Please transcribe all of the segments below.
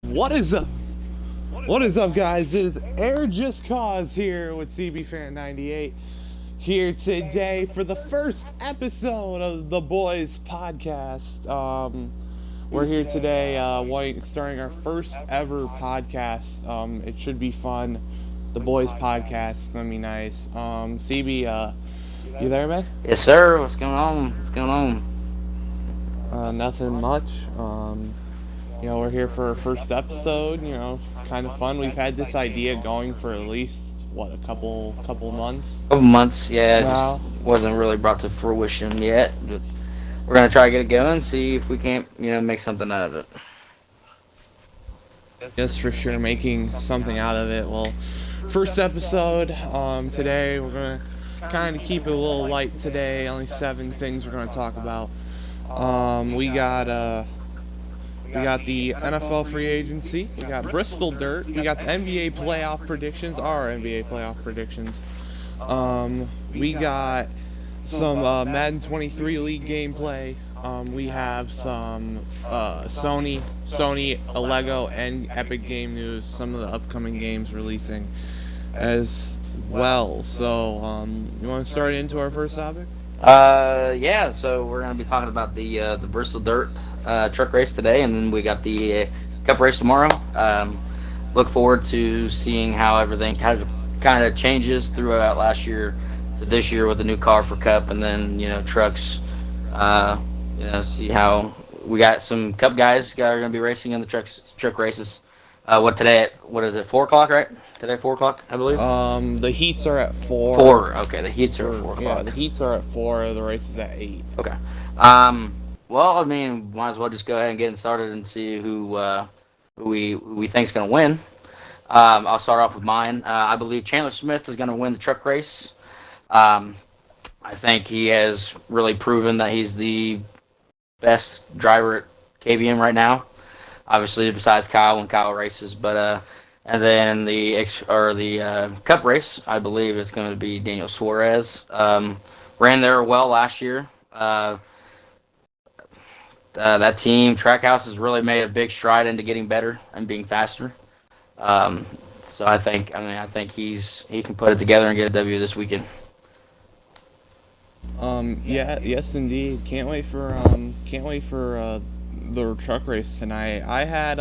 What is up? What is up, guys? It is Air Just Cause here with CB Fan 98 here today for the first episode of the Boyz podcast. We're here today, starting our first ever podcast. It should be fun. The Boyz podcast is gonna be nice. CB, you there, man? Yes, sir. What's going on? What's going on? Nothing much. We're here for our first episode. Kind of fun. We've had this idea going for at least a couple months Couple months, yeah. It just now. wasn't really brought to fruition yet. But we're gonna try to get it going. See if we can't, make something out of it. Yes, for sure, making something out of it. Well, first episode. Today we're gonna kind of keep it a little light today. Only 7 things we're gonna talk about. We got the NFL free agency. We got Bristol Dirt. We got the NBA playoff predictions. Our NBA playoff predictions. We got some Madden 23 League gameplay. We have some Sony, Lego, and Epic Game news. Some of the upcoming games releasing as well. So, you want to start into our first topic? Yeah. So we're gonna be talking about the Bristol Dirt truck race today, and then we got the Cup race tomorrow. Look forward to seeing how everything kind of changes throughout last year to this year with the new car for Cup, and then trucks. See how we got some Cup guys that are gonna be racing in the truck races. What is it? 4 o'clock, right? Today, 4 o'clock, I believe. The heats are at 4. 4. Okay, the heats are at 4 Yeah, o'clock. the heats are at 4. The race is at 8. Okay. Well, I mean, might as well just go ahead and get started and see who we think's gonna win. I'll start off with mine. I believe Chandler Smith is gonna win the truck race. Um, I think he has really proven that he's the best driver at KBM right now. Obviously, besides Kyle when Kyle races, but and then the Cup race, I believe it's going to be Daniel Suarez. Ran there well last year. That team Trackhouse has really made a big stride into getting better and being faster. So I think he can put it together and get a W this weekend. Yeah, yes, indeed. Can't wait for the truck race tonight. I had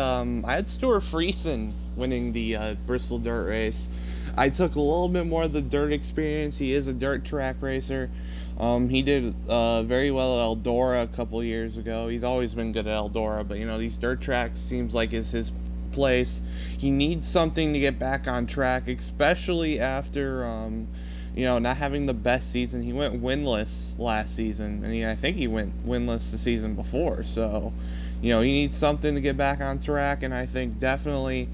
Stuart Friesen winning the Bristol Dirt race. I took a little bit more of the dirt experience. He is a dirt track racer. He did very well at Eldora a couple years ago. He's always been good at Eldora, but these dirt tracks seems like is his place. He needs something to get back on track, especially after not having the best season. He went winless last season, and I think he went winless the season before. So, he needs something to get back on track, and I think definitely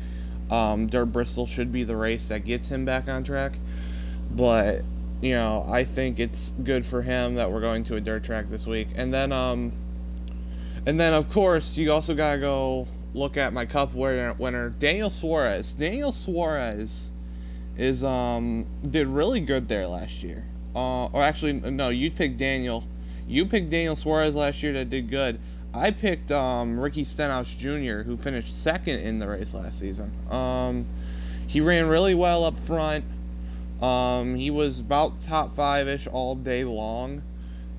Dirt Bristol should be the race that gets him back on track. But, I think it's good for him that we're going to a dirt track this week. And then of course, you also gotta go look at my Cup winner, Daniel Suarez. Daniel Suarez is did really good there last year. Or actually, no, you picked Daniel. You picked Daniel Suarez last year that did good. I picked Ricky Stenhouse Jr., who finished second in the race last season. He ran really well up front. He was about top 5-ish all day long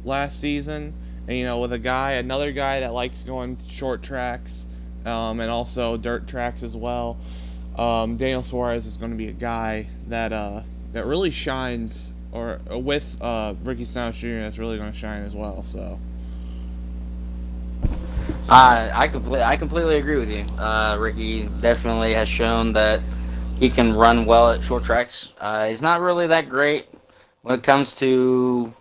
last season. And with another guy that likes going short tracks, and also dirt tracks as well. Daniel Suarez is going to be a guy that really shines, or with Ricky Stenhouse Jr. that's really going to shine as well. So I completely agree with you. Ricky definitely has shown that he can run well at short tracks. He's not really that great when it comes to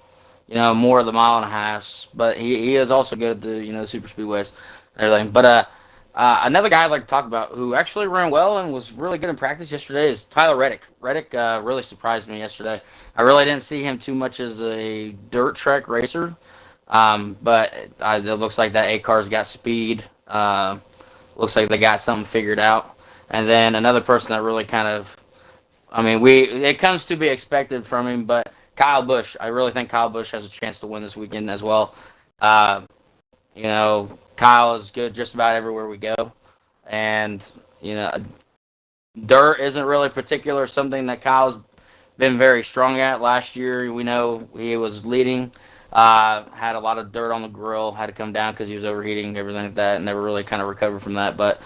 more of the mile and a halves, but he is also good at the super speedways and everything. But another guy I'd like to talk about who actually ran well and was really good in practice yesterday is Tyler Reddick. Reddick really surprised me yesterday. I really didn't see him too much as a dirt track racer, but it looks like that A car's got speed. Looks like they got something figured out. And then another person that really it comes to be expected from him, but Kyle Busch. I really think Kyle Busch has a chance to win this weekend as well. Uh, Kyle is good just about everywhere we go. and you know, dirt isn't really particular something that Kyle's been very strong at. Last year, we know he was leading. Had a lot of dirt on the grill, had to come down because he was overheating, everything like that, and never really kind of recovered from that. But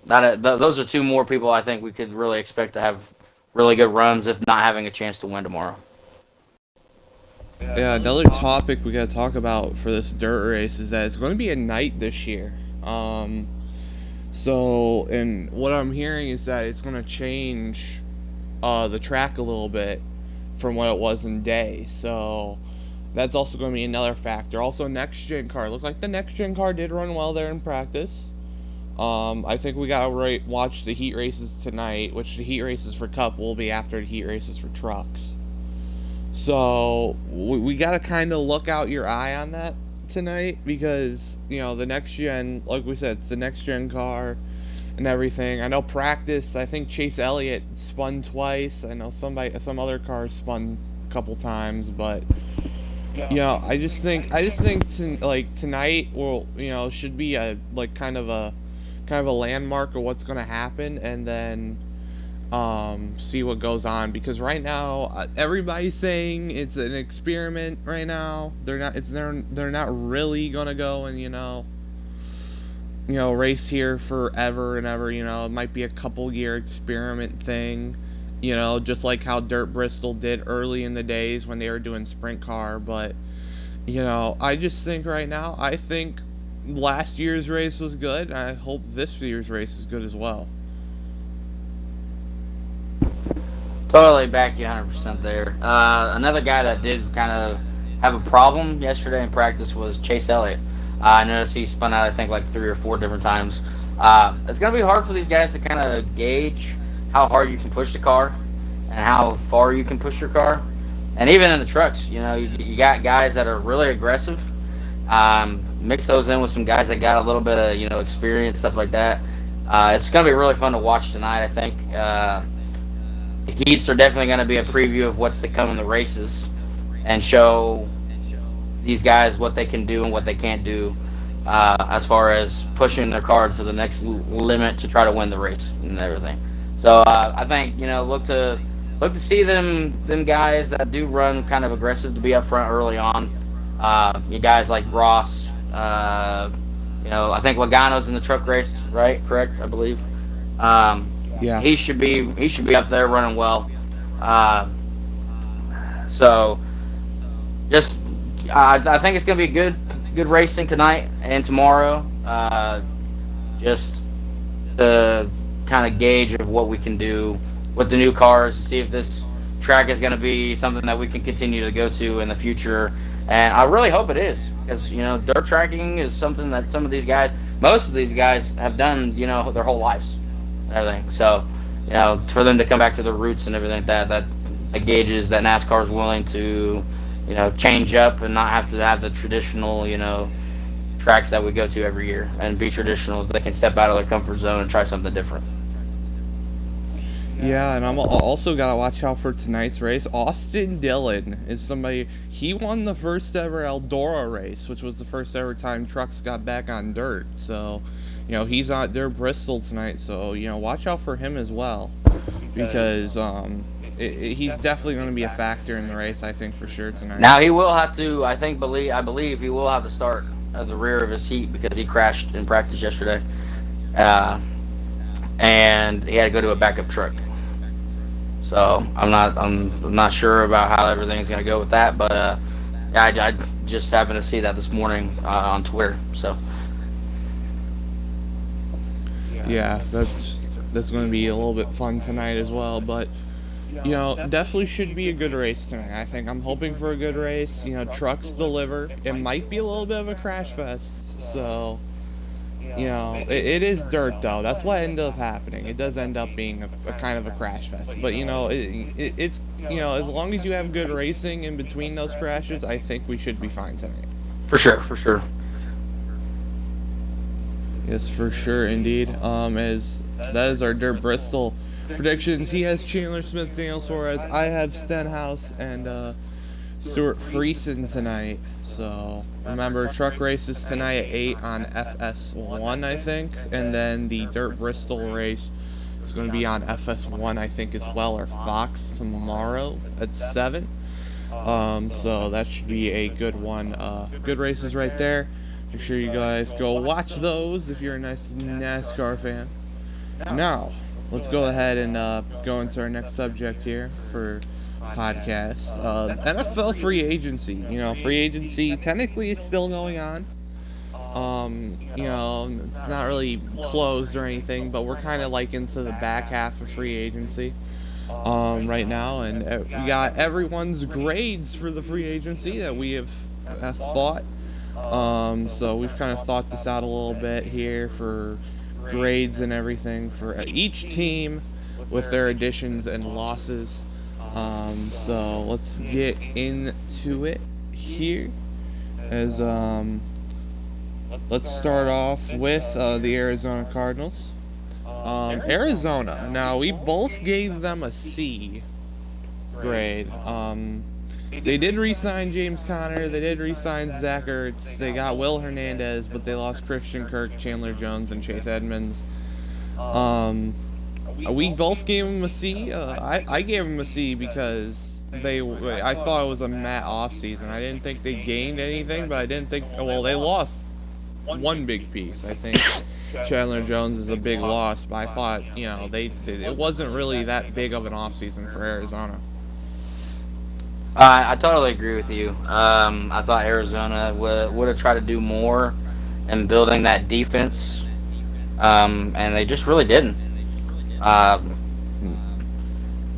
those are two more people I think we could really expect to have really good runs, if not having a chance to win tomorrow. Yeah, another topic we gotta talk about for this dirt race is that it's going to be at night this year. And what I'm hearing is that it's going to change the track a little bit from what it was in day. So that's also going to be another factor. Also, next gen car. Looked like the next gen car did run well there in practice. I think we gotta watch the heat races tonight, which the heat races for Cup will be after the heat races for trucks. So we gotta kind of look out your eye on that tonight, because the next gen, like we said, it's the next gen car and everything. I know practice, I think Chase Elliott spun twice. I know some other cars spun a couple times, but I just think tonight should be a kind of a landmark of what's going to happen, and then see what goes on, because right now everybody's saying it's an experiment. Right now they're not really gonna go and race here forever and ever. It might be a couple year experiment thing, just like how Dirt Bristol did early in the days when they were doing sprint car. But I just think right now, I think last year's race was good, and I hope this year's race is good as well. Totally back you 100% there. Another guy that did kind of have a problem yesterday in practice was Chase Elliott. I noticed he spun out, I think, like 3 or 4 different times. It's going to be hard for these guys to kind of gauge how hard you can push the car and how far you can push your car. And even in the trucks, you got guys that are really aggressive. Mix those in with some guys that got a little bit of, experience, stuff like that. It's going to be really fun to watch tonight, I think. The heats are definitely going to be a preview of what's to come in the races, and show these guys what they can do and what they can't do, as far as pushing their car to the next limit to try to win the race and everything. So I think look to see them guys that do run kind of aggressive to be up front early on. You guys like Ross. I think Logano's in the truck race, right? Correct, I believe. Yeah. He should be up there running well. So just I think it's gonna be good racing tonight and tomorrow. Just to kind of gauge of what we can do with the new cars, to see if this track is gonna be something that we can continue to go to in the future. And I really hope it is, because dirt tracking is something that most of these guys have done their whole lives. Everything. So, for them to come back to their roots and everything like that gauges that NASCAR is willing to, change up and not have to have the traditional, tracks that we go to every year, and be traditional. They can step out of their comfort zone and try something different. Yeah, and I'm also gotta watch out for tonight's race. Austin Dillon is somebody. He won the first ever Eldora race, which was the first ever time trucks got back on dirt. So, he's out there Bristol tonight. So, watch out for him as well, because he's definitely going to be a factor in the race, I think, for sure tonight. Now he will have to. I believe he will have to start at the rear of his heat, because he crashed in practice yesterday, and he had to go to a backup truck. So I'm not sure about how everything's gonna go with that, but I just happened to see that this morning on Twitter. So yeah, that's going to be a little bit fun tonight as well. But definitely should be a good race tonight. I think I'm hoping for a good race. Trucks deliver. It might be a little bit of a crash fest. So it is dirt though. That's what ended up happening. It does end up being a kind of a crash fest. But it's as long as you have good racing in between those crashes, I think we should be fine tonight. For sure. Yes, for sure, indeed. As that is our Dirt Bristol predictions. He has Chandler Smith, Daniel Suarez. I have Stenhouse and Stuart Friesen tonight. So remember, truck races tonight at 8 on FS1, I think, and then the Dirt Bristol race is going to be on FS1, I think, as well, or Fox tomorrow at 7. So that should be a good one. Good races right there. Make sure you guys go watch those if you're a nice NASCAR fan. Now, let's go ahead and go into our next subject here for podcast. NFL free agency. Free agency technically is still going on. It's not really closed or anything, but we're kind of like into the back half of free agency right now, and we got everyone's grades for the free agency that we have thought. So we've kind of thought this out a little bit here for grades and everything for each team with their additions and losses. So let's get into it here. As let's start off with the Arizona Cardinals. Arizona. Now we both gave them a C grade. They did re-sign James Conner. They did re-sign Zach Ertz. They got Will Hernandez, but they lost Christian Kirk, Chandler Jones, and Chase Edmonds. We both gave them a C. I gave them a C because I thought it was a matte offseason. I didn't think they gained anything, but I didn't think. Well, they lost one big piece. I think Chandler Jones is a big loss, but I thought it wasn't really that big of an offseason for Arizona. I totally agree with you. I thought Arizona would have tried to do more in building that defense, and they just really didn't. The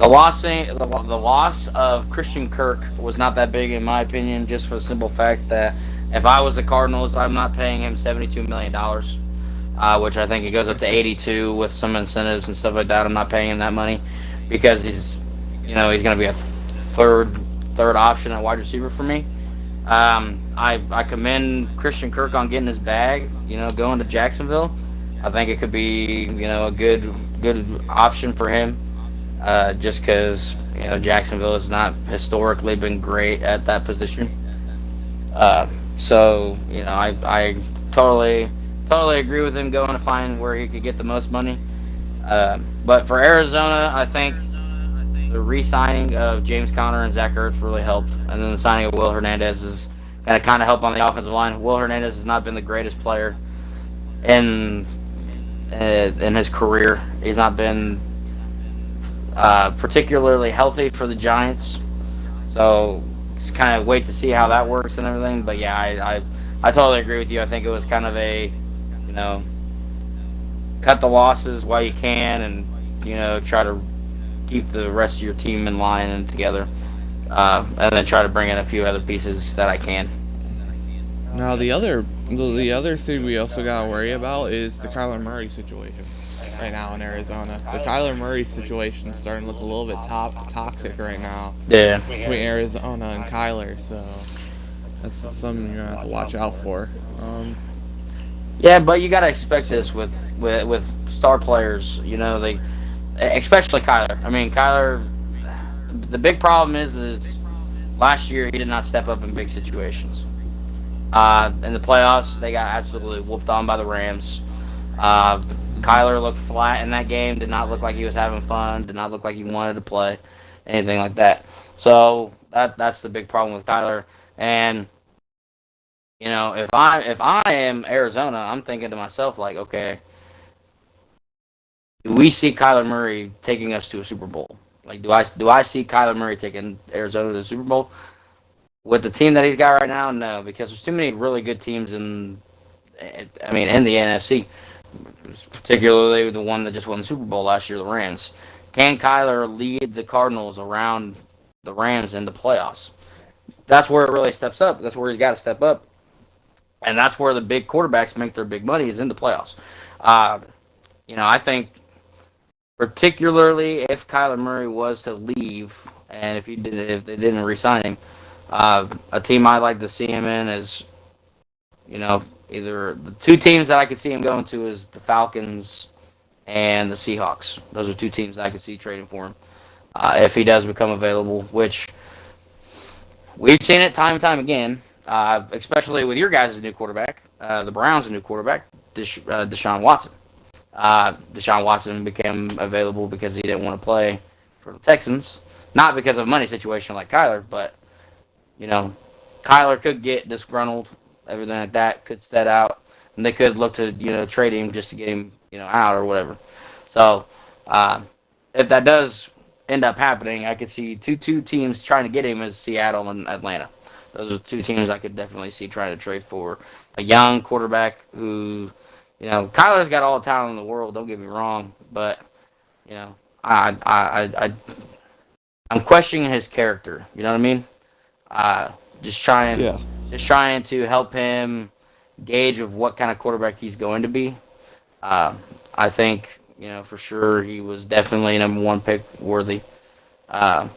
loss of Christian Kirk was not that big in my opinion, just for the simple fact that if I was the Cardinals, I'm not paying him $72 million, which I think it goes up to 82 with some incentives and stuff like that. I'm not paying him that money because he's going to be a third option at wide receiver for me. I commend Christian Kirk on getting his bag, going to Jacksonville. I think it could be, a good option for him, just because, Jacksonville has not historically been great at that position. So, I totally agree with him going to find where he could get the most money. But for Arizona, I think the re-signing of James Conner and Zach Ertz really helped, and then the signing of Will Hernandez is going to kind of help on the offensive line. Will Hernandez has not been the greatest player in his career. He's not been particularly healthy for the Giants, so just kind of wait to see how that works and everything. But yeah, I totally agree with you. I think it was kind of a cut the losses while you can, and try to keep the rest of your team in line and together, and then try to bring in a few other pieces that I can. Now the other thing we also gotta worry about is the Kyler Murray situation right now in Arizona. The Kyler Murray situation is starting to look a little bit toxic right now. Yeah. Between Arizona and Kyler, so that's something you're gonna have to watch out for. Yeah, but you gotta expect this with star players. They, especially Kyler. I mean, Kyler. The big problem is last year he did not step up in big situations. In the playoffs, they got absolutely whooped on by the Rams. Kyler looked flat in that game. Did not look like he was having fun. Did not look like he wanted to play, anything like that. So that's the big problem with Kyler. And if I am Arizona, I'm thinking to myself like, okay, do we see Kyler Murray taking us to a Super Bowl? Like, do I see Kyler Murray taking Arizona to the Super Bowl? With the team that he's got right now, no, because there's too many really good teams in the NFC, particularly the one that just won the Super Bowl last year, the Rams. Can Kyler lead the Cardinals around the Rams in the playoffs? That's where it really steps up. That's where he's got to step up, and that's where the big quarterbacks make their big money is in the playoffs. I think particularly if Kyler Murray was to leave, and if they didn't re-sign him. A team I'd like to see him in is, either the two teams that I could see him going to is the Falcons and the Seahawks. Those are two teams that I could see trading for him if he does become available, which we've seen it time and time again. especially with your guys' new quarterback, the Browns' new quarterback, Deshaun Watson. Deshaun Watson became available because he didn't want to play for the Texans, not because of a money situation like Kyler, but you know, Kyler could get disgruntled, everything like that could set out, and they could look to trade him just to get him out or whatever. So uh, if that does end up happening, I could see two teams trying to get him as Seattle and Atlanta. Those are two teams I could definitely see trying to trade for a young quarterback who, Kyler's got all the talent in the world. Don't get me wrong, but you know, I'm questioning his character. You know what I mean? Uh, just trying, Yeah. just trying to help him gauge of what kind of quarterback he's going to be. Uh, I think for sure he was definitely number one pick worthy. Uh,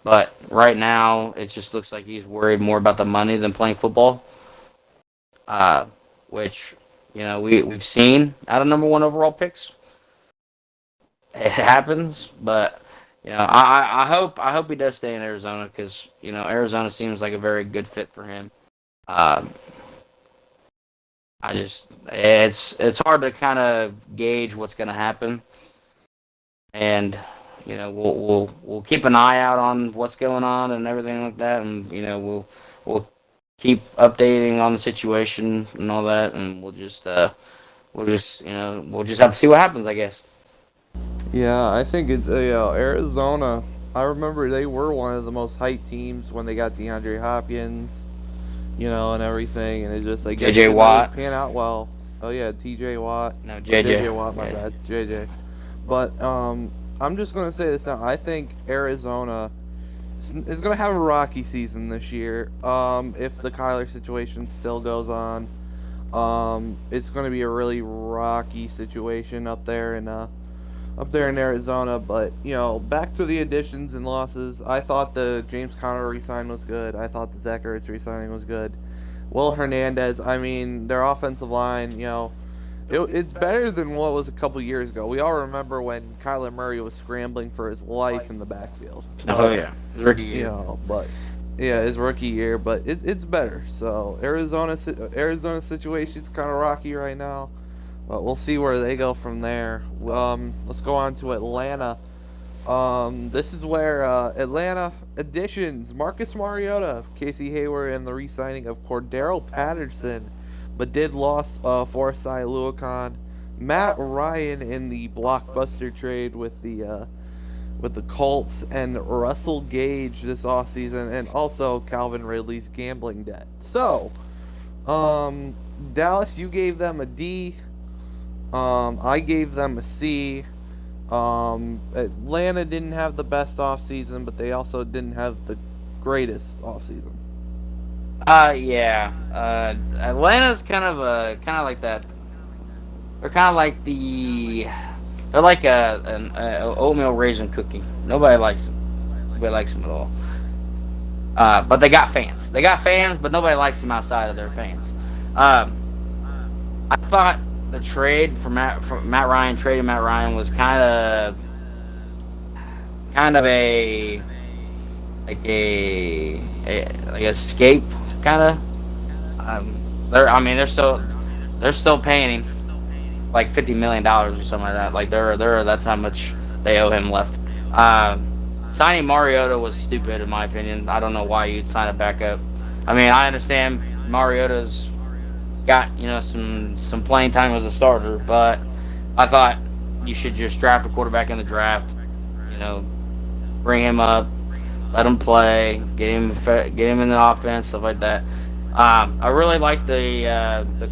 but right now it just looks like he's worried more about the money than playing football. Uh, which we've seen out of number one overall picks. It happens, but I hope he does stay in Arizona because Arizona seems like a very good fit for him. Um, it's hard to kind of gauge what's going to happen, and we'll keep an eye out on what's going on and everything like that, and we'll keep updating on the situation and all that, and we'll just have to see what happens, I guess. Yeah, I think it's Arizona. I remember they were one of the most hyped teams when they got DeAndre Hopkins, and everything, and it just I guess J.J. didn't really Watt. pan out well. Oh yeah, T.J. Watt, No, or J.J. J.J. Watt, my Yeah. bad, J.J. But I'm just gonna say this now. I think Arizona is gonna have a rocky season this year. If the Kyler situation still goes on, it's gonna be a really rocky situation up there in Arizona. But back to the additions and losses. I thought the James Conner re-sign was good. I thought the Zach Ertz re-signing was good. Will Hernandez. I mean, their offensive line. It's better than what was a couple years ago. We all remember when Kyler Murray was scrambling for his life in the backfield. Oh yeah, rookie year. But yeah, his rookie year. But it's better. So Arizona situation's kind of rocky right now. But we'll see where they go from there. Let's go on to Atlanta. This is where Atlanta additions: Marcus Mariota, Casey Hayward, and the re-signing of Cordero Patterson, but did lost Forsyth Luacan, Matt Ryan in the blockbuster trade with the Colts, and Russell Gage this offseason, and also Calvin Ridley's gambling debt. So, Dallas, you gave them a D. I gave them a C. Atlanta didn't have the best offseason, but they also didn't have the greatest offseason. Yeah. Atlanta's kind of like that. They're kind of like they're like an oatmeal raisin cookie. Nobody likes them. Nobody likes them at all. But they got fans. They got fans, but nobody likes them outside of their fans. Um, I thought the trade for Matt Ryan, trading Matt Ryan was kind of a like escape kind of. I mean they're still paying him like $50 million or something like that. Like that's how much they owe him left. Signing Mariota was stupid in my opinion. I don't know why you'd sign a backup. I mean I understand Mariota's got some playing time as a starter, but I thought you should just draft a quarterback in the draft. You know, bring him up, let him play, get him in the offense, stuff like that. I really liked the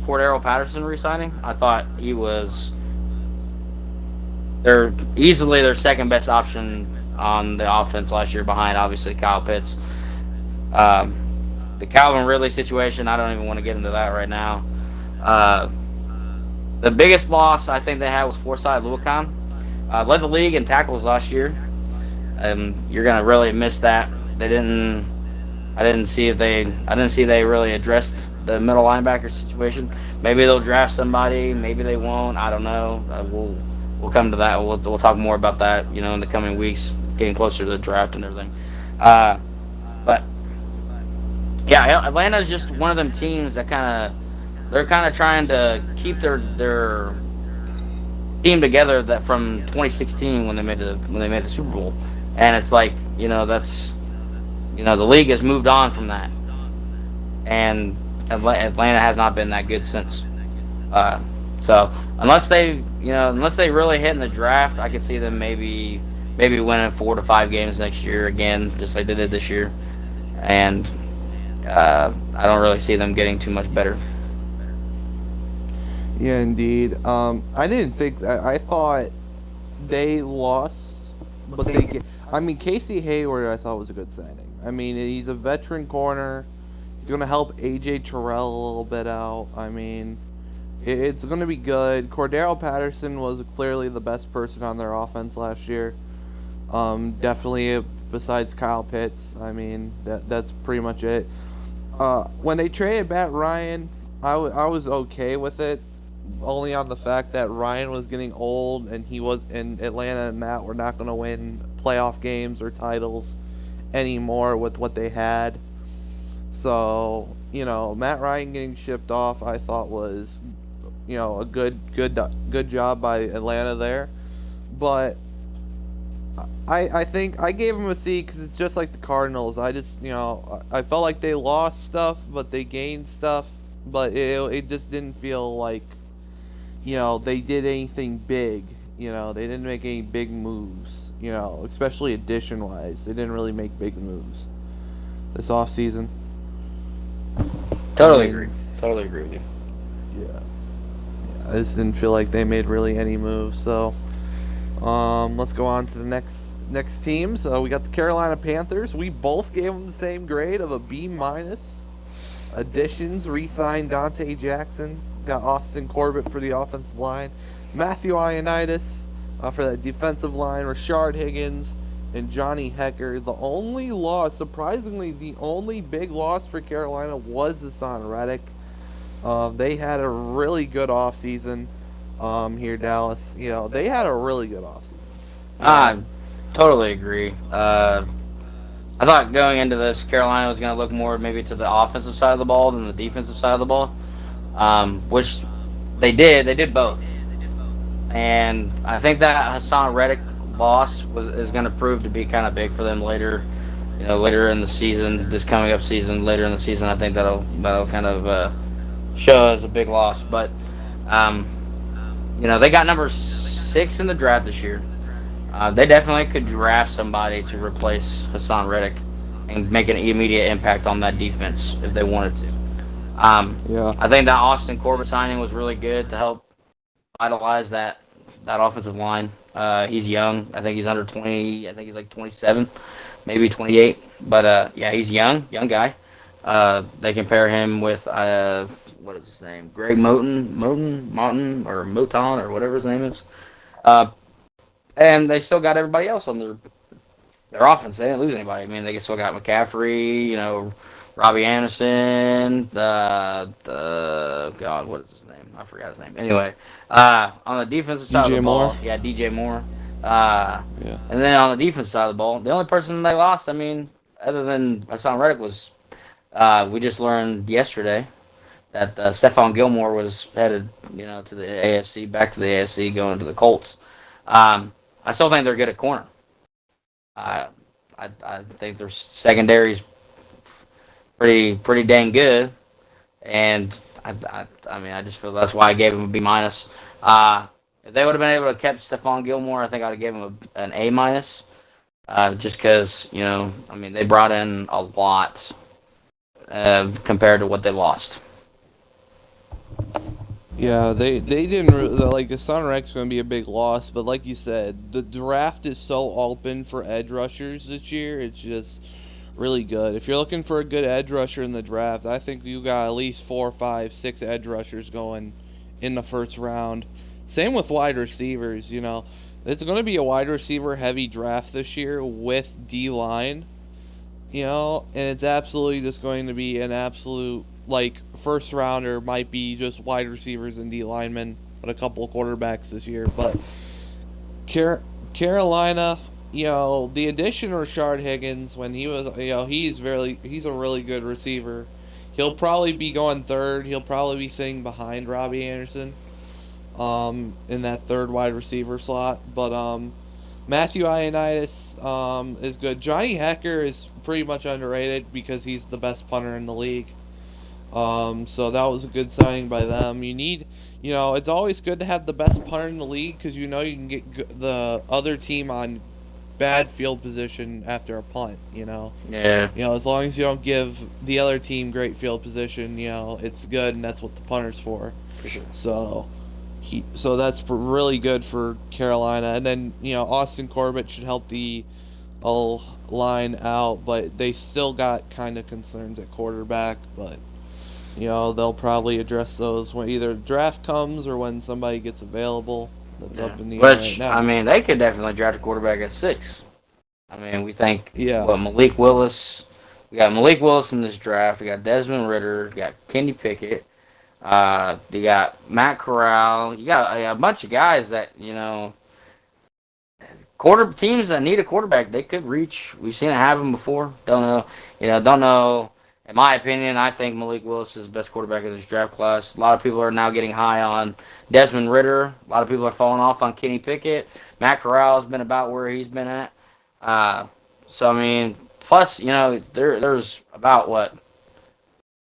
Cordero Patterson re-signing. I thought he was easily their second best option on the offense last year, behind obviously Kyle Pitts. Um, the Calvin Ridley situation, I don't even want to get into that right now. Uh, the biggest loss I think they had was Forsyth Luacan. Led the league in tackles last year. You're gonna really miss that. They didn't. I didn't see they really addressed the middle linebacker situation. Maybe they'll draft somebody. Maybe they won't. I don't know. We'll come to that. We'll talk more about that. In the coming weeks, getting closer to the draft and everything. But Yeah, Atlanta's just one of them teams that they're kind of trying to keep their team together that from 2016 when they made the Super Bowl, and it's like that's the league has moved on from that, and Atlanta has not been that good since. Uh, so unless they really hit in the draft, I could see them maybe winning 4 to 5 games next year again, just like they did this year, and I don't really see them getting too much better. Yeah, indeed. I didn't think that. I thought they lost, but they get. I mean, Casey Hayward, I thought was a good signing. I mean, he's a veteran corner. He's gonna help AJ Terrell a little bit out. I mean, it's gonna be good. Cordero Patterson was clearly the best person on their offense last year. Definitely besides Kyle Pitts. I mean, that's pretty much it. When they traded Matt Ryan, I was okay with it, only on the fact that Ryan was getting old and he was and Atlanta and Matt were not going to win playoff games or titles anymore with what they had. So, Matt Ryan getting shipped off, I thought was, a good job by Atlanta there. But I think I gave them a C because it's just like the Cardinals. I just, I felt like they lost stuff, but they gained stuff. But it just didn't feel like, they did anything big. They didn't make any big moves, especially addition wise. They didn't really make big moves this off season. I Totally agree. mean, Totally agree with you. yeah. I just didn't feel like they made really any moves. So, let's go on to the next team. So we got the Carolina Panthers. We both gave them the same grade of a B minus. Additions: re-signed Dante Jackson, got Austin Corbett for the offensive line, Matthew Ioannidis for that defensive line, Rashard Higgins, and Johnny Hecker. The only loss, surprisingly, the only big loss for Carolina was Hassan Reddick. They had a really good offseason here, Dallas. They had a really good offseason. I totally agree. I thought going into this, Carolina was going to look more maybe to the offensive side of the ball than the defensive side of the ball, which they did. They did both, and I think that Hassan Reddick loss is going to prove to be kind of big for them later. Later in the season, this coming up season, later in the season, I think that'll kind of show as a big loss. But um, they got number 6 in the draft this year. They definitely could draft somebody to replace Hassan Reddick and make an immediate impact on that defense if they wanted to. Yeah. I think that Austin Corbett signing was really good to help vitalize that offensive line. He's young. I think he's under 20. I think he's like 27, maybe 28. But yeah, he's young guy. They compare him with what is his name? Greg Moton, or Moton, or whatever his name is. Uh, and they still got everybody else on their offense. They didn't lose anybody. I mean, they still got McCaffrey, Robbie Anderson, the God, what is his name? I forgot his name. Anyway, on the defensive side of DJ the ball, Moore. yeah, DJ Moore. Yeah. And then on the defensive side of the ball, the only person they lost, I mean, other than Hassan Reddick, was we just learned yesterday that Stephon Gilmore was headed, to the AFC, back to the AFC, going to the Colts. I still think they're good at corner. I think their secondary's pretty dang good, and I mean I just feel that's why I gave him a B minus. If they would have been able to kept Stephon Gilmore, I think I'd have given him an A minus. Just because I mean they brought in a lot compared to what they lost. Yeah, they didn't like the Sunrex going to be a big loss, but like you said, the draft is so open for edge rushers this year. It's just really good. If you're looking for a good edge rusher in the draft, I think you got at least 4, 5, 6 edge rushers going in the first round. Same with wide receivers. It's going to be a wide receiver heavy draft this year with D line. And it's absolutely just going to be an absolute first rounder. Might be just wide receivers and D linemen, but a couple of quarterbacks this year. But Carolina, the addition of Rashard Higgins when he was, he's a really good receiver. He'll probably be going third. He'll probably be sitting behind Robbie Anderson, in that third wide receiver slot. But Matthew Ioannidis is good. Johnny Hecker is pretty much underrated because he's the best punter in the league. So that was a good signing by them. It's always good to have the best punter in the league because you can get the other team on bad field position after a punt. Yeah. As long as you don't give the other team great field position, it's good, and that's what the punter's for. For sure. So that's really good for Carolina, and then Austin Corbett should help the line out, but they still got kind of concerns at quarterback, but. They'll probably address those when either draft comes or when somebody gets available. That's up in the air right now. I mean, they could definitely draft a quarterback at 6. I mean, we think, Yeah. Malik Willis. We got Malik Willis in this draft. We got Desmond Ritter. We got Kenny Pickett. You got Matt Corral. You got a bunch of guys that, teams that need a quarterback, they could reach. We've seen it happen before. Don't know. Don't know. In my opinion, I think Malik Willis is the best quarterback in this draft class. A lot of people are now getting high on Desmond Ritter. A lot of people are falling off on Kenny Pickett. Matt Corral has been about where he's been at. So, I mean, plus, there's about,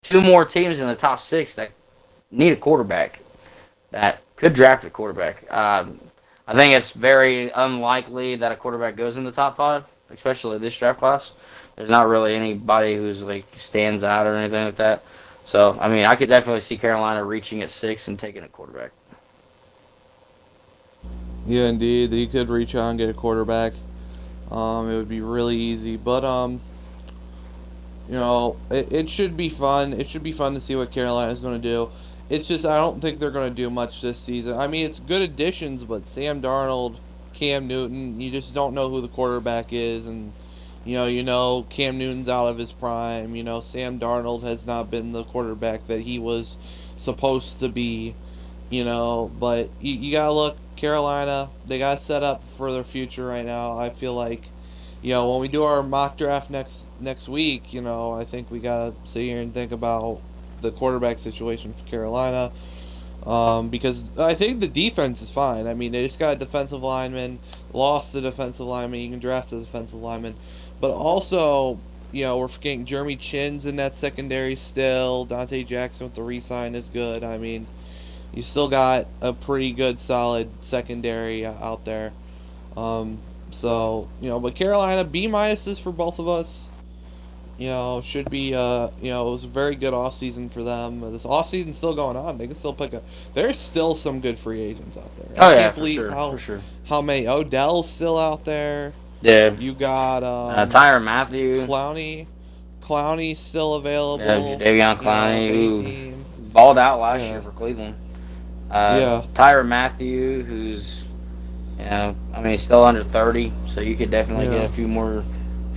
2 more teams in the top 6 that need a quarterback, that could draft a quarterback. I think it's very unlikely that a quarterback goes in the top 5, especially this draft class. There's not really anybody who's stands out or anything like that. So, I mean, I could definitely see Carolina reaching at 6 and taking a quarterback. Yeah, indeed. He could reach out and get a quarterback. It would be really easy. But, it should be fun. It should be fun to see what Carolina's going to do. It's just I don't think they're going to do much this season. I mean, it's good additions, but Sam Darnold, Cam Newton, you just don't know who the quarterback is, and Cam Newton's out of his prime. Sam Darnold has not been the quarterback that he was supposed to be. But you gotta look, Carolina, they got set up for their future right now. I feel like, when we do our mock draft next week, I think we gotta sit here and think about the quarterback situation for Carolina. Because I think the defense is fine. I mean, they just got a defensive lineman, lost the defensive lineman. You can draft a defensive lineman. But also, we're forgetting Jeremy Chin's in that secondary still. Dante Jackson with the re-sign is good. I mean, you still got a pretty good, solid secondary out there. But Carolina, B minuses for both of us. Should be, it was a very good offseason for them. This offseason's still going on. They can still there's still some good free agents out there. Oh, yeah, for sure. How many? Odell's still out there. Yeah. You got Tyrann Mathieu. Clowney's still available. Yeah, Davion Clowney, who balled out last year for Cleveland. Tyrann Mathieu, who's, he's still under 30, so you could definitely get a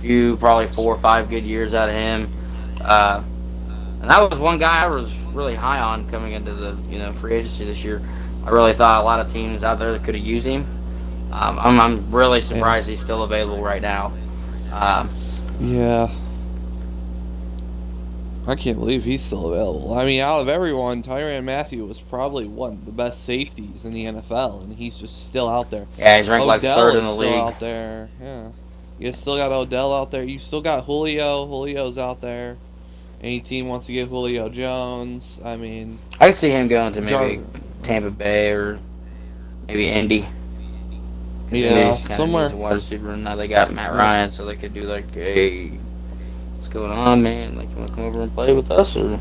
few, probably 4 or 5 good years out of him. And that was one guy I was really high on coming into the free agency this year. I really thought a lot of teams out there that could have used him. I'm really surprised he's still available right now. Yeah. I can't believe he's still available. I mean, out of everyone, Tyrann Mathieu was probably one of the best safeties in the NFL, and he's just still out there. Yeah, he's ranked Odell 3rd in the league. Still out there. Yeah. You still got Odell out there. You still got Julio. Julio's out there. Any team wants to get Julio Jones. I mean, I could see him going to maybe Tampa Bay or maybe Indy. Yeah, somewhere. He's a wide receiver, and now they got Matt Ryan, so they could do what's going on, man? You want to come over and play with us, or?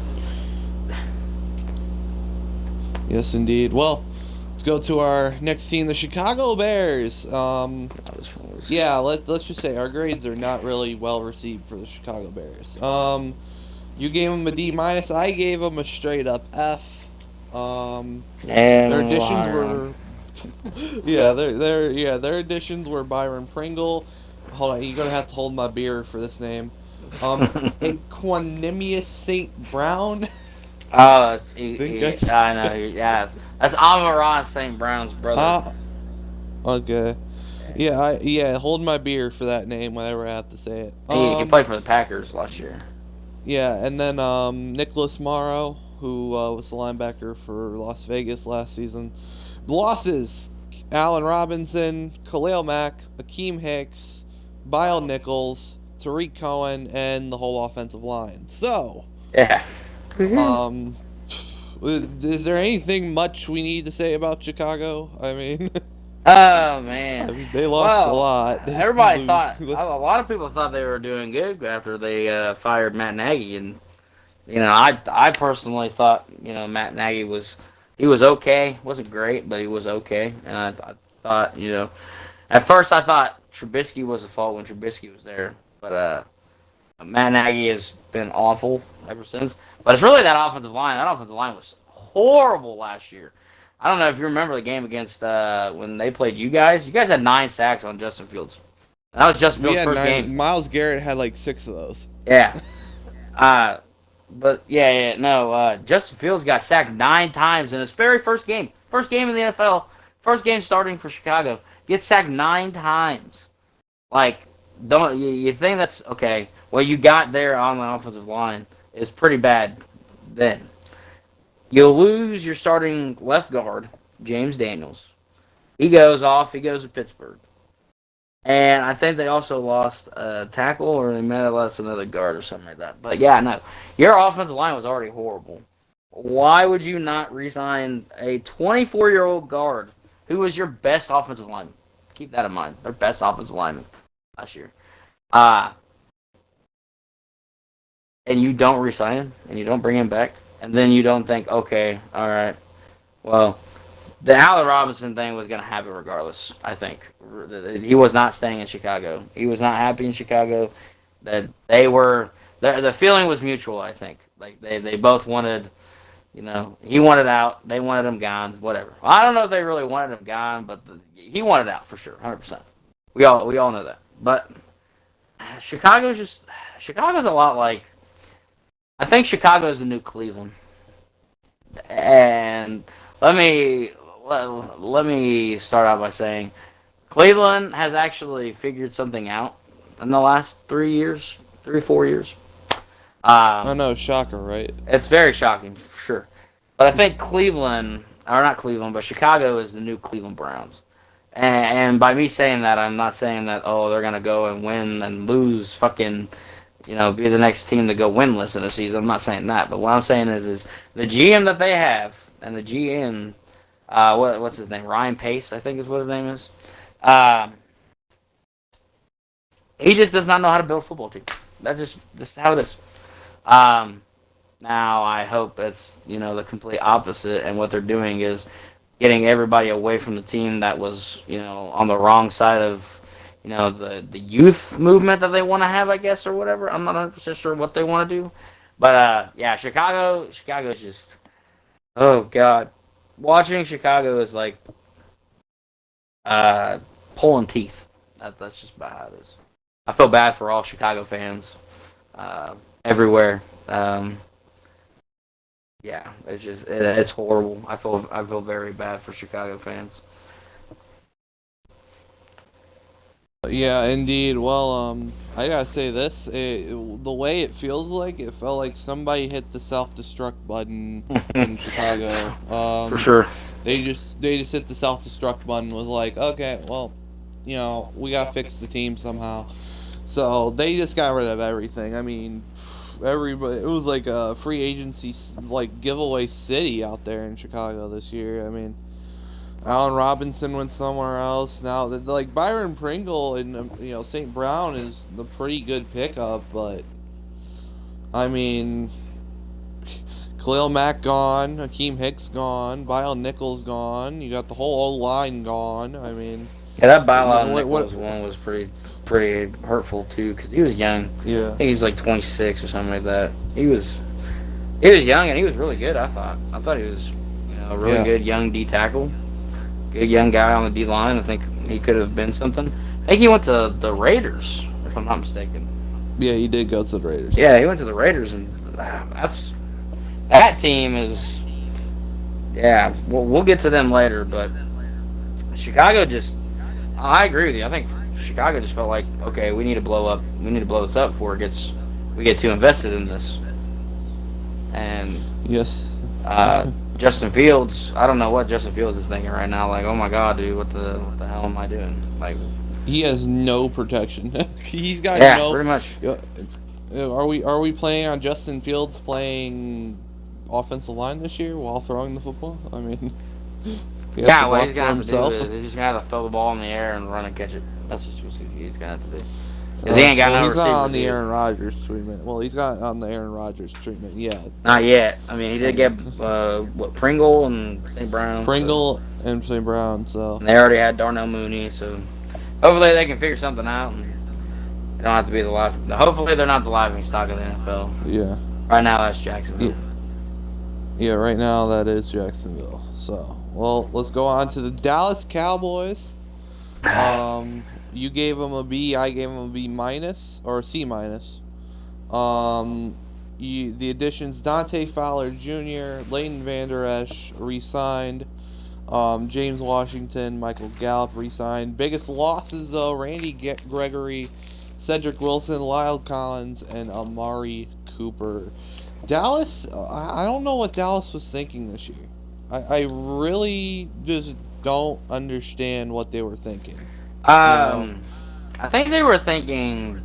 Yes, indeed. Well, let's go to our next team, the Chicago Bears. Yeah, let's just say our grades are not really well received for the Chicago Bears. You gave them a D minus. I gave them a straight up F. Their additions were. Their additions were Byron Pringle. Hold on, you're gonna have to hold my beer for this name. Equanimous St. Brown. Oh, I know. Yes, that's Amon-Ra St. Brown's brother. Okay. Yeah, hold my beer for that name whenever I have to say it. He played for the Packers last year. Yeah, and then Nicholas Morrow, who was the linebacker for Las Vegas last season. Losses: Allen Robinson, Khalil Mack, Akeem Hicks, Bile Nichols, Tariq Cohen, and the whole offensive line. So, Yeah. um, is there anything much we need to say about Chicago? I mean, Oh I man. mean they lost a Well, lot. They everybody lose. thought a lot of people thought they were doing good after they fired Matt Nagy, and I personally thought Matt Nagy was okay. Wasn't great, but he was okay, and I thought at first I thought Trubisky was the fault when Trubisky was there, but Matt Nagy has been awful ever since. But it's really that offensive line. That offensive line was horrible last year. I don't know if you remember the game against when they played you guys. You guys had 9 sacks on Justin Fields. That was Justin We Fields' had first game. Miles Garrett had like 6 of those. Yeah. But no. Justin Fields got sacked 9 times in his very first game. First game in the NFL. First game starting for Chicago. Gets sacked 9 times. Like, don't you think that's okay? What you got there on the offensive line is pretty bad. Then you lose your starting left guard, James Daniels. He goes off. He goes to Pittsburgh. And I think they also lost a tackle, or they might have lost another guard or something like that. But yeah, no, your offensive line was already horrible. Why would you not re-sign a 24-year-old guard who was your best offensive lineman? Keep that in mind. Their best offensive lineman last year. And you don't re-sign him, and you don't bring him back, and then you don't think, okay, all right, well, the Allen Robinson thing was going to happen regardless, I think. He was not staying in Chicago. He was not happy in Chicago. That they were, the feeling was mutual, I think. Like, they both wanted, he wanted out, they wanted him gone, whatever. Well, I don't know if they really wanted him gone, but he wanted out for sure, 100%. We all know that. But Chicago's a lot like, I think Chicago is the new Cleveland. And let me start out by saying Cleveland has actually figured something out in the last 3 or 4 years. I know, shocker, right? It's very shocking, for sure. But I think Cleveland, or not Cleveland, but Chicago is the new Cleveland Browns. And by me saying that, I'm not saying that, they're going to go and win and lose fucking, be the next team to go winless in a season. I'm not saying that. But what I'm saying is the GM that they have and the GM, what's his name? Ryan Pace, I think is what his name is. He just does not know how to build a football team. That's just how it is. Now I hope it's the complete opposite, and what they're doing is getting everybody away from the team that was on the wrong side of the youth movement that they want to have, I guess, or whatever. I'm not 100% sure what they want to do, but yeah, Chicago's just, oh god, watching Chicago is like pulling teeth. That's just about how it is. I feel bad for all Chicago fans everywhere. Yeah, it's horrible. I feel very bad for Chicago fans. Yeah, indeed. Well, I gotta say this. The way it feels like, it felt like somebody hit the self-destruct button in Chicago. For sure. They just hit the self-destruct button. Was like, okay, well, we gotta fix the team somehow. So they just got rid of everything. I mean, everybody. It was like a free agency, like giveaway city out there in Chicago this year. I mean, Allen Robinson went somewhere else. Now, like Byron Pringle and St. Brown is the pretty good pickup, but I mean, Khalil Mack gone, Akeem Hicks gone, Bile Nichols gone. You got the whole old line gone. I mean, yeah, that Bile Nichols one was pretty hurtful too, because he was young. Yeah, I think he's like 26 or something like that. He was young, and he was really good. I thought he was a really good young D tackle. Good young guy on the D line. I think he could have been something. I think he went to the Raiders, if I'm not mistaken. Yeah, he did go to the Raiders. Yeah, he went to the Raiders, and that team is. Yeah, we'll get to them later, but Chicago just I agree with you. I think Chicago just felt like, okay, we need to blow up. We need to blow this up before we get too invested in this. And Yes. Justin Fields, I don't know what Justin Fields is thinking right now. Like, oh my God, dude, what the hell am I doing? Like, He has no protection. He's got yeah, no. pretty much. Are we planning on Justin Fields playing offensive line this year while throwing the football? I mean, he has to Yeah, what block he's for gonna have to do himself. is he's just gonna have to throw the ball in the air and run and catch it. That's just what he's gonna have to do. Because he ain't got Well, no he's not on receivers the either. Aaron Rodgers treatment. Well, he's got on the Aaron Rodgers treatment yet. Not yet. I mean, he I did get mean, Pringle and St. Brown. So. Pringle and St. Brown. So And they already had Darnell Mooney, so hopefully they can figure something out and they don't have to be the live. Hopefully they're not the laughing stock of the NFL. yeah. Right now that's Jacksonville. Yeah, right now that is Jacksonville. So, well, let's go on to the Dallas Cowboys. You gave them a B, I gave them a B minus or a C minus. The additions Dante Fowler Jr., Leighton Vander Esch re-signed. James Washington, Michael Gallup re-signed. Biggest losses though: Randy Gregory, Cedric Wilson, Lyle Collins, and Amari Cooper. Dallas, I don't know what Dallas was thinking this year. I really just don't understand what they were thinking. I think they were thinking,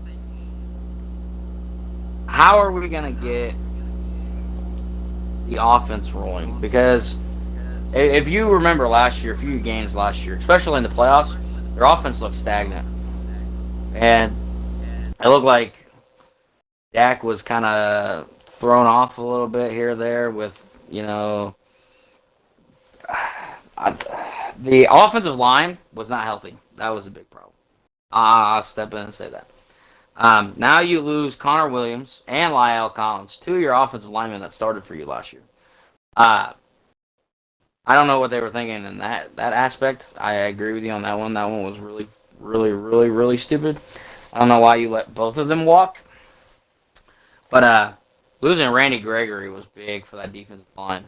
how are we gonna get the offense rolling? Because if you remember last year, a few games last year, especially in the playoffs, their offense looked stagnant, and it looked like Dak was kind of thrown off a little bit here or there with, the offensive line was not healthy. That was a big problem. I'll step in and say that. Now you lose Connor Williams and Lyle Collins, two of your offensive linemen that started for you last year. I don't know what they were thinking in that aspect. I agree with you on that one. That one was really, really, really, really stupid. I don't know why you let both of them walk. But losing Randy Gregory was big for that defensive line.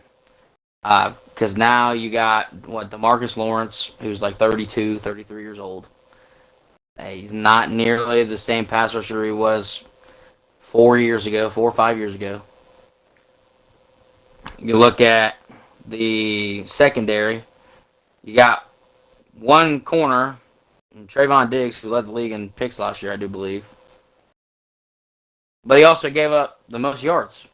Because now you got, DeMarcus Lawrence, who's like 32, 33 years old. He's not nearly the same pass rusher he was 4 or 5 years ago. You look at the secondary, you got one corner, Trayvon Diggs, who led the league in picks last year, I do believe. But he also gave up the most yards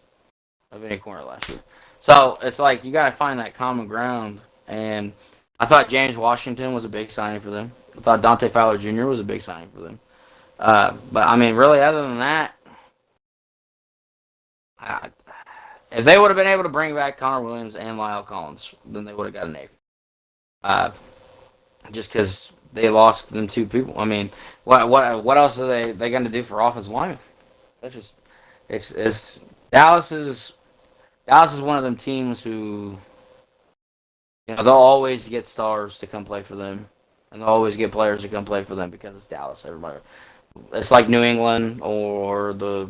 of any corner last year. So it's like you got to find that common ground. And I thought James Washington was a big signing for them. I thought Dante Fowler Jr. was a big signing for them. But I mean, really, other than that, if they would have been able to bring back Connor Williams and Lyle Collins, then they would have got a Navy. Just because they lost them two people. I mean, what else are they going to do for offensive linemen? That's just it's Dallas is one of them teams who, they'll always get stars to come play for them, and they'll always get players to come play for them because it's Dallas. Everybody, it's like New England or the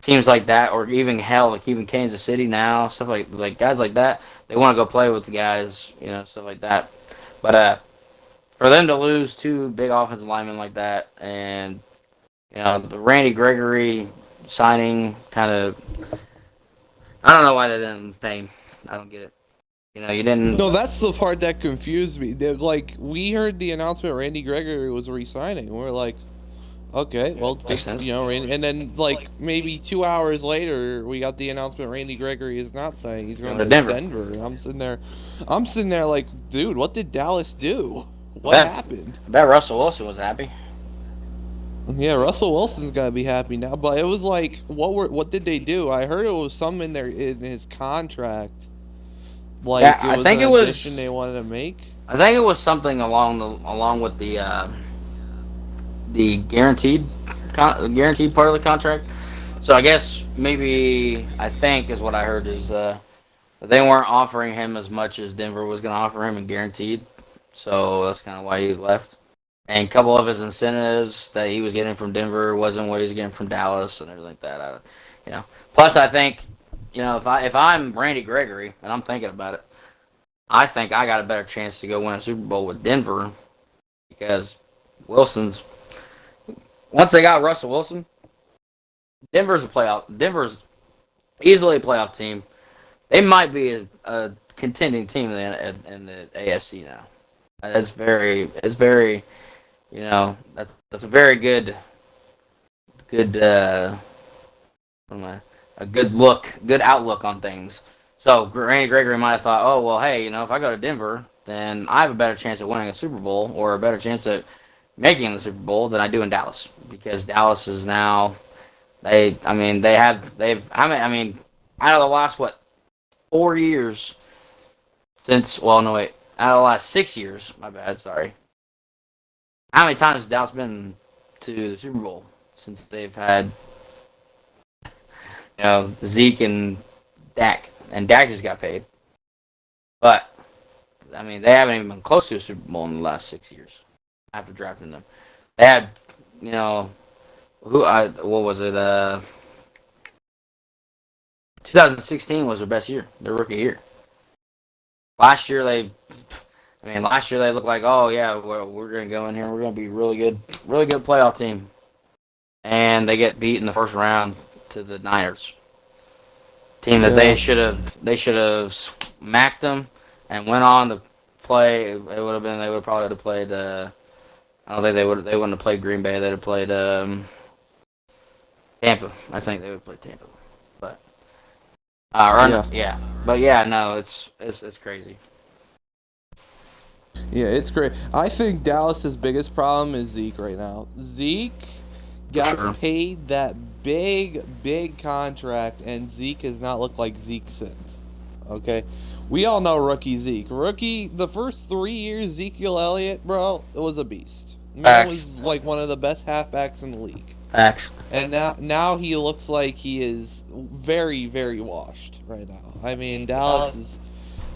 teams like that, or even like even Kansas City now, stuff like guys like that. They want to go play with the guys, stuff like that. But for them to lose two big offensive linemen like that, and the Randy Gregory signing kind of, I don't know why they didn't pay him. I don't get it. You didn't. No, that's the part that confused me. We heard the announcement Randy Gregory was re-signing. We're like, okay, well, Makes sense. Randy, and then maybe 2 hours later, we got the announcement Randy Gregory is not signing. He's going to Denver. And I'm sitting there like, dude, what did Dallas do? What happened? I bet Russell Wilson was happy. Yeah, Russell Wilson's gotta be happy now. But it was like, what did they do? I heard it was some in his contract. I think it was addition they wanted to make. I think it was something along with the guaranteed part of the contract. So I guess maybe I think is what I heard is they weren't offering him as much as Denver was going to offer him in guaranteed. So that's kind of why he left. And a couple of his incentives that he was getting from Denver wasn't what he was getting from Dallas and everything like that. Plus, I think, if I'm Randy Gregory and I'm thinking about it, I think I got a better chance to go win a Super Bowl with Denver because Wilson's once they got Russell Wilson, Denver's easily a playoff team. They might be a contending team in the AFC now. It's very, that's a very good, a good outlook on things. So Randy Gregory might have thought, oh well, hey, if I go to Denver, then I have a better chance of winning a Super Bowl or a better chance of making the Super Bowl than I do in Dallas, because Dallas is now out of the last 4 years since out of the last 6 years, my bad, sorry. How many times has Dallas been to the Super Bowl since they've had Zeke and Dak, and Dak just got paid, but they haven't even been close to a Super Bowl in the last 6 years after drafting them. They had what was it? 2016 was their best year, their rookie year. Last year they looked like, oh yeah, we're gonna go in here, we're gonna be really good playoff team, and they get beat in the first round to the Niners, team that they should have smacked them and went on to play. They would probably have played. I don't think they wouldn't have played Green Bay. They'd have played Tampa. I think they would play Tampa, but but no, it's crazy. Yeah, it's great. I think Dallas's biggest problem is Zeke right now. Zeke got paid that big contract, and Zeke has not looked like Zeke since. Okay? We all know rookie Zeke. The first 3 years, Ezekiel Elliott, bro, it was a beast. Man was like one of the best halfbacks in the league. Facts. And now he looks like he is very, very washed right now. Dallas is,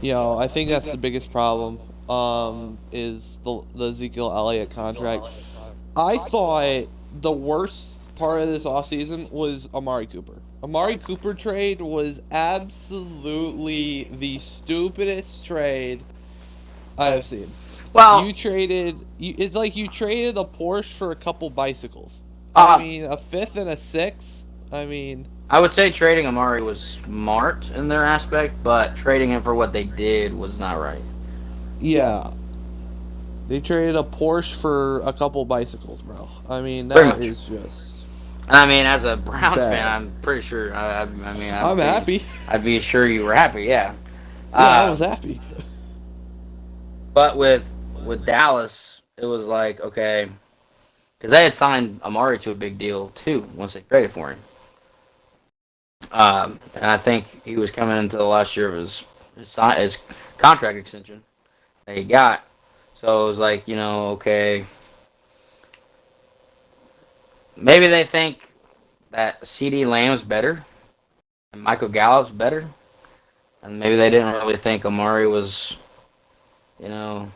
I think that's the biggest problem, is the Ezekiel Elliott contract. I thought the worst part of this offseason was Amari Cooper. Amari Cooper trade was absolutely the stupidest trade I have seen. Well, it's like you traded a Porsche for a couple bicycles. A fifth and a sixth. I would say trading Amari was smart in their aspect, but trading him for what they did was not right. Yeah. They traded a Porsche for a couple bicycles, bro. That is just... as a Browns fan, I'm pretty sure. I'm happy. I'd be sure you were happy, yeah. I was happy. But with Dallas, it was like, okay, because they had signed Amari to a big deal too once they traded for him. And I think he was coming into the last year of his contract extension that he got. So it was like, okay, maybe they think that CeeDee Lamb's better and Michael Gallup's better, and maybe they didn't really think Amari was, was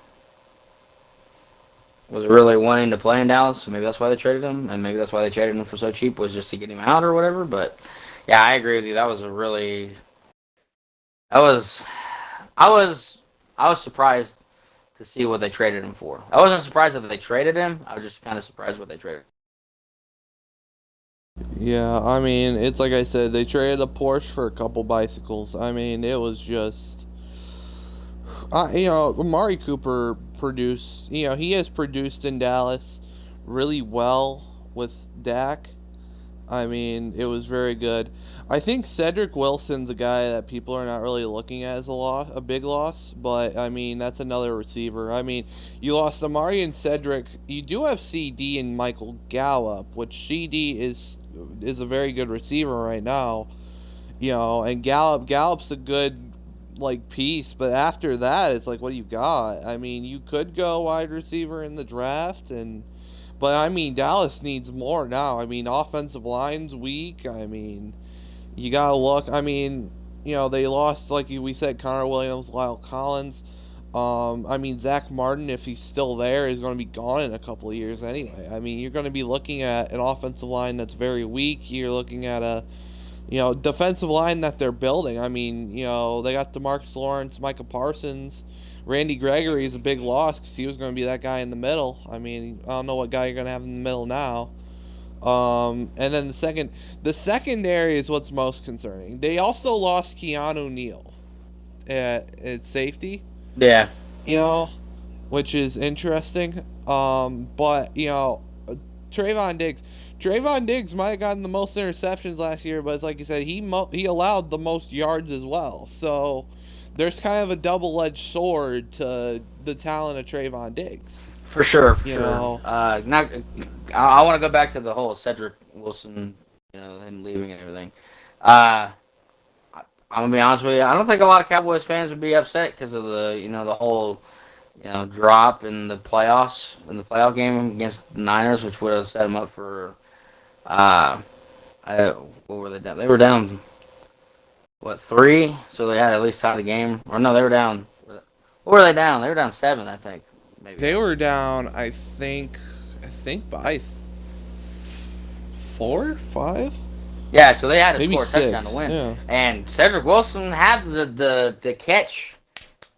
really wanting to play in Dallas. So maybe that's why they traded him, and maybe that's why they traded him for so cheap, was just to get him out or whatever. But yeah, I agree with you. I was surprised to see what they traded him for. I wasn't surprised that they traded him. I was just kind of surprised what they traded. Yeah, it's like I said, they traded a Porsche for a couple bicycles. It was just... Amari Cooper produced... he has produced in Dallas really well with Dak. It was very good. I think Cedric Wilson's a guy that people are not really looking at as a big loss, but that's another receiver. You lost Amari and Cedric. You do have CD and Michael Gallup, which CD is a very good receiver right now. And Gallup's a good piece, but after that, it's like, what do you got? You could go wide receiver in the draft, but Dallas needs more now. Offensive line's weak. You gotta look. They lost, like we said, Connor Williams, Lyle Collins. Zach Martin, if he's still there, is going to be gone in a couple of years anyway. You're going to be looking at an offensive line that's very weak. You're looking at a, defensive line that they're building. They got DeMarcus Lawrence, Micah Parsons, Randy Gregory is a big loss because he was going to be that guy in the middle. I mean, I don't know what guy you're going to have in the middle now. And then the secondary is what's most concerning. They also lost Keanu Neal at safety. Yeah. Which is interesting. But Trayvon Diggs. Trayvon Diggs might have gotten the most interceptions last year, but it's like you said, he allowed the most yards as well. So there's kind of a double-edged sword to the talent of Trayvon Diggs. For sure. I want to go back to the whole Cedric Wilson, him leaving and everything. I'm gonna be honest with you. I don't think a lot of Cowboys fans would be upset because of the whole drop in the playoffs in the playoff game against the Niners, which would have set them up for what were they down? They were down 3, so they had at least tied the game. Or no, they were down. What were they down? They were down 7, I think. Maybe they were down. I think by 4, 5. Yeah, so they had to maybe score a 6. touchdown to win. Yeah. And Cedric Wilson had the catch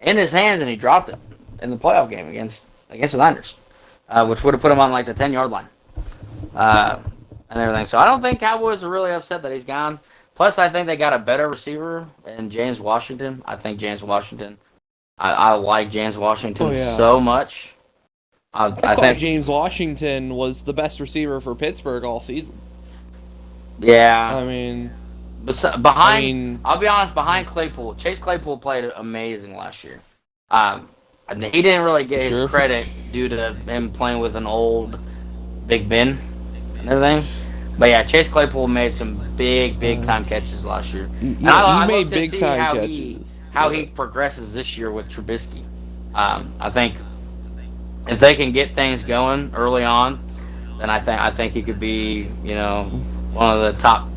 in his hands, and he dropped it in the playoff game against the Niners, which would have put him on like the 10-yard line and everything. So I don't think Cowboys are really upset that he's gone. Plus, I think they got a better receiver in James Washington. I think James Washington. I like James Washington so much. I thought James Washington was the best receiver for Pittsburgh all season. Yeah. I mean, I'll be honest, behind Claypool, Chase Claypool played amazing last year. He didn't really get his credit due to him playing with an old Big Ben and everything. But yeah, Chase Claypool made some big time catches last year. He made big time catches. How he progresses this year with Trubisky. I think if they can get things going early on, then I think he could be one of the top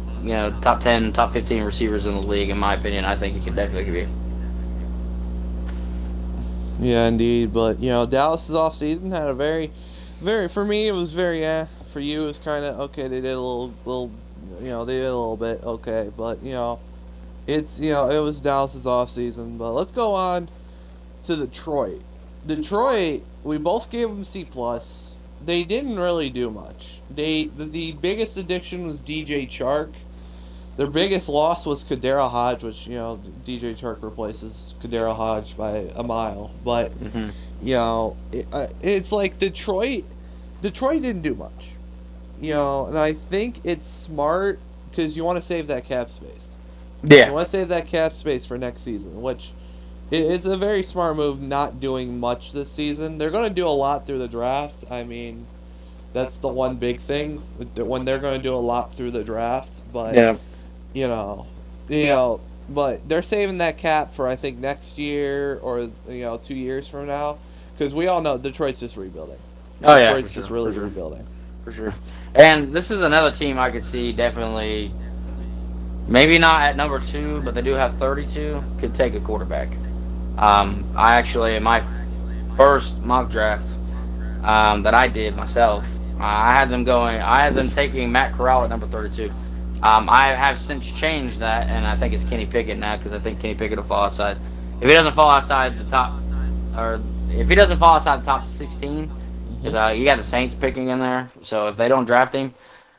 10, top 15 receivers in the league. In my opinion, I think he could definitely be. Yeah, indeed. But Dallas's offseason had a very for me it was very for you it was kind of okay. They did a little they did a little bit okay, but it's it was Dallas's offseason. But let's go on to Detroit. Detroit, we both gave them C+. They didn't really do much. The biggest addition was DJ Chark. Their biggest loss was Kadera Hodge, which DJ Chark replaces Kadera Hodge by a mile. But it's like Detroit didn't do much. And I think it's smart because you want to save that cap space. Yeah. You want to save that cap space for next season, which it's a very smart move not doing much this season. They're going to do a lot through the draft. I mean, that's the one big thing when they're going to do a lot through the draft. But, but they're saving that cap for, I think, next year or, 2 years from now. Because we all know Detroit's just rebuilding. Oh, yeah. Detroit's just really rebuilding. For sure. And this is another team I could see definitely, maybe not at number 2, but they do have 32, could take a quarterback. I actually, in my first mock draft that I did myself, I had them taking Matt Corral at number 32. I have since changed that, and I think it's Kenny Pickett now because I think Kenny Pickett will fall outside. If he doesn't fall outside the top, or if he doesn't fall outside the top 16, because you got the Saints picking in there, so if they don't draft him,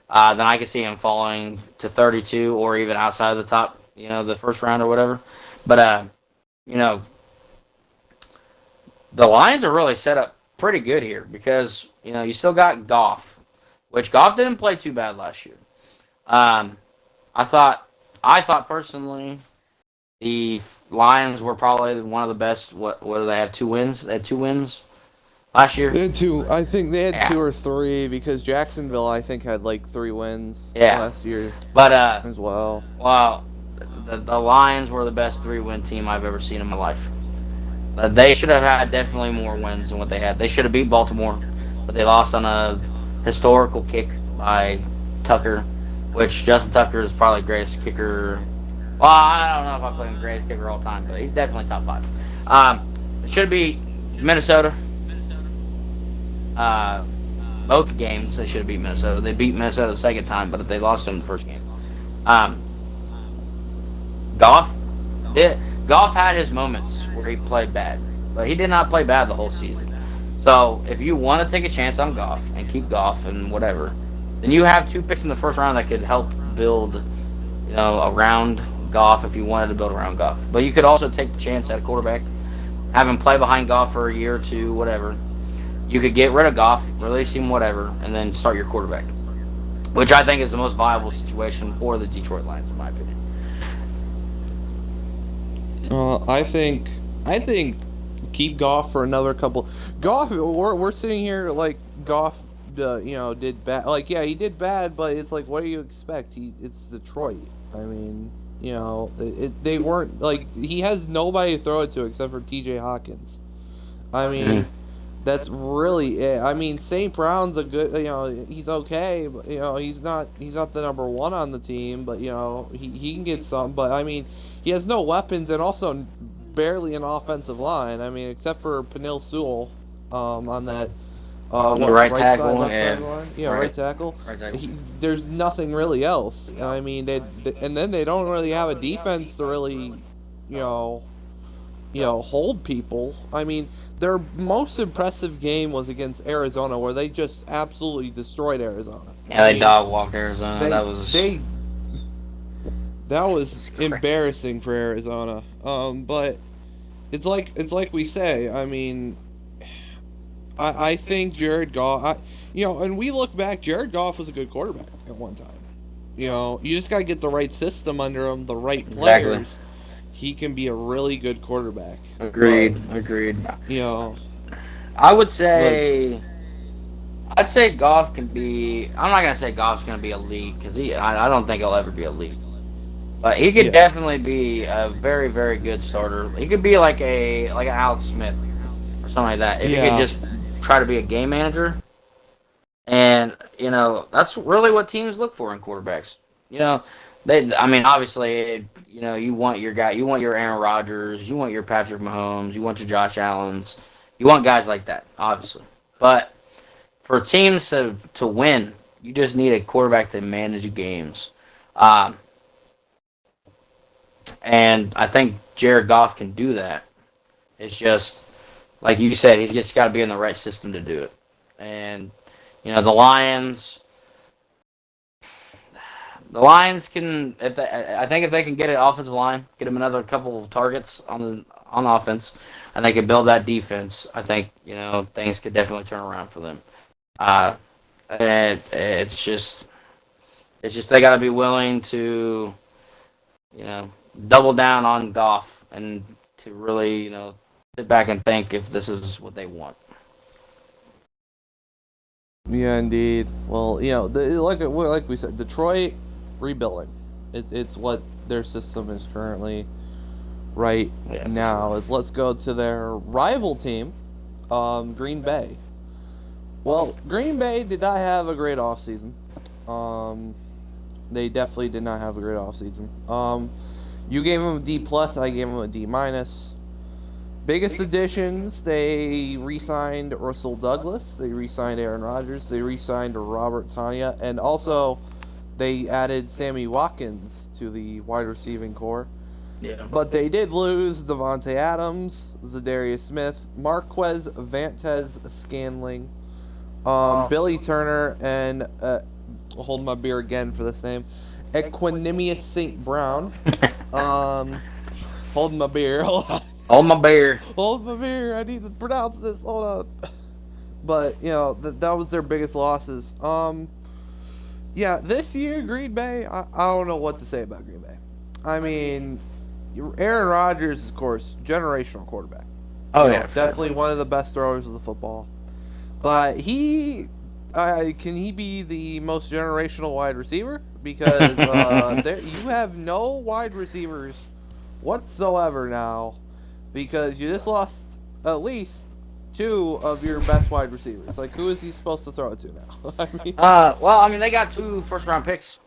then I could see him falling to 32 or even outside of the top, the first round or whatever. But the Lions are really set up pretty good here because you still got Goff, which Goff didn't play too bad last year. I thought personally the Lions were probably one of the best. What do they have? 2 wins? They had 2 wins last year. They had 2. I think they had 2 or 3 because Jacksonville I think had like 3 wins last year. But as well. Well, the Lions were the best 3-win team I've ever seen in my life. They should have had definitely more wins than what they had. They should have beat Baltimore, but they lost on a historical kick by Tucker, which Justin Tucker is probably the greatest kicker. Well, I don't know if I put him the greatest kicker all time, but he's definitely top 5. It should be Minnesota. Both games they should have beat Minnesota. They beat Minnesota the second time, but they lost them the first game. Goff had his moments where he played bad, but he did not play bad the whole season. So if you want to take a chance on Goff and keep Goff and whatever, then you have 2 picks in the first round that could help build, around Goff if you wanted to build around Goff. But you could also take the chance at a quarterback, have him play behind Goff for a year or two, whatever. You could get rid of Goff, release him, whatever, and then start your quarterback, which I think is the most viable situation for the Detroit Lions, in my opinion. I think keep Goff for another couple. Goff, we're sitting here like Goff, did bad. Like, yeah, he did bad, but it's like, what do you expect? It's Detroit. I mean, they weren't like he has nobody to throw it to except for T.J. Hawkins. I mean, that's really it. I mean, St. Brown's a good, he's okay, but he's not the number one on the team, but he can get some. But I mean, he has no weapons and also barely an offensive line. I mean, except for Penil Sewell, on that. Right tackle, side, left side line? Yeah, right tackle. Right tackle. There's nothing really else. I mean, and then they don't really have a defense to really, hold people. I mean, their most impressive game was against Arizona, where they just absolutely destroyed Arizona. Yeah, they dog walked Arizona. That was embarrassing for Arizona. But it's like we say. I mean, I think Jared Goff. And we look back, Jared Goff was a good quarterback at one time. You just gotta get the right system under him, the right players. Exactly. He can be a really good quarterback. Agreed. I would say, I'd say Goff can be. I'm not gonna say Goff's gonna be elite because I don't think he'll ever be elite. But he could definitely be a very, very good starter. He could be like an Alex Smith or something like that. If he could just try to be a game manager. And that's really what teams look for in quarterbacks. Obviously, you want your guy, you want your Aaron Rodgers, you want your Patrick Mahomes, you want your Josh Allens, you want guys like that, obviously. But for teams to win, you just need a quarterback to manage games. And I think Jared Goff can do that. It's just, like you said, he's just got to be in the right system to do it. And, the Lions can, I think if they can get an offensive line, get them another couple of targets on offense, and they can build that defense, I think, things could definitely turn around for them. And it's just they got to be willing to, double down on Goff and to really, sit back and think if this is what they want. Yeah, indeed. Well, like we said, Detroit rebuilding. It's what their system is currently right now. Sure. Let's go to their rival team, Green Bay. Well, Green Bay did not have a great offseason. They definitely did not have a great offseason. You gave them a D+, I gave them a D-. Biggest additions, they re-signed Russell Douglas, they re-signed Aaron Rodgers, they re-signed Robert Tonyan, and also they added Sammy Watkins to the wide receiving core. Yeah. But they did lose Devontae Adams, Zadarius Smith, Marquez Vantez Scanling, Billy Turner, and I'll hold my beer again for this name, Equanimous St. Brown. Hold my beer. Hold on. Hold my beer. Hold my beer. I need to pronounce this. Hold on. But, that was their biggest losses. This year, Green Bay, I don't know what to say about Green Bay. I mean, Aaron Rodgers, of course, generational quarterback. Oh, Definitely one of the best throwers of the football. But can he be the most generational wide receiver? Because you have no wide receivers whatsoever now. Because you just lost at least 2 of your best wide receivers. Like, who is he supposed to throw it to now? They got 2 first-round picks.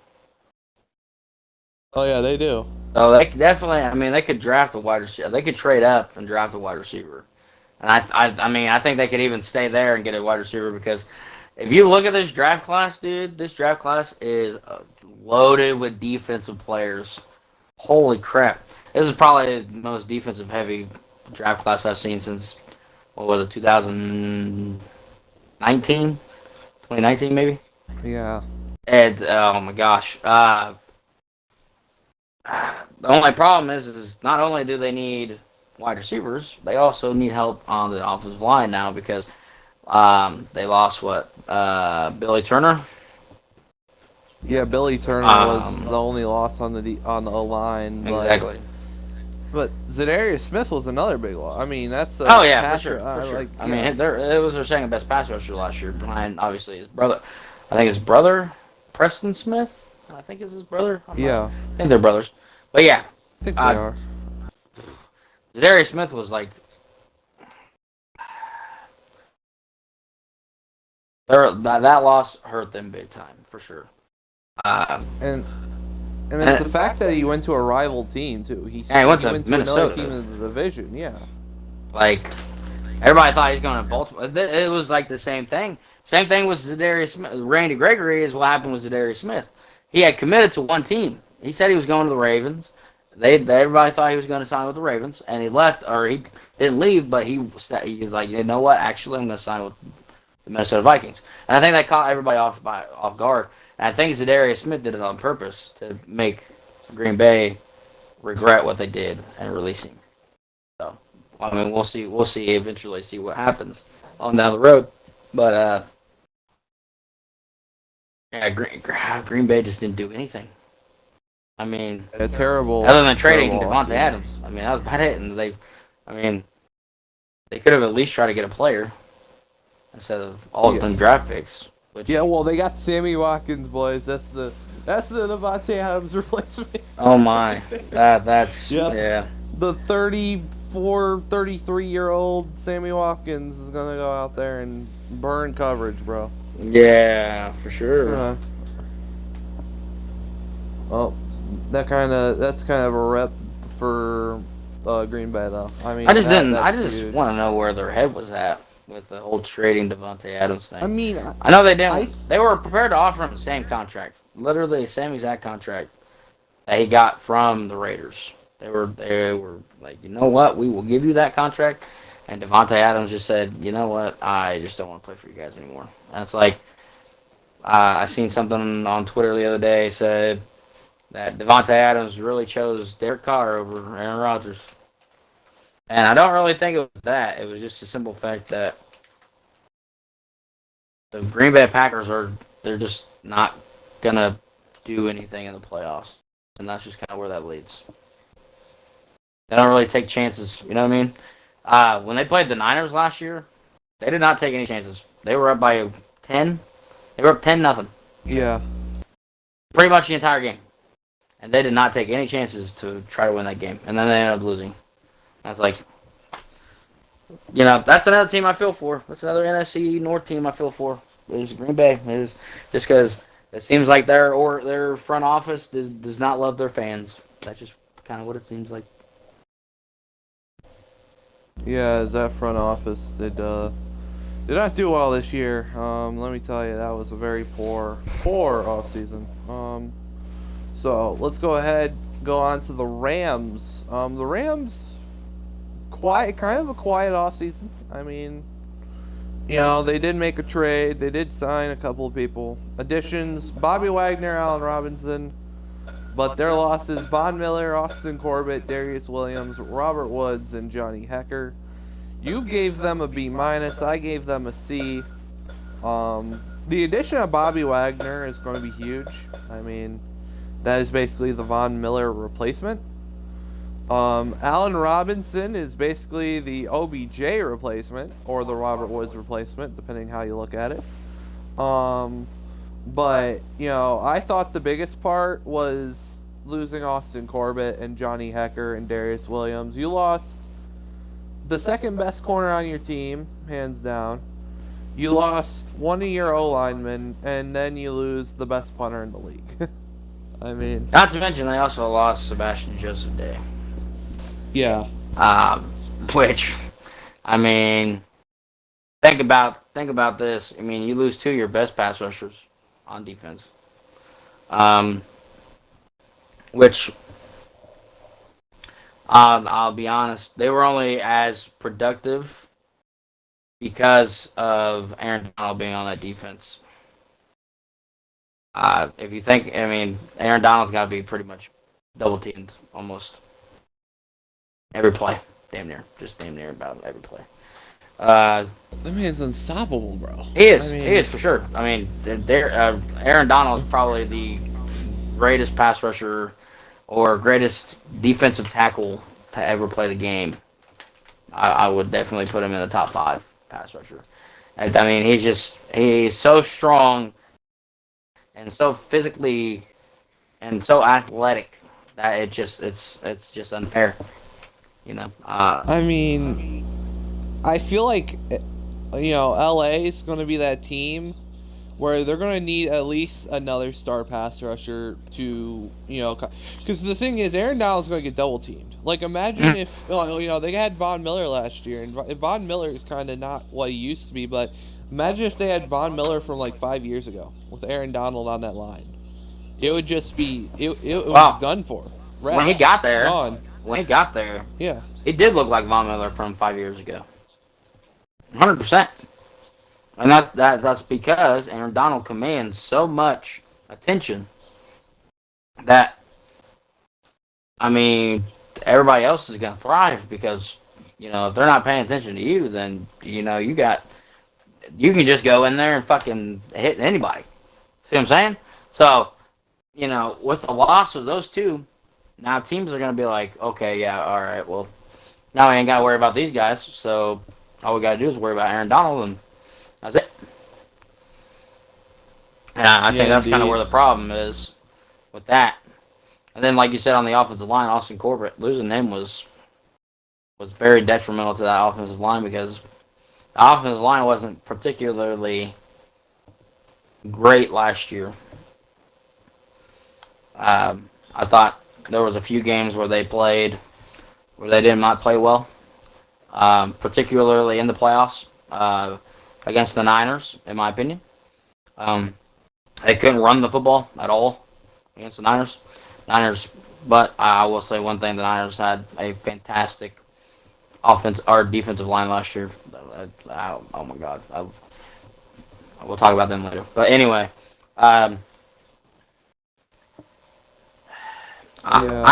Oh, yeah, they do. So they definitely, they could draft a wide receiver. They could trade up and draft a wide receiver. And I think they could even stay there and get a wide receiver because if you look at this draft class, dude, this draft class is loaded with defensive players. Holy crap. This is probably the most defensive-heavy draft class I've seen since what was it, 2019, 2019 maybe. Yeah. And oh my gosh, the only problem is not only do they need wide receivers, they also need help on the offensive line now because they lost what Billy Turner. Yeah, Billy Turner was the Um, only loss on on the O line, exactly. but Zadarius Smith was another big loss. I mean, that's Oh a yeah, for passer. sure, for sure. Like, I mean, yeah, it was their second best pass rusher last year, behind obviously his brother. I think his brother, Preston Smith. I think is his brother. yeah, I think they're brothers. But yeah, I think they uh, are. Zadarius Smith was like that loss hurt them big time for sure. Um, And it's the and fact that he went to a rival team too. yeah, he went He to went to another team Minnesota. in the division. Yeah, Like everybody thought he was going to Baltimore. It was like the same thing. Same thing with Zadarius Smith. Randy Gregory is what happened with Zadarius Smith. He had committed to one team. He said he was going to the Ravens. Everybody thought he was going to sign with the Ravens, and he left, or he didn't leave, but he was like, you know what? Actually, I'm going to sign with the Minnesota Vikings. And I think that caught everybody off guard. And I think Zadarius Smith did it on purpose to make Green Bay regret what they did and release him. So, I mean, we'll see. We'll see eventually. See what happens on down the road. But yeah, Green Bay just didn't do anything. I mean, a terrible, other than trading terrible Devontae offseason. Adams. I mean, that was about it. And I mean, they could have at least tried to get a player instead of all of Yeah, them draft picks. Which, yeah. Well, they got Sammy Watkins, boys. That's the Devontae Adams replacement. oh my, that's Yep. yeah. The 34, 33-year-old Sammy Watkins is gonna go out there and burn coverage, bro. Yeah, for sure. Well, that's kind of a rep for Green Bay, though. I I mean, just didn't. I that's just huge. want to know where their head was at with the whole trading Devontae Adams I thing. mean, I know they I didn't. They were prepared to offer him the same contract, literally the same exact contract that he got from the Raiders. They were like, you know what, we will give you that contract. And Devontae Adams just said, you know what, I just don't want to play for you guys anymore. And it's like I seen something on Twitter the other day said that Devontae Adams really chose Derek Carr over Aaron Rodgers. And I don't really think it was that. It was just a simple fact that the Green Bay Packers they're just not gonna do anything in the playoffs. And that's just kind of where that leads. They don't really take chances, you know what I mean? When they played the Niners last year, they did not take any chances. They were up by 10. They were up 10 nothing. yeah, Pretty much the entire game. And they did not take any chances to try to win that game. And then they ended up losing. I was like, that's another team I feel for. That's another NFC North team I feel for. Is Green Bay. Is just because it seems like their front office does not love their fans. That's just kind of what it seems like. yeah. That front office did not do well this year. Let me tell you, that was a very poor offseason. So let's go on to the Rams. The Rams, kind of a quiet offseason. I mean, they did make a trade. They did sign a couple of people. Additions: Bobby Wagner, Allen Robinson. But their losses: Von Miller, Austin Corbett, Darius Williams, Robert Woods, and Johnny Hecker. You gave them a B minus. I gave them a C. The addition of Bobby Wagner is going to be huge. I mean, that is basically the Von Miller replacement. Allen Robinson is basically the OBJ replacement or the Robert Woods replacement, depending how you look at it. But I thought the biggest part was losing Austin Corbett and Johnny Hecker and Darius Williams. You lost the second best corner on your team, hands down. You lost one of your O linemen, and then you lose the best punter in the league. I mean, Not to mention they also lost Sebastian Joseph Day. yeah, Which, I mean, think about this. I mean, you lose two of your best pass rushers on defense. Which I'll be honest, they were only as productive because of Aaron Donald being on that defense. If you think, I mean, Aaron Donald's got to be pretty much double teamed almost every play, damn near, just damn near about every play. Uh, That man's unstoppable, bro. he is for sure. I mean, Aaron Donald is probably the greatest pass rusher or greatest defensive tackle to ever play the game. I would definitely put him in the top 5 pass rusher. I mean, he's so strong and so physically and so athletic that it's just unfair, you know. I mean, I feel like LA is going to be that team where they're going to need at least another star pass rusher to, because the thing is, Aaron Donald's going to get double teamed. Like, imagine if, they had Von Miller last year, and Von Miller is kind of not what he used to be, but imagine if they had Von Miller from like 5 years ago with Aaron Donald on that line. It would just be, it was done for. When he got there, yeah, he did look like Von Miller from 5 years ago. 100%. And that's because Aaron Donald commands so much attention that, I mean, everybody else is going to thrive because, if they're not paying attention to you, then, you can just go in there and fucking hit anybody. See what I'm saying? So, with the loss of those two, now teams are going to be like, okay, yeah, all right, well, now we ain't got to worry about these guys, so all we got to do is worry about Aaron Donald, and that's it. And I think that's kind of where the problem is with that. And then, like you said, on the offensive line, Austin Corbett, losing him was very detrimental to that offensive line because the offensive line wasn't particularly great last year. I thought there was a few games where they did not play well, particularly in the playoffs against the Niners, in my opinion. They couldn't run the football at all against the Niners, but I will say one thing: the Niners had a fantastic defensive line last year. Oh my God, we'll talk about them later. But anyway, I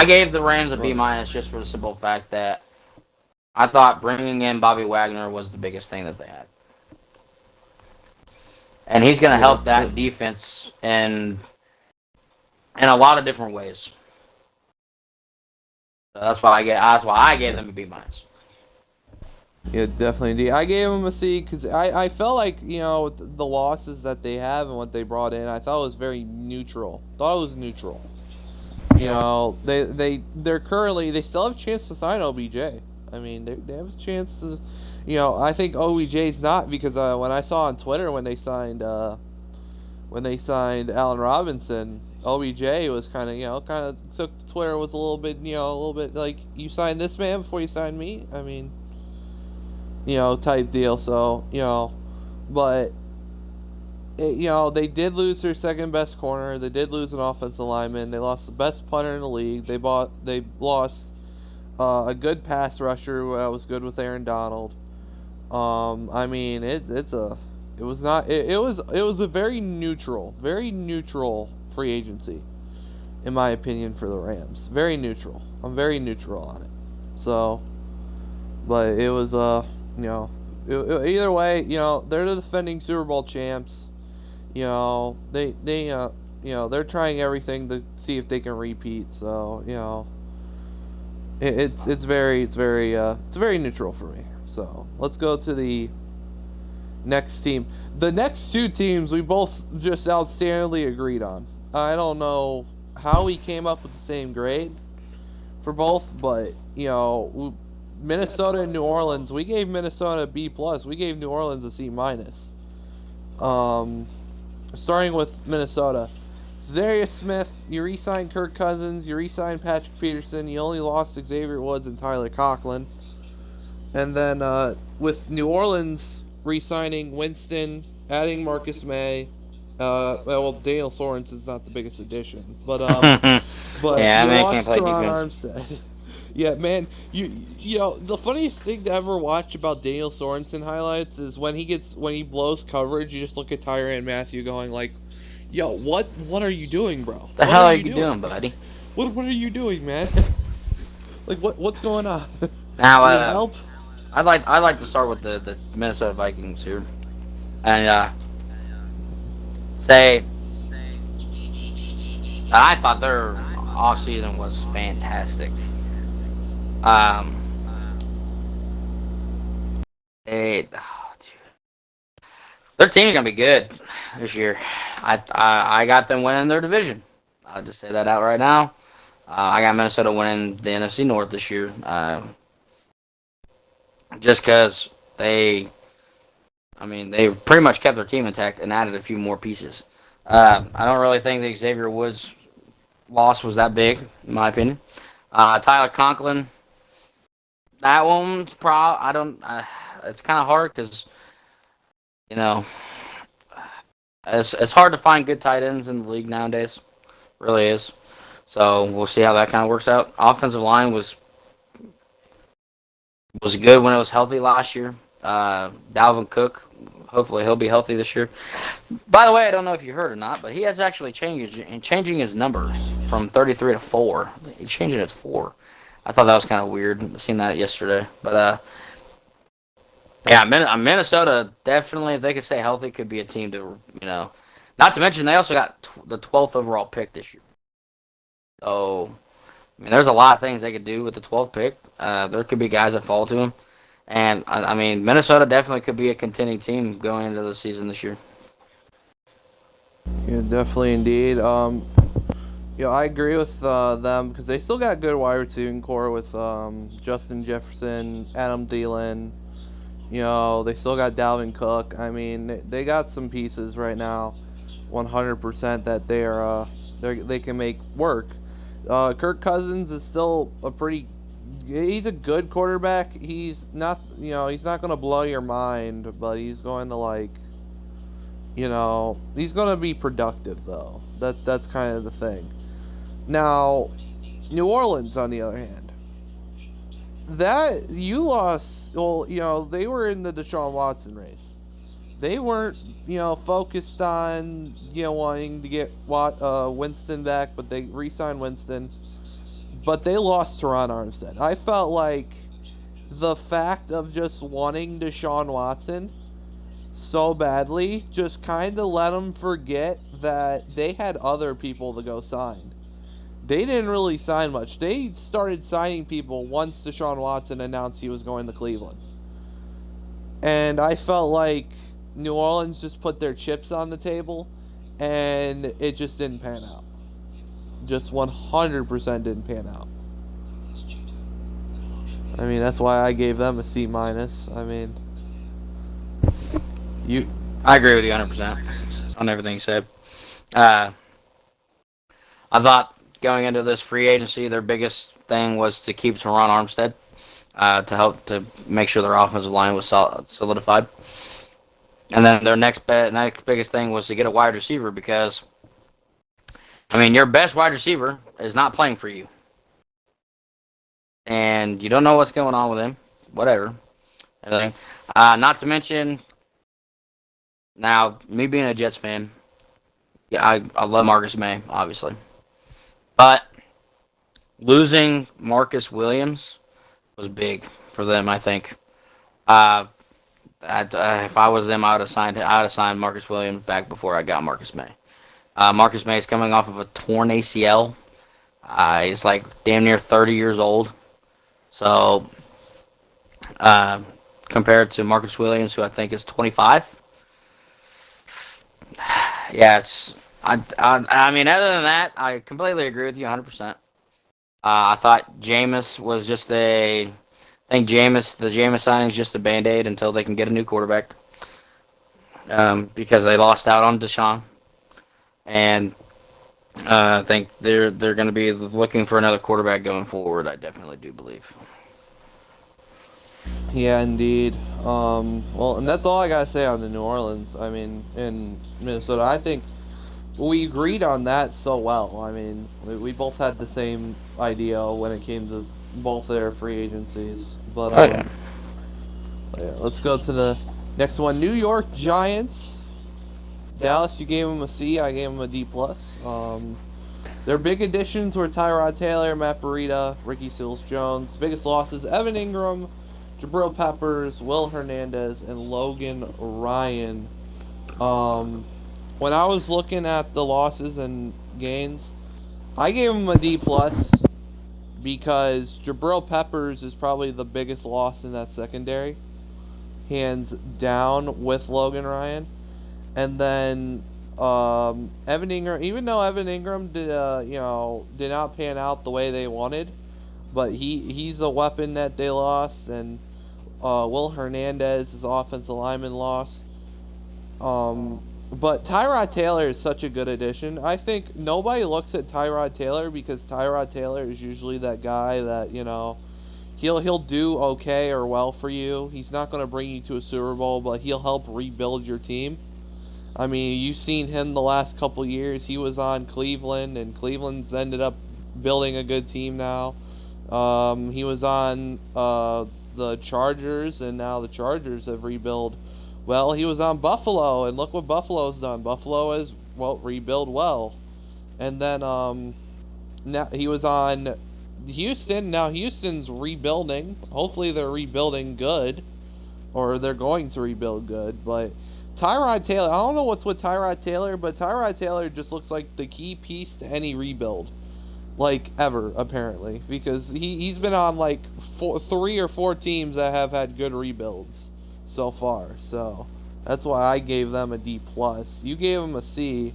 gave the Rams a B- just for the simple fact that I thought bringing in Bobby Wagner was the biggest thing that they had. And he's going to help that defense in a lot of different ways. So that's why I gave them a B-. Yeah, definitely. I gave them a C because I felt like, the losses that they have and what they brought in, I thought it was very neutral. They still have a chance to sign OBJ. I mean, they have a chance to, I think OBJ's not because when I saw on Twitter when they signed Allen Robinson, OBJ was kind of took Twitter was a little bit like, you signed this man before you signed me. I mean, type deal. So but they did lose their second best corner. They did lose an offensive lineman. They lost the best punter in the league. They lost a good pass rusher who was good with Aaron Donald. I mean, it was a very neutral free agency, in my opinion, for the Rams. Very neutral. I'm very neutral on it. So, but it was either way, they're the defending Super Bowl champs. They're trying everything to see if they can repeat. So, it's very neutral for me. So let's go to the next team. The next two teams we both just outstandingly agreed on. I don't know how we came up with the same grade for both, but Minnesota and New Orleans, we gave Minnesota a B+. We gave New Orleans a C-. Starting with Minnesota, Zarius Smith, you re-signed Kirk Cousins, you re-signed Patrick Peterson, you only lost Xavier Woods and Tyler Conklin. And then with New Orleans re-signing Winston, adding Marcus May, Daniel Sorensen's not the biggest addition, but yeah, you man lost can't play Teron defense. Armstead. Yeah, man. You know the funniest thing to ever watch about Daniel Sorensen highlights is when he blows coverage. You just look at Tyrann Mathieu going like, "Yo, what are you doing, bro? The What hell are are you you doing, doing? buddy? What are you doing, man? Like what's going on? Now, You need help?" I'd like to start with the Minnesota Vikings here, and say I thought their offseason was fantastic. Um, dude, their team's gonna be good this year. I got them winning their division. I'll just say that out right now. I got Minnesota winning the NFC North this year. Just because they pretty much kept their team intact and added a few more pieces. I don't really think the Xavier Woods loss was that big, in my opinion. Tyler Conklin, that one's I don't. It's kind of hard because you know it's hard to find good tight ends in the league nowadays. Really is. So we'll see how that kind of works out. Offensive line was good when it was healthy last year. Dalvin Cook, hopefully he'll be healthy this year. By the way, I don't know if you heard or not, but he has actually changing his number from 33 to 4. He's changing it to 4. I thought that was kind of weird. I seen that yesterday, but yeah, Minnesota definitely, if they could stay healthy, could be a team to Not to mention they also got the 12th overall pick this year. So there's a lot of things they could do with the 12th pick. There could be guys that fall to them. And, Minnesota definitely could be a contending team going into the season this year. Yeah, definitely indeed. I agree with them because they still got good wide receiving core with Justin Jefferson, Adam Thielen. They still got Dalvin Cook. They got some pieces right now, 100% that they can make work. Kirk Cousins is still he's a good quarterback. He's not going to blow your mind, but he's going to he's going to be productive though. That's kind of the thing. Now, New Orleans on the other hand, that you lost. Well, they were in the Deshaun Watson race. They weren't, focused on, wanting to get Winston back, but they re-signed Winston. But they lost Teron Armstead. I felt like the fact of just wanting Deshaun Watson so badly just kind of let them forget that they had other people to go sign. They didn't really sign much. They started signing people once Deshaun Watson announced he was going to Cleveland. And I felt like New Orleans just put their chips on the table, and it just didn't pan out. Just 100% didn't pan out. That's why I gave them a C-. I agree with you 100% on everything you said. I thought going into this free agency, their biggest thing was to keep Teron Armstead to help to make sure their offensive line was solidified. And then their next biggest thing was to get a wide receiver because, your best wide receiver is not playing for you. And you don't know what's going on with him. Whatever. Everything. Not to mention, now, me being a Jets fan, yeah, I love Marcus May, obviously. But losing Marcus Williams was big for them, I think. If I was them, I would have signed Marcus Williams back before I got Marcus May. Marcus May is coming off of a torn ACL. He's like damn near 30 years old. So, compared to Marcus Williams, who I think is 25. Yeah, other than that, I completely agree with you 100%. I thought Jameis was just I think the Jameis signing is just a Band-Aid until they can get a new quarterback. Because they lost out on Deshaun. And I think they're going to be looking for another quarterback going forward. I definitely do believe. Yeah, indeed. And that's all I gotta say on the New Orleans. In Minnesota, I think we agreed on that so well. We both had the same idea when it came to both their free agencies. But Oh yeah. yeah, let's go to the next one. New York Giants. Dallas, you gave them a C. I gave them a D plus. Their big additions were Tyrod Taylor, Matt Breida, Ricky Seals-Jones. Biggest losses: Evan Ingram, Jabril Peppers, Will Hernandez, and Logan Ryan. When I was looking at the losses and gains, I gave them a D plus because Jabril Peppers is probably the biggest loss in that secondary, hands down, with Logan Ryan. And then Evan Ingram, even though Evan Ingram did not pan out the way they wanted, but he's a weapon that they lost, and Will Hernandez is offensive lineman lost. But Tyrod Taylor is such a good addition. I think nobody looks at Tyrod Taylor because Tyrod Taylor is usually that guy that he'll do okay or well for you. He's not going to bring you to a Super Bowl, but he'll help rebuild your team. I mean, you've seen him the last couple years. He was on Cleveland, and Cleveland's ended up building a good team now. He was on the Chargers, and now the Chargers have rebuilt. Well, he was on Buffalo, and look what Buffalo's done. Buffalo has, rebuilt well. And then now he was on Houston. Now Houston's rebuilding. Hopefully they're rebuilding good, or they're going to rebuild good, but Tyrod Taylor, I don't know what's with Tyrod Taylor, but Tyrod Taylor just looks like the key piece to any rebuild, like ever, apparently, because he's been on like 3 or 4 teams that have had good rebuilds so far. So that's why I gave them a D plus. You gave them a C.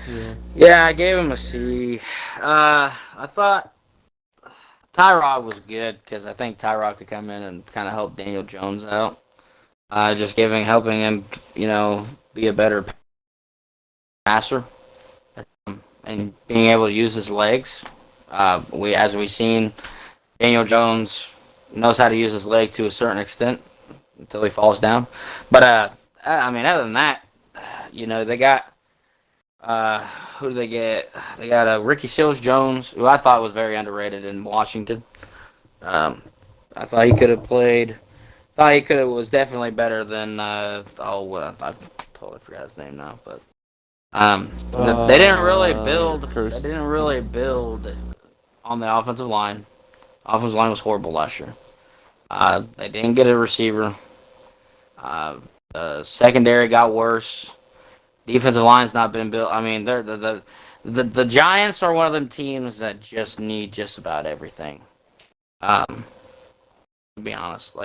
Yeah. Yeah, I gave him a C. I thought Tyrod was good because I think Tyrod could come in and kind of help Daniel Jones out. Just helping him, be a better passer, and being able to use his legs. As we've seen, Daniel Jones knows how to use his leg to a certain extent until he falls down. But I mean, other than that, they got who do they get? They got Ricky Seals-Jones, who I thought was very underrated in Washington. I thought he could have played. Thought he could have was definitely better than I totally forgot his name now, but they didn't really build. They didn't really build on the offensive line. Offensive line was horrible last year. They didn't get a receiver. The secondary got worse. Defensive line's not been built. I mean, they're the Giants are one of them teams that just need just about everything. To be honest,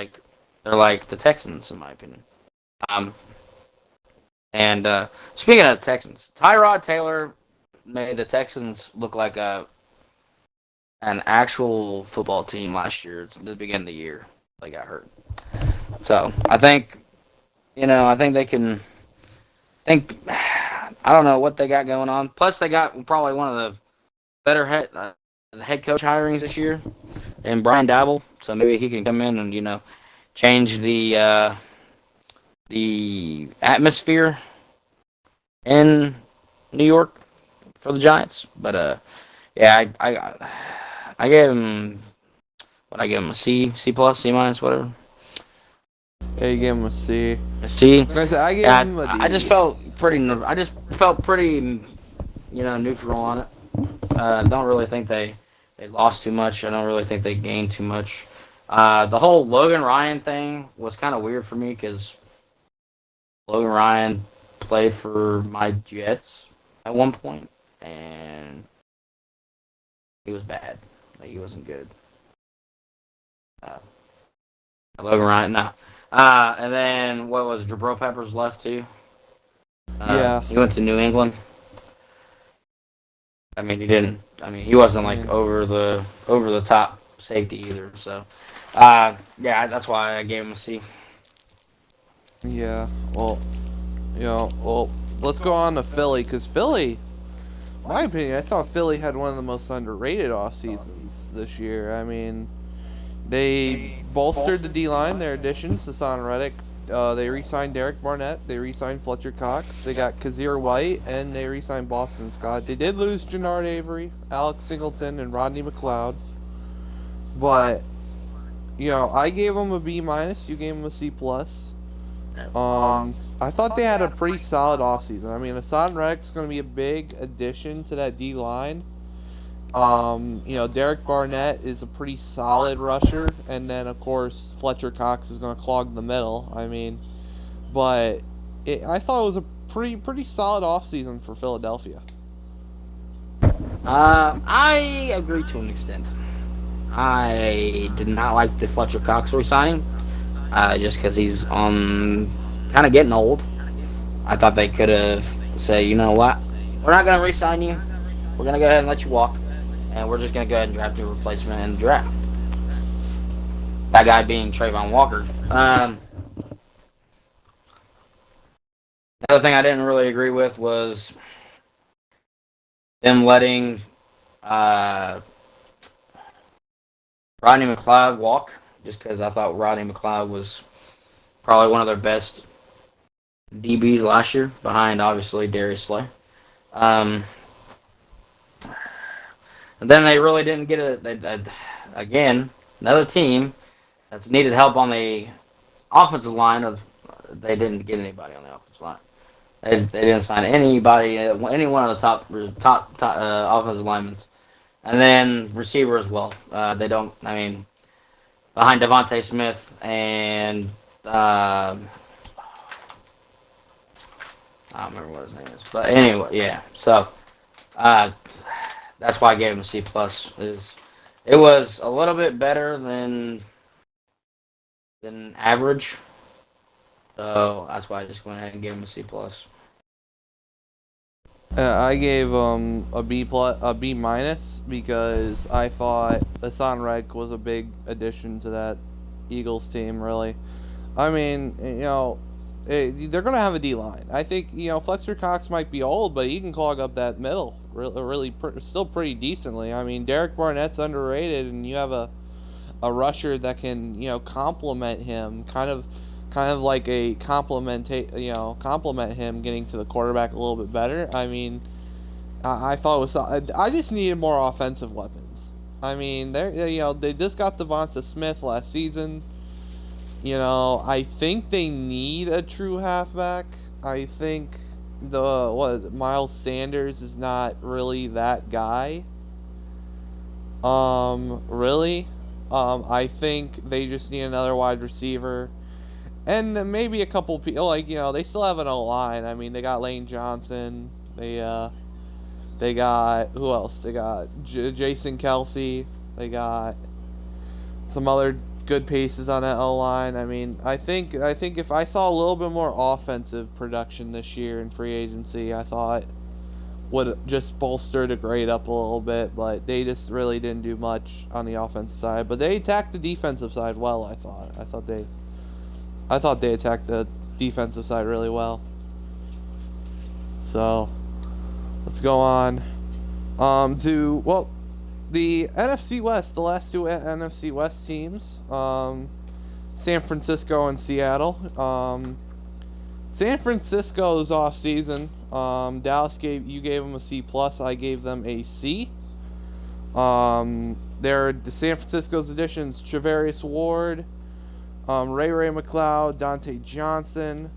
they're like the Texans, in my opinion. And speaking of the Texans, Tyrod Taylor made the Texans look like an actual football team last year at the beginning of the year. They got hurt. So I think they can. I don't know what they got going on. Plus, they got probably one of the better head coach hirings this year, and Brian Dabble. So maybe he can come in and change the atmosphere in New York for the Giants. But yeah, I gave him a C plus, C minus, whatever. Yeah, you gave him a C. A C. I gave him a D. I just felt pretty. Neutral on it. I don't really think they lost too much. I don't really think they gained too much. The whole Logan Ryan thing was kind of weird for me because Logan Ryan played for my Jets at one point, and he was bad. He wasn't good. Logan Ryan, no. And then what was Jabril Peppers left too? Yeah. He went to New England. I mean, he wasn't over the top safety either. So, yeah, that's why I gave him a C. Yeah. Well, let's go on to Philly, because Philly, in my opinion, I thought Philly had one of the most underrated off seasons this year. I mean, they bolstered the D-line, their additions, Hassan Reddick. They re-signed Derek Barnett. They re-signed Fletcher Cox. They got Kazir White, and they re-signed Boston Scott. They did lose Jannard Avery, Alex Singleton, and Rodney McLeod. but I gave them a B minus. You gave them a C plus. I thought they had a pretty solid offseason. I mean, Hassan Reddick's going to be a big addition to that D line. Derek Barnett is a pretty solid rusher, and then of course Fletcher Cox is going to clog the middle. I mean, but I thought it was a pretty solid offseason for Philadelphia. I agree to an extent. I did not like the Fletcher Cox re-signing, just because he's on kind of getting old. I thought they could have said, you know what, we're not going to re-sign you. We're going to go ahead and let you walk, and we're just going to go ahead and draft your replacement in the draft. That guy being Trayvon Walker. Another thing I didn't really agree with was them letting Rodney McLeod walk, just because I thought Rodney McLeod was probably one of their best DBs last year, behind obviously Darius Slay. And then they really didn't get again, another team that's needed help on the offensive line. They didn't get anybody on the offensive line. They didn't sign anybody, any one of the top offensive linemen. And then receiver as well. They don't, I mean, behind Devontae Smith and I don't remember what his name is. But anyway, yeah. So that's why I gave him a C+. It was a little bit better than average. So that's why I just went ahead and gave him a C+. I gave a B minus because I thought Hassan Reddick was a big addition to that Eagles team. Really, I mean, they're gonna have a D line. I think Fletcher Cox might be old, but he can clog up that middle still pretty decently. I mean, Derek Barnett's underrated, and you have a rusher that can complement him, kind of like a complement him getting to the quarterback a little bit better. I mean, I thought it was. I just needed more offensive weapons. I mean, they just got Devonta Smith last season. I think they need a true halfback. I think Miles Sanders is not really that guy. Really. I think they just need another wide receiver. And maybe a couple people, they still have an O-line. I mean, they got Lane Johnson. They got, who else? They got Jason Kelsey. They got some other good pieces on that O-line. I mean, I think if I saw a little bit more offensive production this year in free agency, I thought would just bolster the grade up a little bit. But they just really didn't do much on the offensive side. But they attacked the defensive side well, I thought. I thought they attacked the defensive side really well. So, let's go on to the NFC West. The last two NFC West teams, San Francisco and Seattle. San Francisco's off season. Dallas you gave them a C plus. I gave them a C. The San Francisco's additions: Travarius Ward, Ray McLeod, Dante Johnson.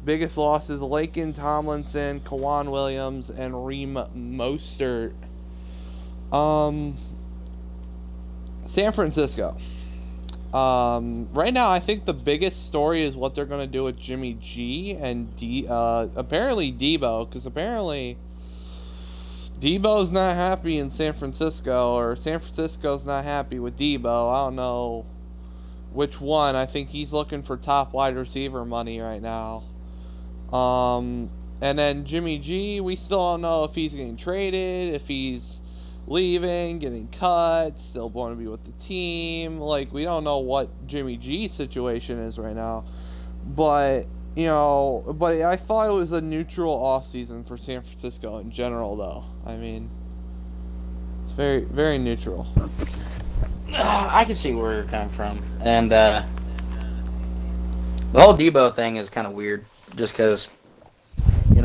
Biggest losses: Lakin Tomlinson, Kawan Williams, and Reem Mostert. San Francisco. Right now, I think the biggest story is what they're going to do with Jimmy G and apparently Debo, because apparently Debo's not happy in San Francisco, or San Francisco's not happy with Debo. I don't know which one. I think he's looking for top wide receiver money right now. And then Jimmy G, we still don't know if he's getting traded, if he's leaving, getting cut, still want to be with the team. We don't know what Jimmy G's situation is right now. But, I thought it was a neutral offseason for San Francisco in general, though. I mean, it's very, very neutral. I can see where you're coming from. And the whole Debo thing is kind of weird, just because, you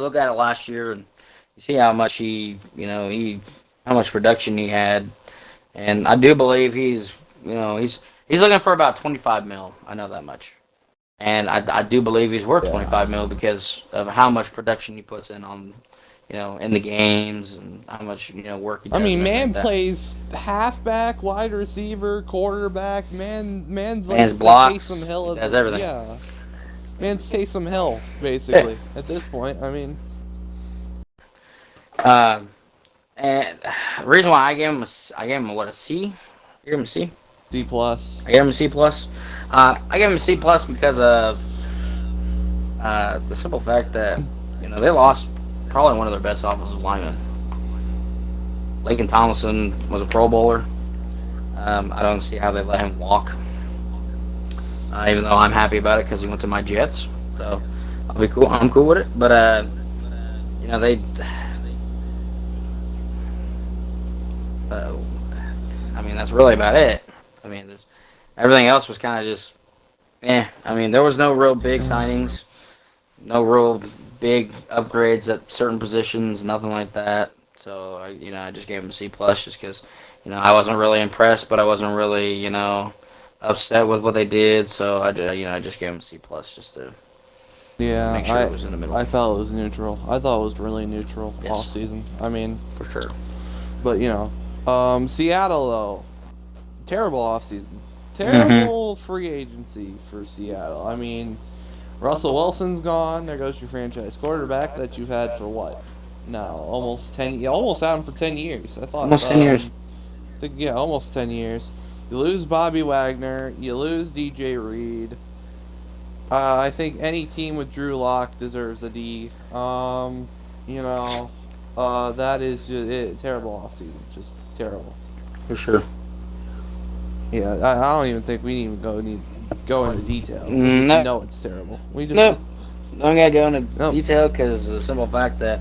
look at it last year and you see how much how much production he had, and I do believe he's looking for about 25 mil. I know that much, and I do believe he's worth Yeah. 25 mil because of how much production he puts in on, in the games and how much work he I does mean, and everything man like that. plays halfback, wide receiver, quarterback. Man's like Man's the Taysom blocks, Hill he of does the everything. yeah. Man's Taysom Hill Yeah. basically at this point. I mean, Uh, and the reason why I gave him a, what, a C? I gave him a C. C plus. I gave him a C plus. I gave him a C plus because of the simple fact that they lost probably one of their best offensive linemen. Lakin Tomlinson was a Pro Bowler. I don't see how they let him walk, even though I'm happy about it because he went to my Jets. So I'll be cool. I'm cool with it. But they. Uh, I mean, that's really about it. I mean, everything else was kind of just, I mean, there was no real big signings, no real big upgrades at certain positions, nothing like that. So I just gave him a C plus just because, I wasn't really impressed, but I wasn't really, upset with what they did. So I just gave him a C plus just to Yeah, make sure it was in the middle. I felt it was neutral. I thought it was really neutral all Yes, season. I mean, for sure. but Seattle though, terrible offseason. Mm-hmm. Terrible free agency for Seattle. I mean, Russell Wilson's gone. There goes your franchise quarterback that you've had for what? No, almost 10. You almost had him for 10 years. I thought. Almost 10 years. Yeah, almost 10 years. You lose Bobby Wagner. You lose DJ Reed. I think any team with Drew Lock deserves a D. That is just it. Terrible offseason. Just terrible. For sure. Yeah, I don't even think we need go into detail. We just No, know it's terrible. We just no, I'm gonna go into no. detail because the simple fact that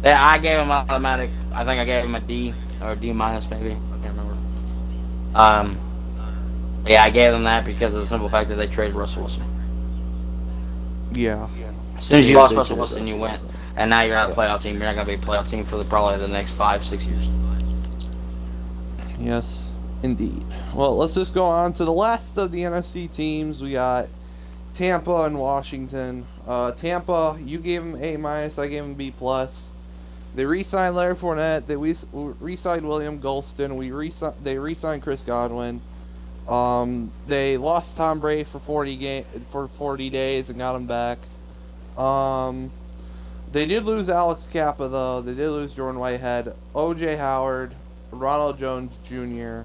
I gave him automatic. I think I gave him a D or a D minus maybe. I can't remember. Um, yeah, I gave them that because of the simple fact that they traded Russell Wilson. Yeah. As soon as you They lost did Russell trade Wilson, you Russell went, Wilson. and now you're not a Yeah. playoff team. You're not gonna be a playoff team for probably the next 5, 6 years. Yes, indeed. Well, let's just go on to the last of the NFC teams. We got Tampa and Washington. Tampa, you gave them A minus. I gave them B plus. They re-signed Larry Fournette. They re-signed William Golston. They re-signed Chris Godwin. They lost Tom Brady for 40 days and got him back. Um, they did lose Alex Kappa though. They did lose Jordan Whitehead, O.J. Howard, Ronald Jones Jr.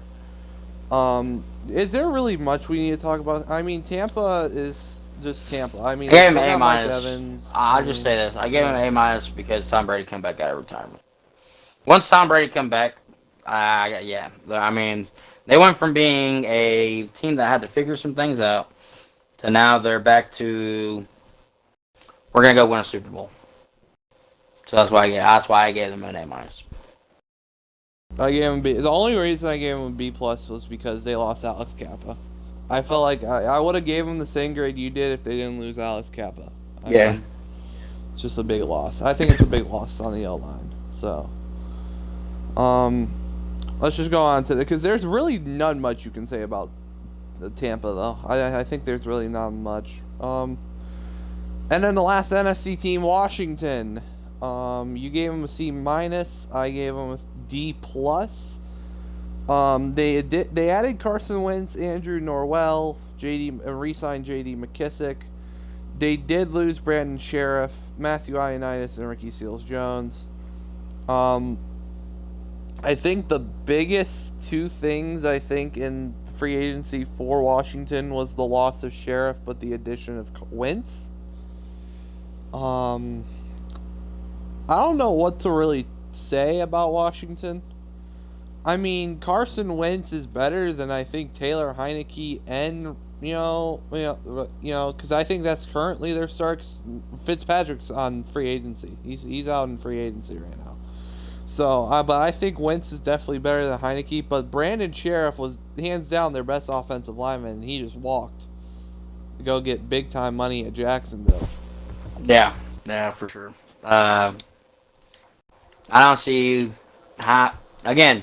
Is there really much we need to talk about? I mean, Tampa is just Tampa. I mean, I they gave him still an A got Mike minus. Evans. I I'll just mean, say this: I gave him yeah, an A minus because Tom Brady came back out of retirement. Once Tom Brady come back, yeah, I mean, they went from being a team that had to figure some things out to now they're back to we're gonna go win a Super Bowl. So that's why I gave them an A minus. I gave him B. The only reason I gave him a B plus was because they lost Alex Kappa. I felt like I would have gave them the same grade you did if they didn't lose Alex Kappa. I Yeah. mean, it's just a big loss. I think it's a big loss on the O line. So, um, let's just go on to it because there's really not much you can say about the Tampa though. I think there's really not much. And then the last NFC team, Washington. You gave them a C minus. I gave them a D plus. They added Carson Wentz, Andrew Norwell, re-signed J.D. McKissick. They did lose Brandon Sheriff, Matthew Ioannidis, and Ricky Seals-Jones. I think the biggest two things in free agency for Washington was the loss of Sheriff, but the addition of Wentz. I don't know what to really say about Washington. I mean, Carson Wentz is better than I think Taylor Heineke and because I think that's currently their starts. Fitzpatrick's on free agency. He's out in free agency right now. So, but I think Wentz is definitely better than Heineke. But Brandon Sheriff was hands down their best offensive lineman, and he just walked to go get big time money at Jacksonville. Yeah, for sure. I don't see how. Again,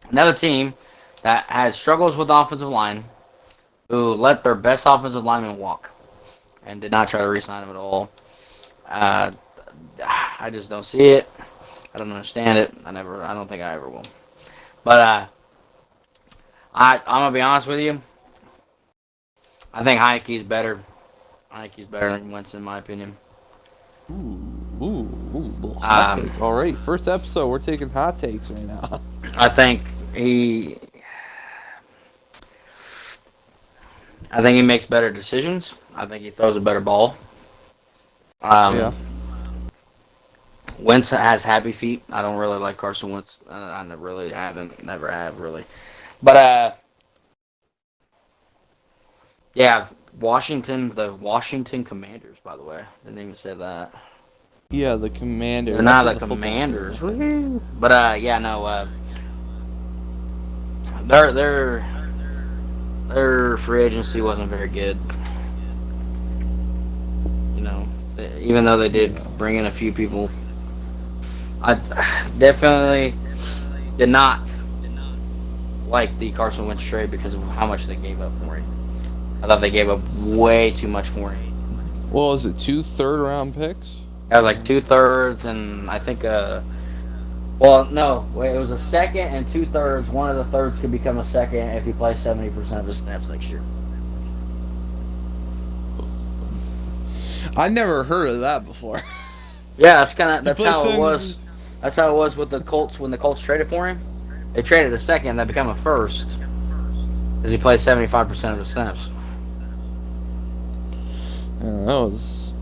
Another team that has struggles with offensive line, who let their best offensive lineman walk and did not try to re-sign him at all. Uh, I just don't see it. I don't understand it. I don't think I ever will. But I'm gonna be honest with you. I think Heineke's better. Heineke's better than Wentz in my opinion. Little hot Um, take. All right, first episode, we're taking hot takes right now. I think he. I think he makes better decisions. I think he throws a better ball. Yeah. Um, Wentz has happy feet. I don't really like Carson Wentz. I never really haven't, never have really. But yeah, the Washington Commanders. By the way, didn't even say that. Yeah, the Commanders. They're not the Commanders. Woo-hoo. But yeah, no. Their free agency wasn't very good. You know, even though they did bring in a few people, I definitely did not like the Carson Wentz trade because of how much they gave up for him. I thought they gave up way too much for him. Well, is it 2 third-round picks? That was like 2/3, and I think well, no, it was a second and 2/3. One of the thirds could become a second if he plays 70% of his snaps next year. I never heard of that before. Yeah, that's how it Listen. was. That's how it was with the Colts when the Colts traded for him. They traded a second that became a first because he played 75% of the snaps.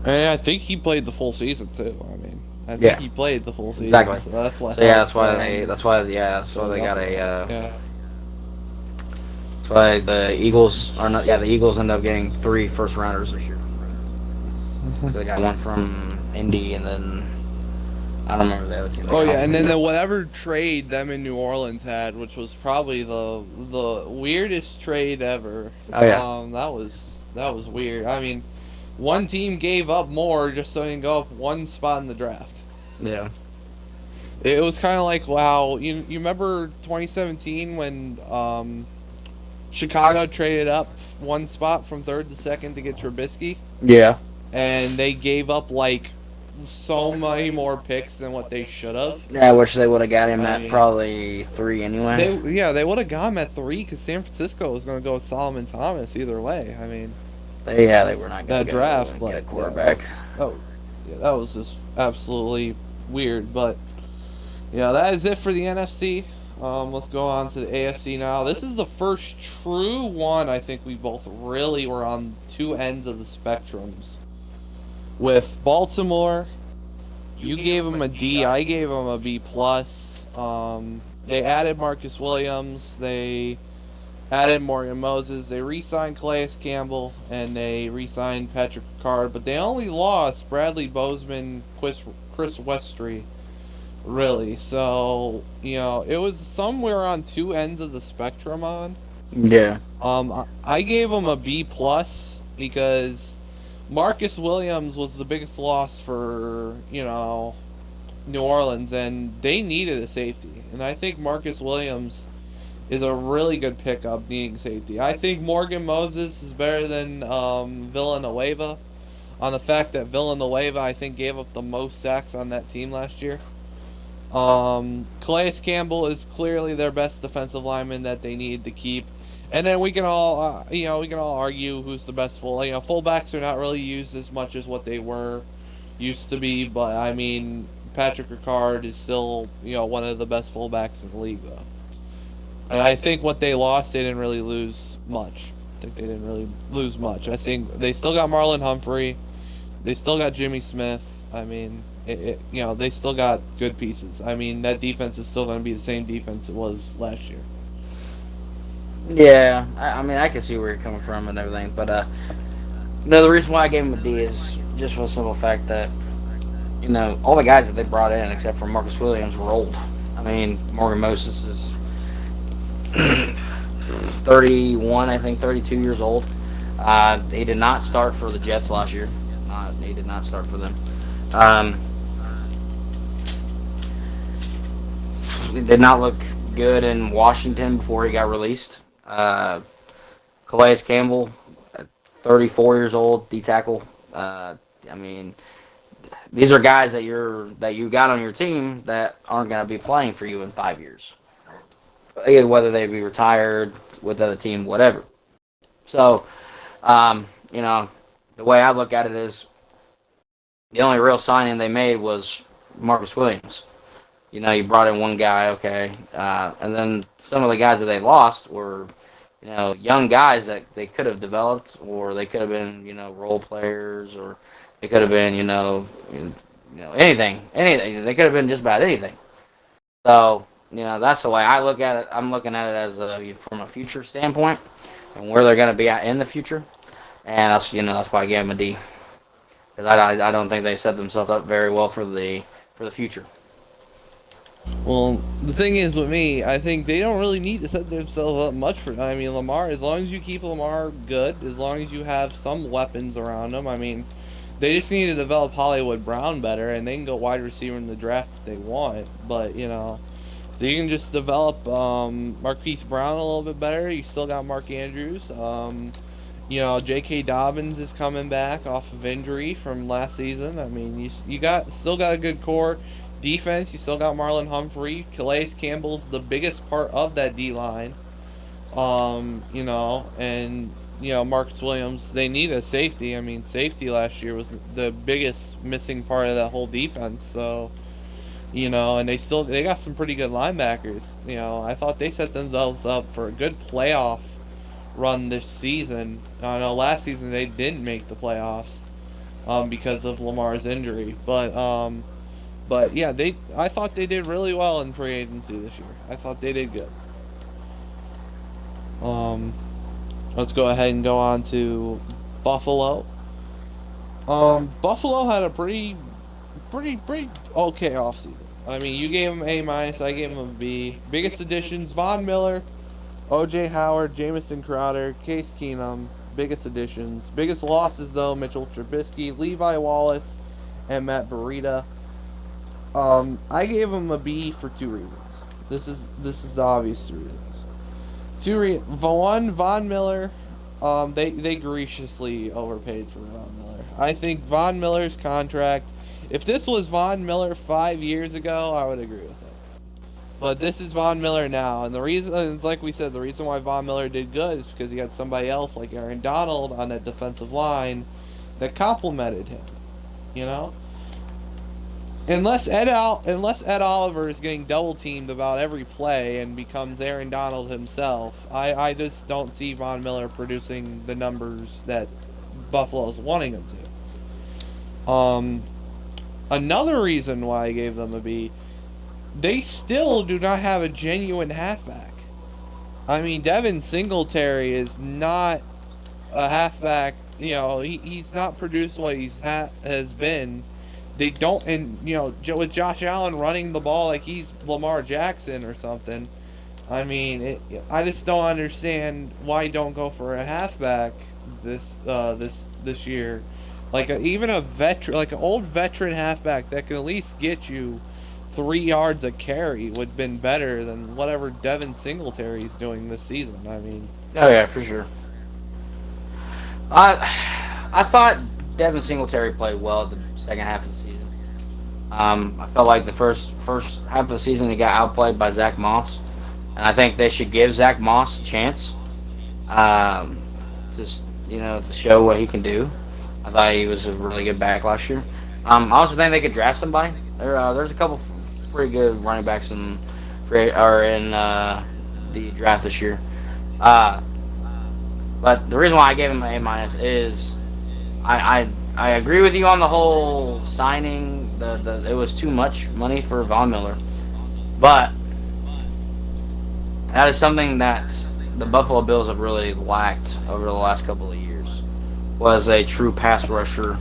I think he played the full season too. I mean, I think he played the full season. Exactly. So that's why. So yeah, that's why they got a. Yeah. That's why the Eagles are not. Yeah, the Eagles end up getting 3 first rounders this year. So they got one from Indy, and then I don't remember the other team. Oh yeah, and then whatever trade them in New Orleans had, which was probably the weirdest trade ever. Oh yeah. That was weird. I mean, one team gave up more just so they can go up one spot in the draft. Yeah. It was kind of like, wow, you remember 2017 when Chicago traded up one spot from third to second to get Trubisky? Yeah. And they gave up like so many more picks than what they should have. Yeah, I wish they would have got him at probably 3 anyway. They would have got him at 3 because San Francisco was going to go with Solomon Thomas either way. I mean, they were not going to draft get a quarterback. That was just absolutely weird. But yeah, that is it for the NFC. Let's go on to the AFC now. This is the first true one I think we both really were on two ends of the spectrums. With Baltimore, you gave them a D, I gave them a B+. They added Marcus Williams, they added Morgan Moses, they re-signed Calais Campbell, and they re-signed Patrick Ricard, but they only lost Bradley Bozeman, Chris Westry, really. So, it was somewhere on two ends of the spectrum on. Yeah. I gave them a B+ because Marcus Williams was the biggest loss for, New Orleans, and they needed a safety. And I think Marcus Williams is a really good pickup needing safety. I think Morgan Moses is better than Villanueva on the fact that Villanueva, I think, gave up the most sacks on that team last year. Calais Campbell is clearly their best defensive lineman that they need to keep. And then we can all, argue who's the best fullbacks are not really used as much as what they were used to be. But I mean, Patrick Ricard is still, one of the best fullbacks in the league, though. And I think what they lost, they didn't really lose much. I think they still got Marlon Humphrey, they still got Jimmy Smith. I mean, they still got good pieces. I mean, that defense is still going to be the same defense it was last year. Yeah, I mean, I can see where you're coming from and everything, but the reason why I gave him a D is just for the simple fact that all the guys that they brought in, except for Marcus Williams, were old. I mean, Morgan Moses is 31, I think, 32 years old. He did not start for the Jets last year. He did not start for them. He did not look good in Washington before he got released. Calais Campbell, 34 years old, D tackle. I mean, these are guys that you got on your team that aren't going to be playing for you in 5 years, whether they be retired with other team, whatever. So, you know, the way I look at it is the only real signing they made was Marcus Williams. You know, you brought in one guy, okay, and then some of the guys that they lost were, you know, young guys that they could have developed, or they could have been, you know, role players, or they could have been, anything. They could have been just about anything. So, you know, that's the way I look at it. I'm looking at it as from a future standpoint and where they're going to be at in the future, and that's why I gave them a D, because I don't think they set themselves up very well for the future. Well, the thing is with me, I think they don't really need to set themselves up much for. I mean, Lamar. As long as you keep Lamar good, as long as you have some weapons around him. I mean, they just need to develop Hollywood Brown better, and they can go wide receiver in the draft if they want. But they can just develop Marquise Brown a little bit better. You still got Mark Andrews. J.K. Dobbins is coming back off of injury from last season. I mean, you still got a good core. Defense, you still got Marlon Humphrey. Calais Campbell's the biggest part of that D line. And Marcus Williams. They need a safety. I mean, safety last year was the biggest missing part of that whole defense. So, and they got some pretty good linebackers. I thought they set themselves up for a good playoff run this season. I know last season they didn't make the playoffs because of Lamar's injury, but yeah, I thought they did really well in free agency this year. I thought they did good. Let's go ahead and go on to Buffalo. Buffalo had a pretty okay offseason. I mean, you gave them A minus, I gave them a B. Biggest additions: Von Miller, O.J. Howard, Jamison Crowder, Case Keenum. Biggest additions. Biggest losses though: Mitchell Trubisky, Levi Wallace, and Matt Breida. I gave him a B for two reasons. This is the obvious reasons. Von Miller. They graciously overpaid for Von Miller. I think Von Miller's contract. If this was Von Miller 5 years ago, I would agree with it. But this is Von Miller now, and the reason is, like we said, the reason why Von Miller did good is because he had somebody else like Aaron Donald on that defensive line that complemented him. Unless Ed Oliver is getting double teamed about every play and becomes Aaron Donald himself, I just don't see Von Miller producing the numbers that Buffalo's wanting him to. Another reason why I gave them a B, they still do not have a genuine halfback. I mean, Devin Singletary is not a halfback. He's not produced what has been. They don't, and with Josh Allen running the ball like he's Lamar Jackson or something. I mean, I just don't understand why you don't go for a halfback this year, even a veteran, like an old veteran halfback that can at least get you 3 yards a carry would have been better than whatever Devin Singletary's doing this season. I mean, oh yeah, for sure. I thought Devin Singletary played well the second half of the season. I felt like the first half of the season he got outplayed by Zach Moss, and I think they should give Zach Moss a chance, to show what he can do. I thought he was a really good back last year. I also think they could draft somebody. There's a couple pretty good running backs in the draft this year. But the reason why I gave him an A minus is I agree with you on the whole signing. It was too much money for Von Miller, but that is something that the Buffalo Bills have really lacked over the last couple of years. Was a true pass rusher,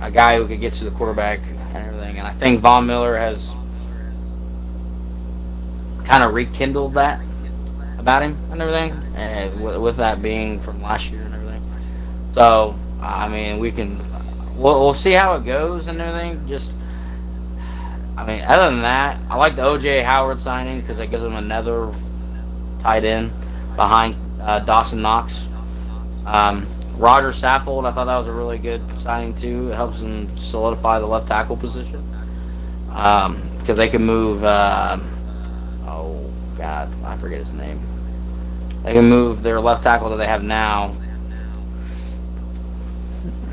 a guy who could get to the quarterback and everything. And I think Von Miller has kind of rekindled that about him and everything, and with that being from last year and everything. So I mean, we'll see how it goes and everything. Just I mean, other than that, I like the OJ Howard signing because it gives them another tight end behind Dawson Knox. Um, Roger Saffold, I thought that was a really good signing too. It helps them solidify the left tackle position because they can move. Oh God, I forget his name. They can move their left tackle that they have now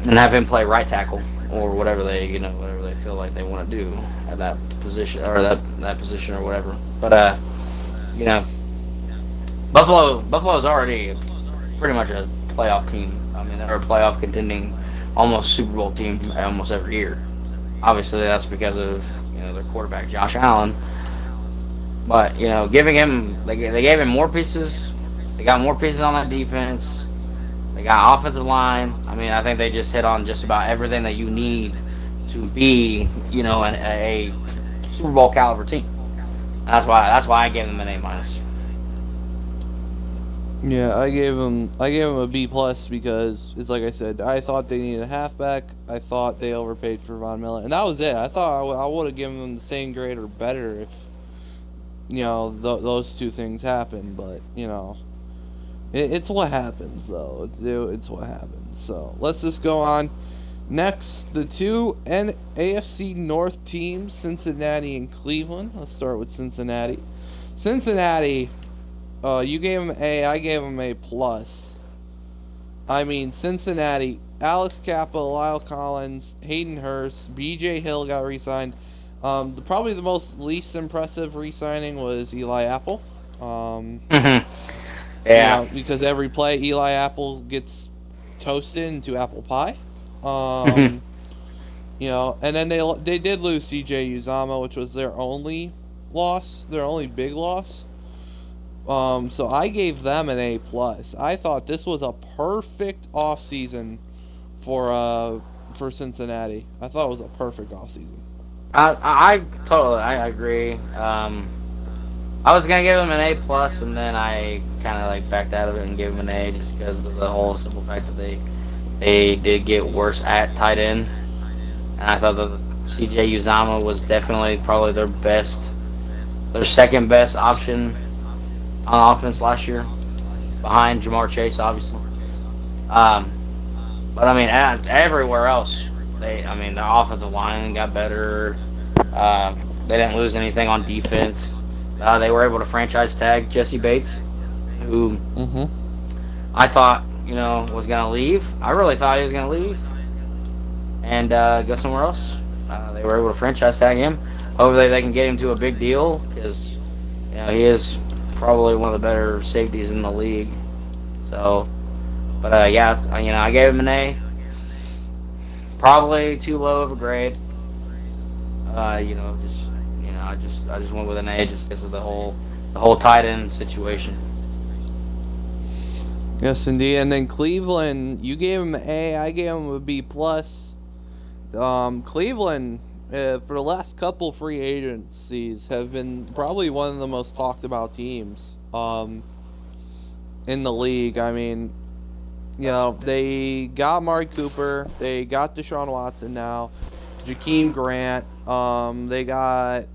and have him play right tackle or whatever whatever they feel like they want to do at that position or that position or whatever. But you know, Buffalo's already pretty much a playoff team. I mean, they're a playoff contending, almost Super Bowl team almost every year. Obviously, that's because of their quarterback Josh Allen. But giving him they gave him more pieces. They got more pieces on that defense. They got offensive line. I mean, I think they just hit on just about everything that you need to be a Super Bowl caliber team. That's why I gave them an A-. Yeah, I gave him a B plus because it's like I said, I thought they needed a halfback. I thought they overpaid for Von Miller, and that was it. I thought I would have given them the same grade or better if those two things happened. But it's what happens though. It's what happens. So let's just go on. Next, the two AFC North teams, Cincinnati and Cleveland. Let's start with Cincinnati. Cincinnati. You gave him A, I gave him A plus. I mean, Cincinnati, Alex Kappa, Lyle Collins, Hayden Hurst, B.J. Hill got re-signed. Probably the least impressive re-signing was Eli Apple. Yeah. Because every play Eli Apple gets toasted into apple pie. And then they did lose C.J. Uzama, which was their only loss, their only big loss. So I gave them an A plus. I thought this was a perfect offseason for Cincinnati. I thought it was a perfect offseason. I totally agree. I was gonna give them an A plus, and then I kind of backed out of it and gave them an A just because of the whole simple fact that they did get worse at tight end, and I thought that C.J. Uzama was definitely probably their second best option on offense last year, behind Jamar Chase, obviously. But I mean, everywhere else, the offensive line got better. They didn't lose anything on defense. They were able to franchise tag Jesse Bates, who I thought was gonna leave. I really thought he was gonna leave and go somewhere else. They were able to franchise tag him. Hopefully, they can get him to a big deal because he is probably one of the better safeties in the league. So, but I gave him an A. Probably too low of a grade. I just went with an A just because of the whole tight end situation. Yes, indeed. And then Cleveland, you gave him an A, I gave him a B plus. Cleveland, for the last couple free agencies, have been probably one of the most talked about teams in the league. I mean, they got Amari Cooper, they got Deshaun Watson now, Jakeem Grant, they got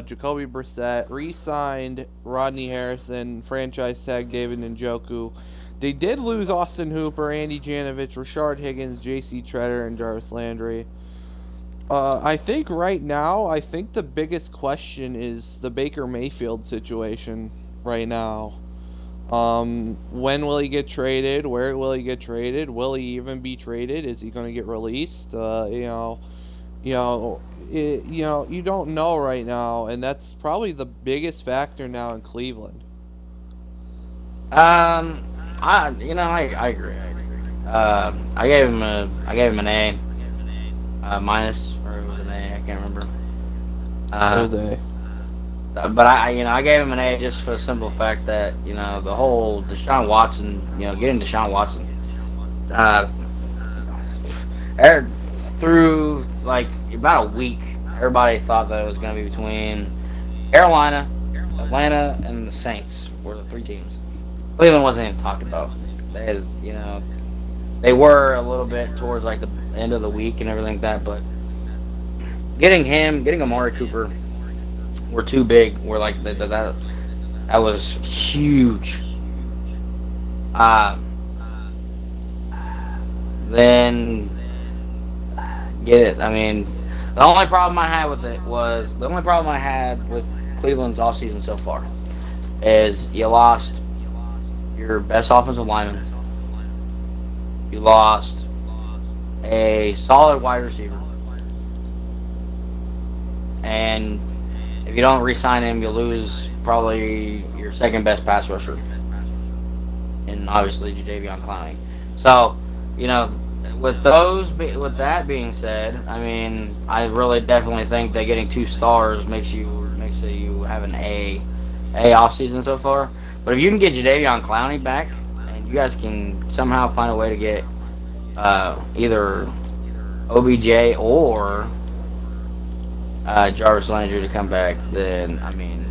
Jacoby Brissett, re-signed Rodney Harrison, franchise tag David Njoku. They did lose Austin Hooper, Andy Janovich, Rashard Higgins, J.C. Treader, and Jarvis Landry. I think right now, the biggest question is the Baker Mayfield situation right now. When will he get traded? Where will he get traded? Will he even be traded? Is he going to get released? You don't know right now, and that's probably the biggest factor now in Cleveland. I agree. I gave him an A. Minus, or it was an A, I can't remember. It was A. But I gave him an A just for the simple fact that the whole Deshaun Watson, getting Deshaun Watson, through about a week, everybody thought that it was going to be between Carolina, Atlanta, and the Saints were the three teams. Cleveland wasn't even talked about. They had, they were a little bit towards the end of the week and everything like that, but getting Amari Cooper were too big. Were like that was huge. Uh, then get it. I mean, the only problem I had with Cleveland's offseason so far is you lost your best offensive lineman, you lost a solid wide receiver, and if you don't re-sign him, you lose probably your second best pass rusher, and obviously Jadeveon Clowney. So, you know, with that being said, I mean, I really definitely think that getting 2 stars makes you have an A off season so far. But if you can get Jadeveon Clowney back, and you guys can somehow find a way to get either OBJ or Jarvis Landry to come back, then I mean,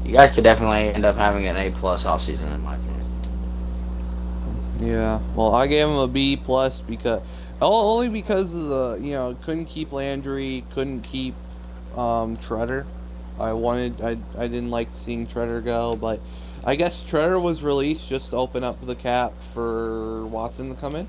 you guys could definitely end up having an A+ off season in my opinion. Yeah, well, I gave him a B+ because only because of the couldn't keep Landry, couldn't keep Treader. I didn't like seeing Treader go, but I guess Treader was released just to open up the cap for Watson to come in.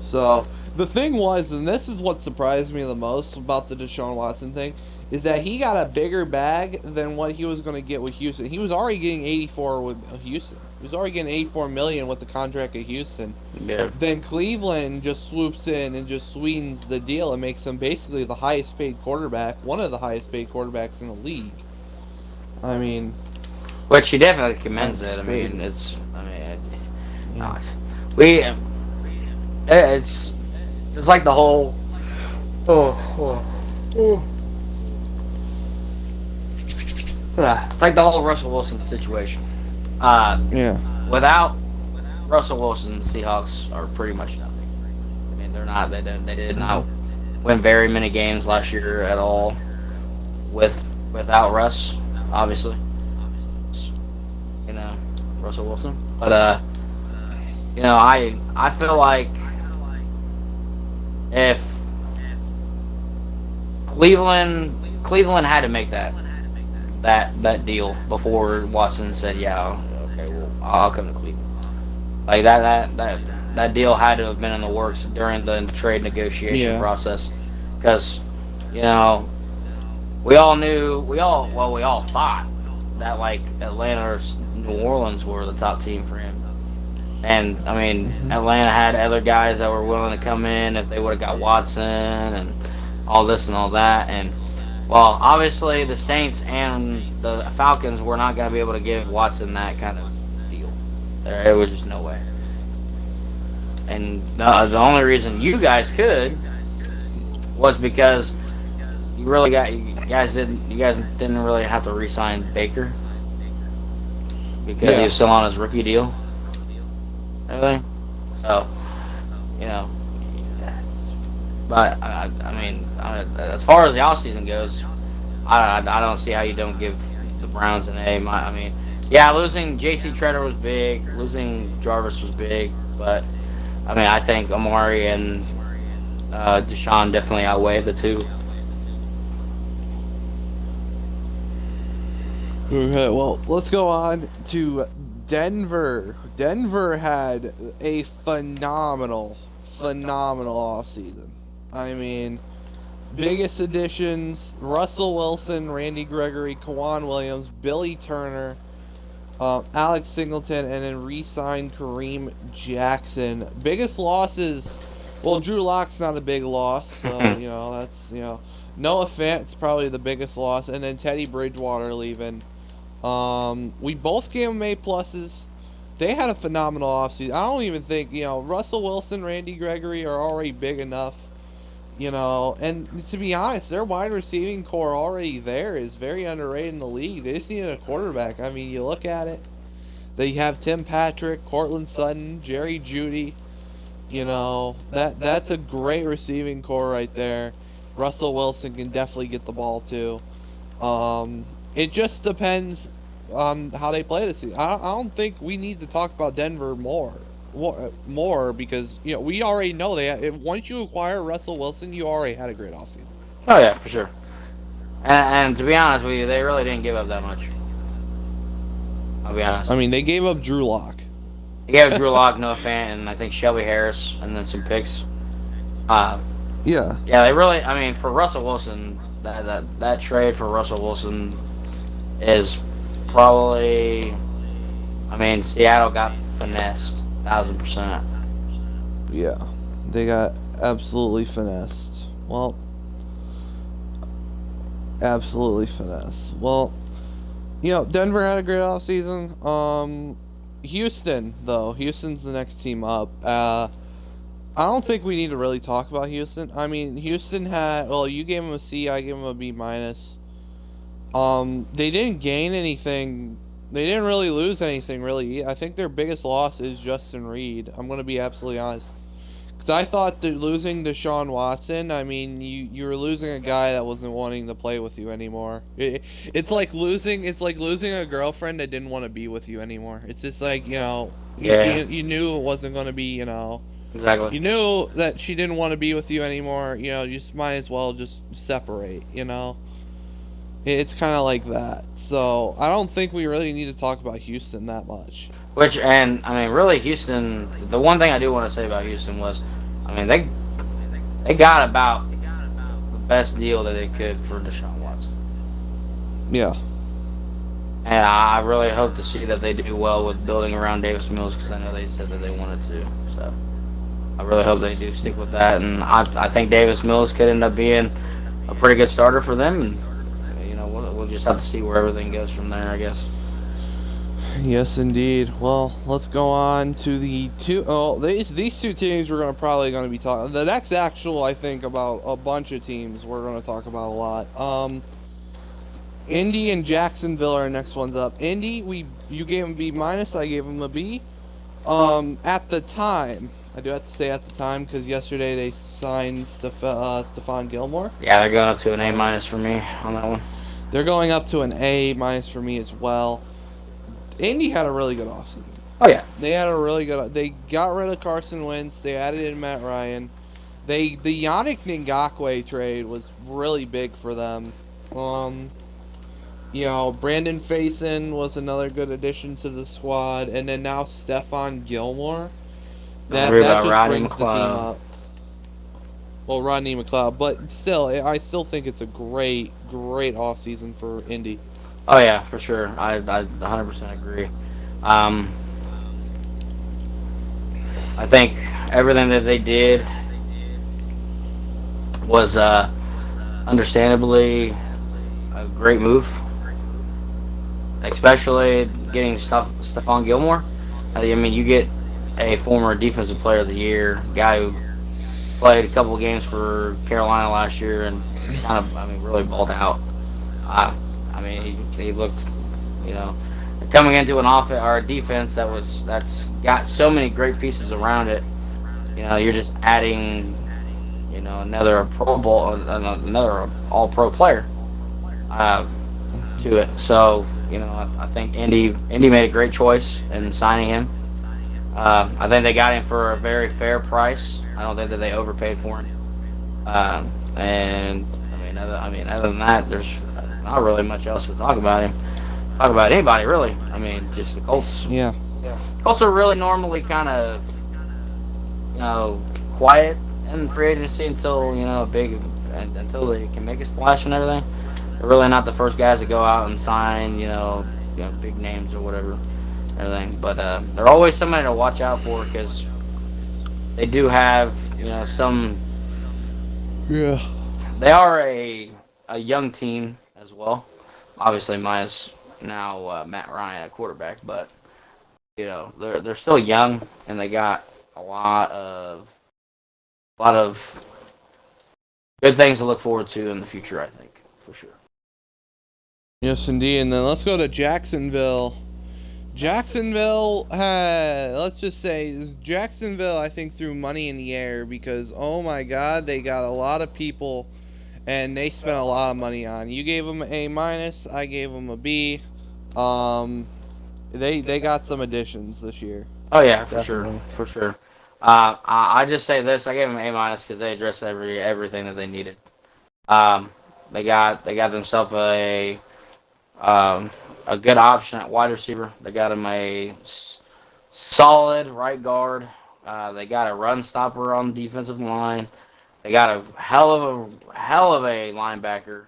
So the thing was, and this is what surprised me the most about the Deshaun Watson thing, is that he got a bigger bag than what he was going to get with Houston. He was already getting 84 with Houston. He was already getting 84 million with the contract at Houston. Yeah. Then Cleveland just swoops in and just sweetens the deal and makes him basically the highest paid quarterback, one of the highest paid quarterbacks in the league. I mean, Which he definitely commends it. yeah. We it's like the whole it's like the whole Russell Wilson situation. Yeah. Without Russell Wilson, the Seahawks are pretty much nothing. I mean, they did not win very many games last year at all without Russ, obviously. You know, Russell Wilson. But I feel like if Cleveland had to make that deal before Watson said, yeah, okay, well, I'll come to Cleveland. Like that deal had to have been in the works during the trade negotiation process, because we all thought that like Atlanta or New Orleans were the top team for him. And I mean, Atlanta had other guys that were willing to come in if they would have got Watson and all this and all that. And well, obviously the Saints and the Falcons were not going to be able to give Watson that kind of deal. There was just no way. And the only reason you guys could was because you guys didn't really have to re-sign Baker because he was still on his rookie deal. Everything. So, but I mean, as far as the offseason goes, I don't see how you don't give the Browns an A. I mean, yeah, losing J.C. Treader was big, losing Jarvis was big, but I mean, I think Amari and Deshaun definitely outweigh the two. Okay, well, let's go on to Denver. Denver had a phenomenal offseason. I mean, biggest additions: Russell Wilson, Randy Gregory, Kwan Williams, Billy Turner, Alex Singleton, and then re-signed Kareem Jackson. Biggest losses, well, Drew Lock's not a big loss, so, that's, Noah Fant's probably the biggest loss, and then Teddy Bridgewater leaving. We both gave them A+. They had a phenomenal offseason. I don't even think, Russell Wilson, Randy Gregory are already big enough, and to be honest, their wide receiving core already there is very underrated in the league. They just needed a quarterback. I mean, you look at it, they have Tim Patrick, Cortland Sutton, Jerry Jeudy, that's a great receiving core right there. Russell Wilson can definitely get the ball too. It just depends on how they play this season. I don't think we need to talk about Denver more because we already know once you acquire Russell Wilson, you already had a great offseason. Oh yeah, for sure. And to be honest with you, they really didn't give up that much. I'll be honest. I mean, they gave up Drew Lock. They gave Drew Lock, Noah Fant, and I think Shelby Harris, and then some picks. Uh, Yeah. yeah, they really. I mean, for Russell Wilson, that trade for Russell Wilson is probably. I mean, Seattle got finessed, 1,000%. Yeah. They got absolutely finessed. Well, absolutely finessed. Well, Denver had a great offseason. Houston, though. Houston's the next team up. I don't think we need to really talk about Houston. I mean, Houston had, well, you gave them a C, I gave them a B minus. They didn't gain anything. They didn't really lose anything, really. I think their biggest loss is Justin Reed. I'm going to be absolutely honest. Because I thought that losing Deshaun Watson, I mean, you were losing a guy that wasn't wanting to play with you anymore. It's like losing a girlfriend that didn't want to be with you anymore. It's just like, Yeah, you knew it wasn't going to be, exactly. you knew that she didn't want to be with you anymore. You just might as well just separate. It's kind of like that. So I don't think we really need to talk about Houston that much. Which, and I mean, really, Houston. The one thing I do want to say about Houston was, I mean, they got about the best deal that they could for Deshaun Watson, Yeah. and I really hope to see that they do well with building around Davis Mills because I know they said that they wanted to. So I really hope they do stick with that, and I think Davis Mills could end up being a pretty good starter for them, and we'll just have to see where everything goes from there, I guess. Yes, indeed. Well, let's go on to the two. Oh, these two teams we're probably going to be talking. The next actual, I think, about a bunch of teams we're going to talk about a lot. Indy and Jacksonville are next ones up. Indy, you gave them B minus. I gave them a B. At the time, I do have to say at the time because yesterday they signed Stephon Gilmore. Yeah, they're going up to an A minus for me on that one. They're going up to an A minus for me as well. Indy had a really good offseason. Oh yeah, They had a really good. They got rid of Carson Wentz. They added in Matt Ryan. The Yannick Ngakoue trade was really big for them. Brandon Faison was another good addition to the squad, and then now Stephon Gilmore. don't That worry that about just Rodney brings the team McLeod. up. Well, Rodney McLeod, but still, I still think it's a great offseason for Indy. Oh yeah, for sure. I 100% agree. Um, I think everything that they did was understandably a great move, especially getting Stephon Gilmore. I mean, you get a former Defensive Player of the Year, guy who played a couple of games for Carolina last year and kind of, I mean, really balled out. I mean, he looked, you know, coming into an offense or a defense that's got so many great pieces around it. You're just adding, another Pro Bowl, another All Pro player to it. So, I think Indy made a great choice in signing him. I think they got him for a very fair price. I don't think that they overpaid for him. And other than that, there's not really much else to talk about him. Talk about anybody really. I mean, just the Colts. Yeah. Colts are really normally kind of, quiet in free agency until until they can make a splash and everything. They're really not the first guys to go out and sign, big names or whatever, everything. But they're always somebody to watch out for because they do have, some. Yeah. They are a young team as well. Obviously, minus now Matt Ryan at quarterback, but they're still young and they got a lot of good things to look forward to in the future. I think for sure. Yes, indeed. And then let's go to Jacksonville. Jacksonville had, let's just say, Jacksonville, I think, threw money in the air because, oh my God, they got a lot of people and they spent a lot of money on. You gave them A minus, I gave them a B. They got some additions this year. Oh yeah, for Definitely. sure, for sure. I just say this: I gave them A minus because they addressed everything that they needed. Um, they got themselves um, a good option at wide receiver. They got him solid right guard. They got a run stopper on the defensive line. They got a hell of a linebacker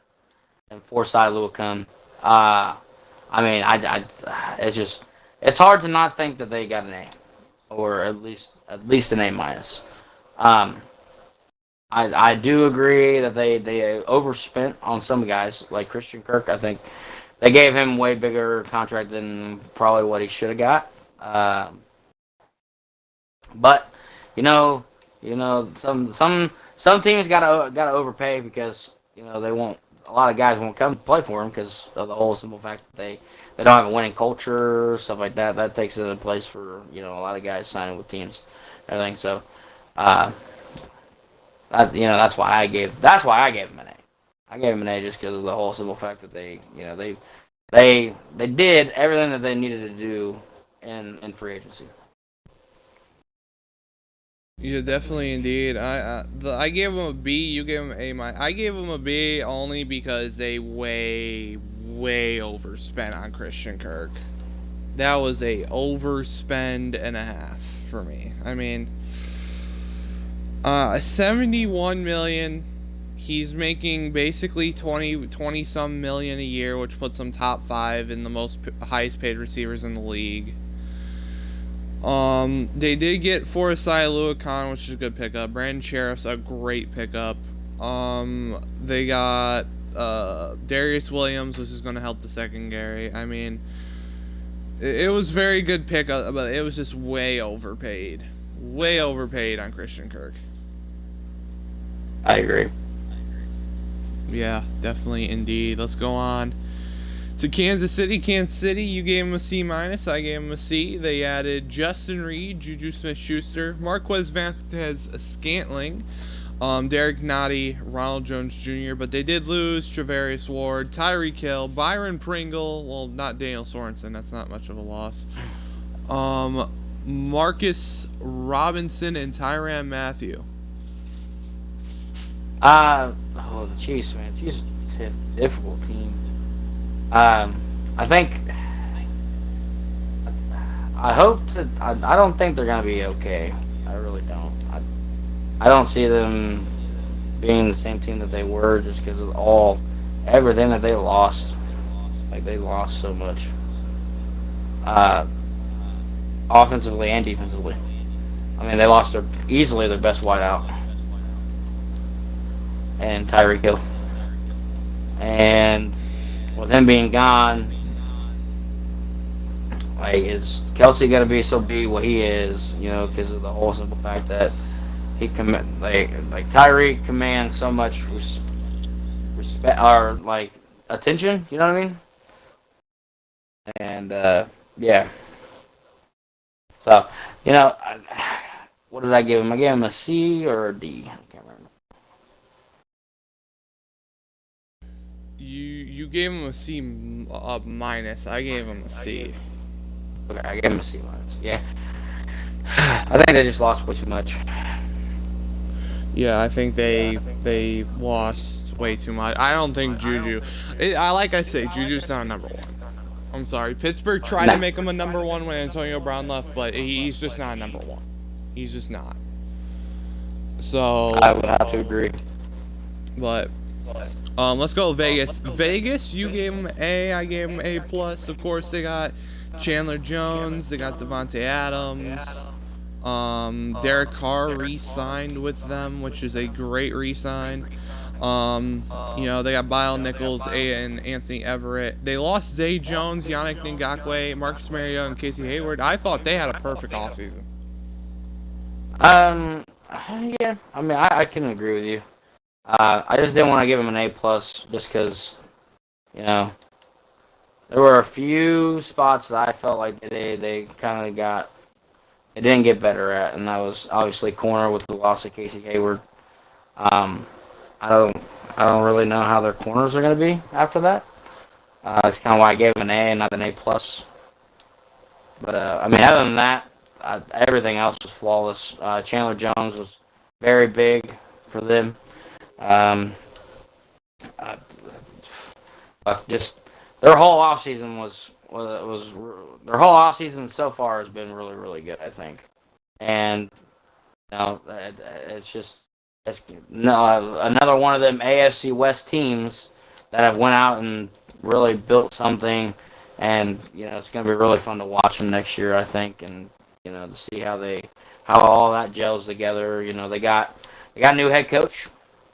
and Forsyth Luacum. I mean, it's just it's hard to not think that they got an A, or at least an A minus. Um, I do agree that they overspent on some guys like Christian Kirk. I think they gave him way bigger contract than probably what he should have got. But you know, some teams gotta overpay because they won't. A lot of guys won't come to play for them because of the whole simple fact that they don't have a winning culture, stuff like that. That takes it in place for a lot of guys signing with teams, everything. So, uh, that's why I gave him an A. I gave him an A just because of the whole simple fact that they did everything that they needed to do in free agency. Yeah, definitely, indeed. I gave him a B. You gave him A minus. I gave him a B only because they way overspent on Christian Kirk. That was a overspend and a half for me. I mean, 71 million. He's making basically 20 some million a year, which puts him top 5 in the highest paid receivers in the league. They did get Forsyth Luacon, which is a good pickup. Brandon Sheriff's a great pickup. They got Darius Williams, which is going to help the secondary. I mean, it was very good pickup, but it was just way overpaid on Christian Kirk. I agree. Yeah, definitely, indeed. Let's go on to Kansas City. Kansas City, you gave them a C minus. I gave them a C. They added Justin Reed, Juju Smith-Schuster, Marquez Valdes-Scantling, Derek Nottie, Ronald Jones Jr., but they did lose Travarius Ward, Tyreek Hill, Byron Pringle, well, not Daniel Sorensen, that's not much of a loss, Marcus Robinson, and Tyrann Mathieu. The Chiefs, man. Chiefs are a difficult team. I think. I hope to. I don't think they're gonna be okay. I really don't. I don't see them being the same team that they were just because of everything that they lost. Like they lost so much. Offensively and defensively. I mean, they lost easily their best wideout. And Tyreek Hill. And with him being gone, like, is Kelsey gonna be what he is? Because of the whole simple fact that he like Tyreek commands so much respect or like attention. You know what I mean? And yeah. So what did I give him? I gave him a C or a D. I can't remember. You gave him a C minus. I gave him a C. Okay, I gave him a C minus. Yeah. I think they just lost way too much. Yeah, I think they lost way too much. I don't think Juju. Like I say, Juju's not number one. I'm sorry. Pittsburgh tried to make him a number one when Antonio Brown left, but he's just not number one. He's just not. So I would have to agree. But let's go Vegas. Vegas, you gave them A, I gave them A plus. Of course, they got Chandler Jones, they got Devontae Adams. Derek Carr re-signed with them, which is a great re-sign. They got Bile Nichols and Anthony Everett. They lost Zay Jones, Yannick Ngakoue, Marcus Mariota, and Casey Hayward. I thought they had a perfect offseason. Yeah. I mean, I can agree with you. I just didn't want to give him an A plus just because, there were a few spots that I felt like they kind of it didn't get better at, and that was obviously corner with the loss of Casey Hayward. I don't really know how their corners are going to be after that. That's kind of why I gave them an A and not an A plus. But I mean, other than that, everything else was flawless. Chandler Jones was very big for them. uh, just their whole offseason was their whole offseason so far has been really really good, I think. And it's just it's another one of them AFC West teams that have went out and really built something, and it's going to be really fun to watch them next year, I think, and to see how all that gels together. They got a new head coach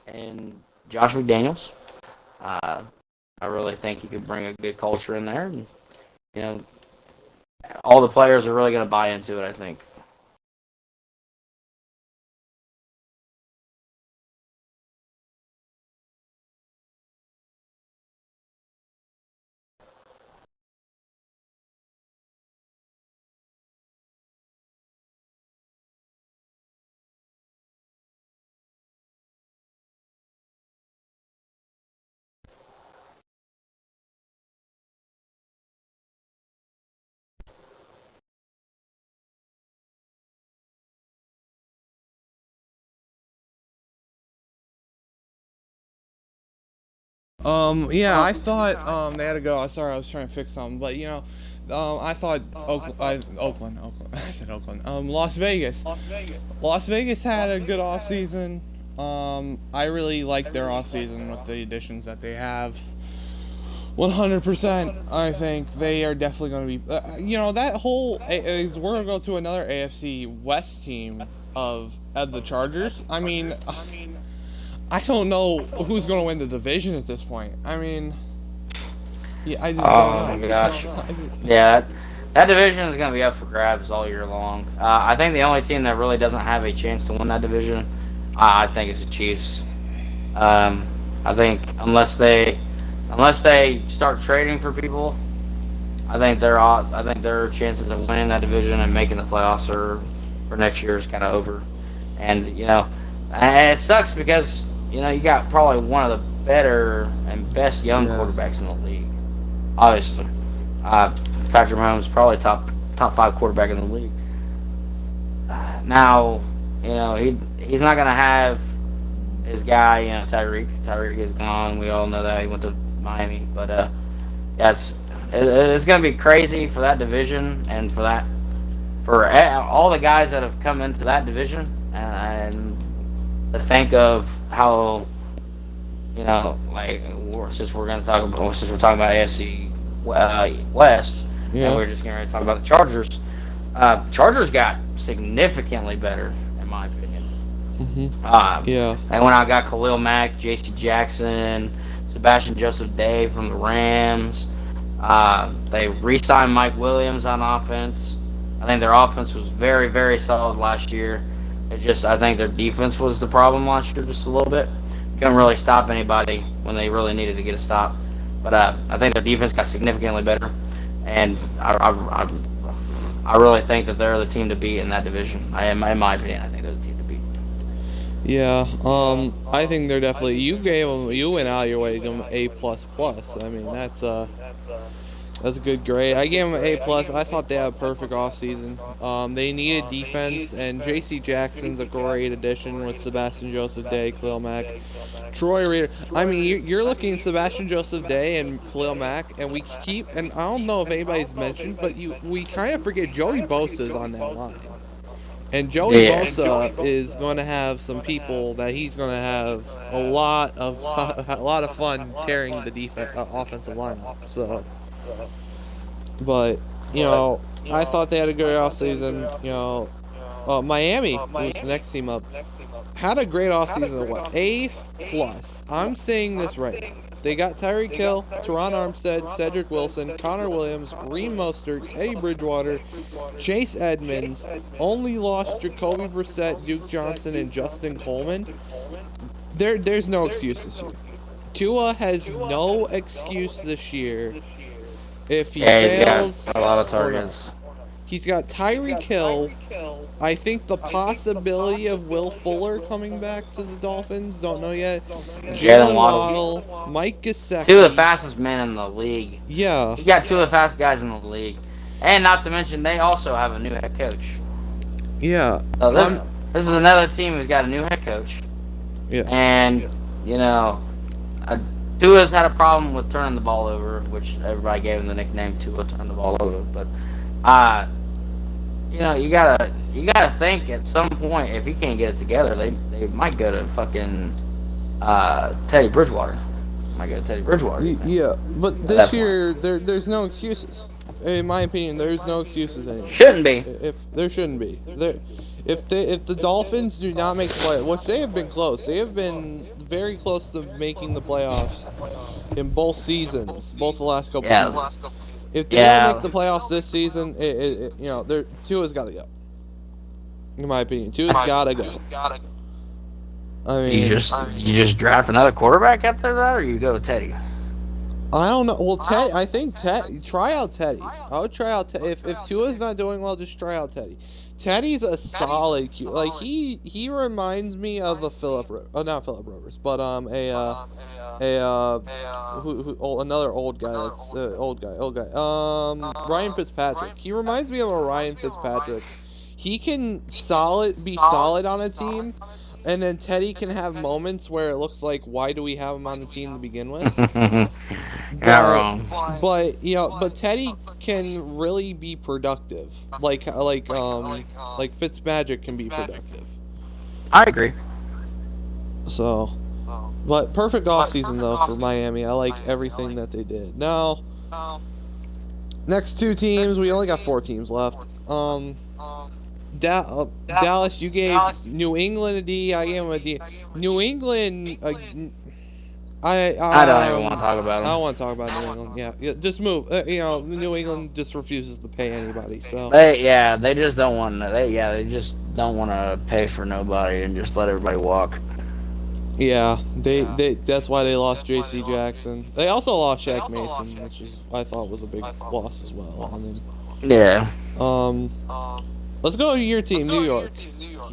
and Josh McDaniels. I really think he could bring a good culture in there, and all the players are really going to buy into it, I think. Yeah, I thought they had to go. Sorry, I was trying to fix something, but I thought Oakland. I said Oakland. Las Vegas. Las Vegas had a good off season. I really like their off season with the additions that they have. 100%. I think they are definitely going to be. That whole is we're going to go to another AFC West team of the Chargers. I mean. I don't know who's going to win the division at this point. I mean, yeah, I just don't know. Oh my gosh. Yeah, that division is going to be up for grabs all year long. I think the only team that really doesn't have a chance to win that division, I think it's the Chiefs. I think unless they start trading for people, I think their chances of winning that division and making the playoffs for next year is kind of over. And and it sucks because you got probably one of the better and best young quarterbacks in the league. Obviously, Patrick Mahomes is probably top 5 quarterback in the league. Now, he's not gonna have his guy, Tyreek. Tyreek is gone. We all know that he went to Miami. But yeah, it's gonna be crazy for that division and for all the guys that have come into that division and to think of how since we're talking about AFC West, and we're just going to talk about the Chargers. Chargers got significantly better, in my opinion. They went out and got Khalil Mack, J.C. Jackson, Sebastian Joseph Day from the Rams. They re-signed Mike Williams on offense. I think their offense was very, very solid last year. I think their defense was the problem last year just a little bit. Couldn't really stop anybody when they really needed to get a stop. But I think their defense got significantly better. And I really think that they're the team to beat in that division. In my opinion, I think they're the team to beat. Yeah, I think they're definitely. You went out your way to give them A++. I mean, that's a good grade. I gave them an A+. I thought they had a perfect offseason. They needed defense, and J.C. Jackson's a great addition with Sebastian Joseph Day, Khalil Mack, Troy Reader. I mean, you're looking at Sebastian Joseph Day and Khalil Mack, and and I don't know if anybody's mentioned, but we kind of forget Joey Bosa's on that line. And Joey Bosa is going to have some people that he's going to have a lot of fun tearing the offensive line up. So. But I thought they had a good offseason. Miami was the next team up. Had a great offseason. What? A+. I'm saying this right. They got Tyreek Hill, Teron Armstead, Cedric Wilson, Connor Williams, Reem Mostert, Teddy Bridgewater, Chase Edmonds. Only lost Jacoby Brissett, Duke Johnson, and Justin Coleman. There's no excuse this year. Tua has no excuse this year. If he fails, he's got a lot of targets. He's got Tyreek Hill. I think the possibility of Will Fuller coming back to the Dolphins. Don't know yet. Jalen Waddle, Mike Gesicki. 2 of the fastest men in the league. Yeah. He got 2 of the fastest guys in the league. And not to mention, they also have a new head coach. Yeah. So this is another team who's got a new head coach. Yeah. And, Tua's had a problem with turning the ball over, which everybody gave him the nickname Tua turn the ball over. But uh, you gotta think at some point if he can't get it together, they might go to fucking Teddy Bridgewater. Might go to Teddy Bridgewater. You think? Yeah, but At this that point, year there's no excuses. In my opinion, there's no excuses anymore. shouldn't be. If there shouldn't be, if the Dolphins do not make the playoffs, which they have been close, they have been very close to making the playoffs in both seasons, both the last couple seasons. If they don't make the playoffs this season, Tua's got to go. In my opinion, Tua's got to go. I mean, You just draft another quarterback after that, or you go with Teddy? I don't know. Well, Teddy, I think try out Teddy. I would try out Teddy. If Tua's not doing well, just try out Teddy. Teddy's a solid Like he reminds me of a not Philip Rivers, but another old guy. That's old guy. Ryan Fitzpatrick. He reminds me of a Ryan Fitzpatrick. He can be solid on a team. And then Teddy can have moments where it looks like, why do we have him on the team to begin with? You're not wrong. But Teddy can really be productive, like Fitzmagic can be productive. I agree. So, but perfect offseason though for Miami. I like everything that they did. Now, next two teams, we only got 4 teams left. Dallas, you gave New England a D. I gave them a D. New England, I don't even want to talk about them. I don't want to talk about New England. Yeah, just move. New England just refuses to pay anybody. So they just don't want to. They just don't want to pay for nobody and just let everybody walk. Yeah, that's why they lost J.C. Jackson. They also lost Shaq Mason, which I thought was a big loss as well. I mean, yeah. Let's go to your team, New York.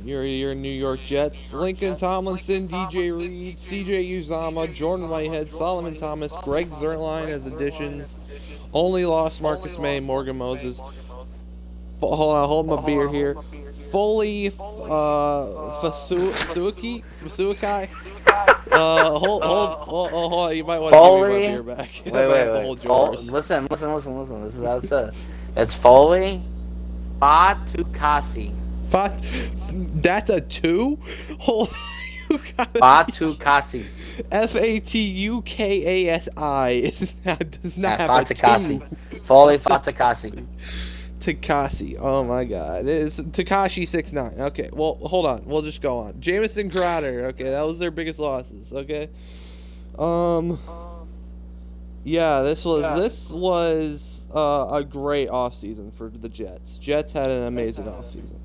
Your New York Jets. Lincoln Tomlinson, DJ Reed, CJ Uzama, Jordan Whitehead, Solomon Thomas, Greg Zuerlein as additions. Only lost Marcus May, Morgan Moses. Hold my beer here. Foley, Fasukai. Hold on. You might want to give me my beer back. Wait. Listen. This is how it says. It's Foley. Fatukasi. That's a 2? Hold Fatukasi. Fatukasi. Does not have Fatukasi. Foley Fatukasi. Takasi. Oh my god. It's Takashi 6'9". Okay, well, hold on. We'll just go on. Jamison Crowder. Okay, that was their biggest losses. Okay. Yeah, this was a great offseason for the Jets. Jets had an amazing offseason.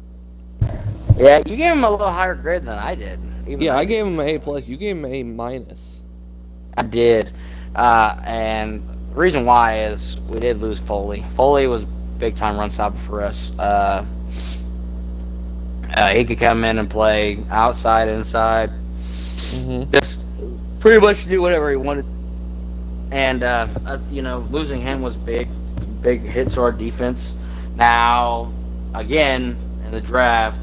Yeah, you gave him a little higher grade than I did. I gave him an A+. You gave him an A-. I did. And the reason why is we did lose Foley. Foley was big-time run stopper for us. He could come in and play outside, inside. Mm-hmm. Just pretty much do whatever he wanted. And, losing him was big hit to our defense. Now, again, in the draft,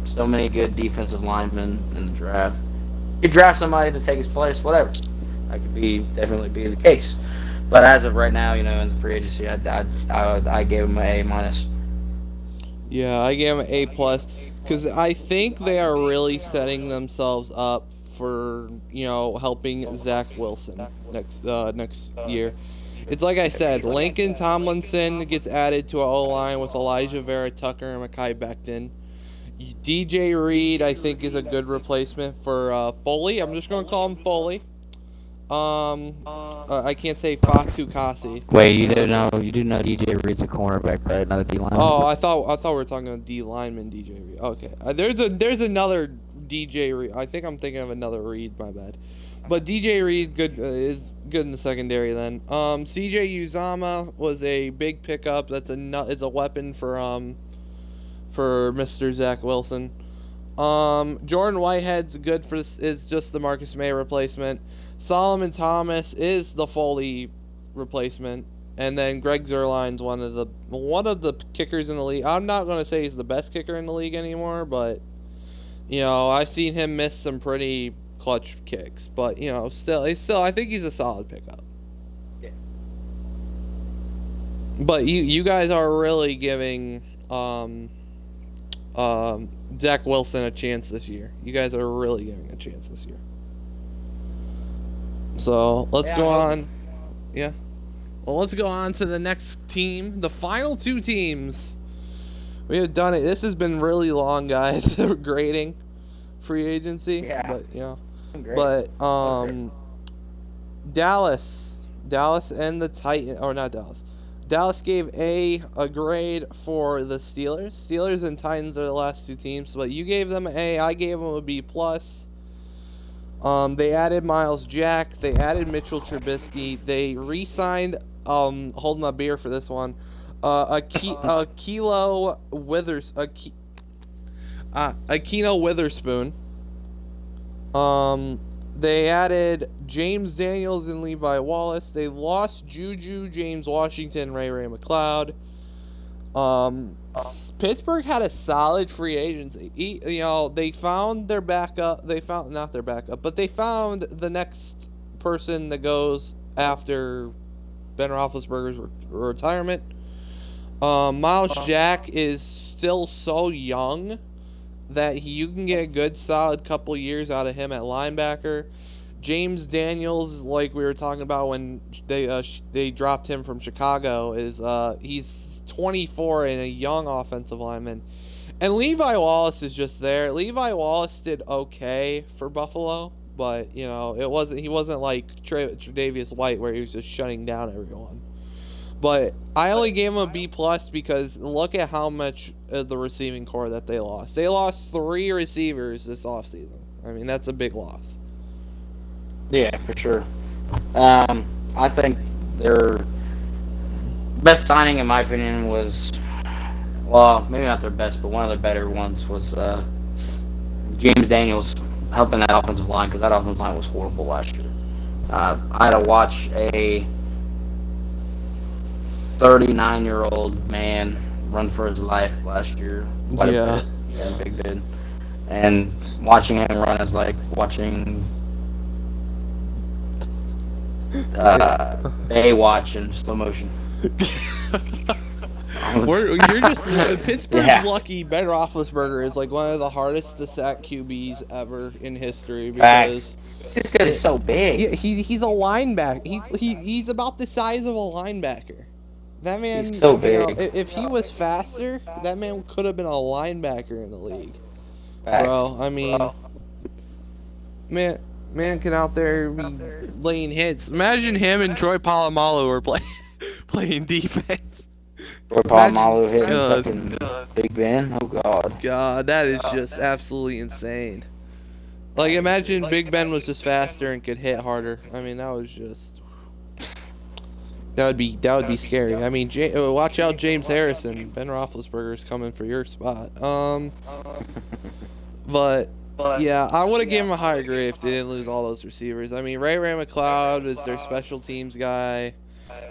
so many good defensive linemen in the draft. You draft somebody to take his place, whatever. That could definitely be the case. But as of right now, in the free agency, I gave him an A-. Yeah, I gave him an A+, because I think they are really setting themselves up for helping Zach Wilson next year. It's like I said, Lincoln Tomlinson gets added to our O-line with Elijah Vera Tucker and Mekhi Becton. DJ Reed, I think, is a good replacement for Foley. I'm just going to call him Foley. I can't say Fatukasi. Wait, you do know DJ Reed's a cornerback, right? Not a D lineman. Oh, I thought we were talking about D lineman DJ Reed. Okay, there's another DJ Reed. I think I'm thinking of another Reed. My bad. But DJ Reed is good in the secondary. Then CJ Uzama was a big pickup. It's a weapon for Mr. Zach Wilson. Jordan Whitehead's good is just the Marcus May replacement. Solomon Thomas is the Foley replacement, and then Greg Zuerlein's one of the kickers in the league. I'm not going to say he's the best kicker in the league anymore, but I've seen him miss some pretty clutch kicks. But still, I think he's a solid pickup. Yeah. But you guys are really giving Zach Wilson a chance this year. You guys are really giving a chance this year. So let's go on. Yeah. Well, let's go on to the next team. The final two teams. We have done it. This has been really long, guys. Grading free agency. Yeah. But Great. But Dallas and the Titans, or not Dallas. Dallas gave a grade for the Steelers. Steelers and Titans are the last two teams, but you gave them an A. I gave them a B plus. They added Miles Jack. They added Mitchell Trubisky. They re-signed. Hold my beer for this one. Akino Witherspoon. They added James Daniels and Levi Wallace. They lost Juju, James Washington, Ray McLeod. Pittsburgh had a solid free agency. They found their backup. They found not their backup, but they found the next person that goes after Ben Roethlisberger's retirement. Miles Jack is still so young that you can get a good solid couple years out of him at linebacker. James Daniels, like we were talking about when they dropped him from Chicago, is he's 24 and a young offensive lineman. And Levi Wallace is just there. Levi Wallace did okay for Buffalo, but he wasn't like Tre'Davious White where he was just shutting down everyone. But I only gave him a B plus because look at how much of the receiving core that they lost. They lost 3 receivers this offseason. I mean, that's a big loss. Yeah, for sure. I think their best signing, in my opinion, was, well, maybe not their best, but one of their better ones was James Daniels helping that offensive line, because that offensive line was horrible last year. I had to watch a 39-year-old man run for his life last year. Yeah, Big did. And watching him run is like watching Baywatch in slow motion. You're just Pittsburgh's lucky. Ben Roethlisberger is like one of the hardest to sack QBs ever in history because this guy is so big. Yeah, he's a linebacker. He's about the size of a linebacker. That man, he's so big. If he was faster, that man could have been a linebacker in the league. Facts. Bro, I mean, man can out there be laying hits. Imagine him and Troy Polamalu were playing defense. Troy Polamalu hitting fucking Big Ben. Oh God. God, that is just absolutely insane. Like, imagine Big Ben was just faster and could hit harder. I mean, that was just. That would be scary. I mean, watch out, James Harrison. Ben Roethlisberger's coming for your spot. But yeah, I would have given him a higher grade if they didn't lose all those receivers. I mean, Ray McLeod is their special teams guy.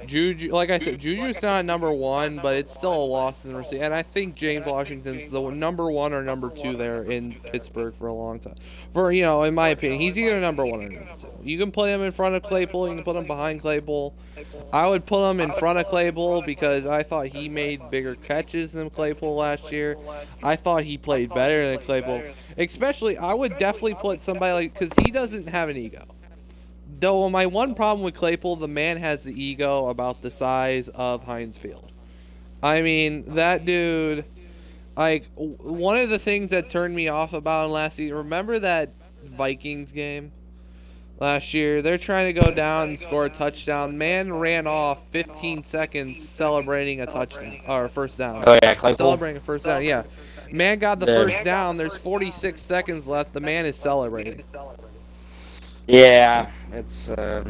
Juju, like I said, Juju's not number 1, but it's still a loss in the receiver. And I think James Washington's the number 1 or number 2 there in Pittsburgh for a long time. In my opinion, he's either number 1 or number 2. You can put him in front of Claypool, you can put him behind Claypool. I would put him in front of Claypool because I thought he made bigger catches than Claypool last year. I thought he played better than Claypool. Especially, I would definitely put somebody like, because he doesn't have an ego. Though my one problem with Claypool, the man has the ego about the size of Heinz Field. I mean, that dude, like, one of the things that turned me off about him last season, remember that Vikings game last year? They're trying to go down and score a touchdown. Man ran off 15 seconds celebrating a touchdown, or first down. Oh yeah, Claypool. Celebrating a first down, yeah. Man got the first down, there's 46 seconds left, the man is celebrating. Yeah, it's a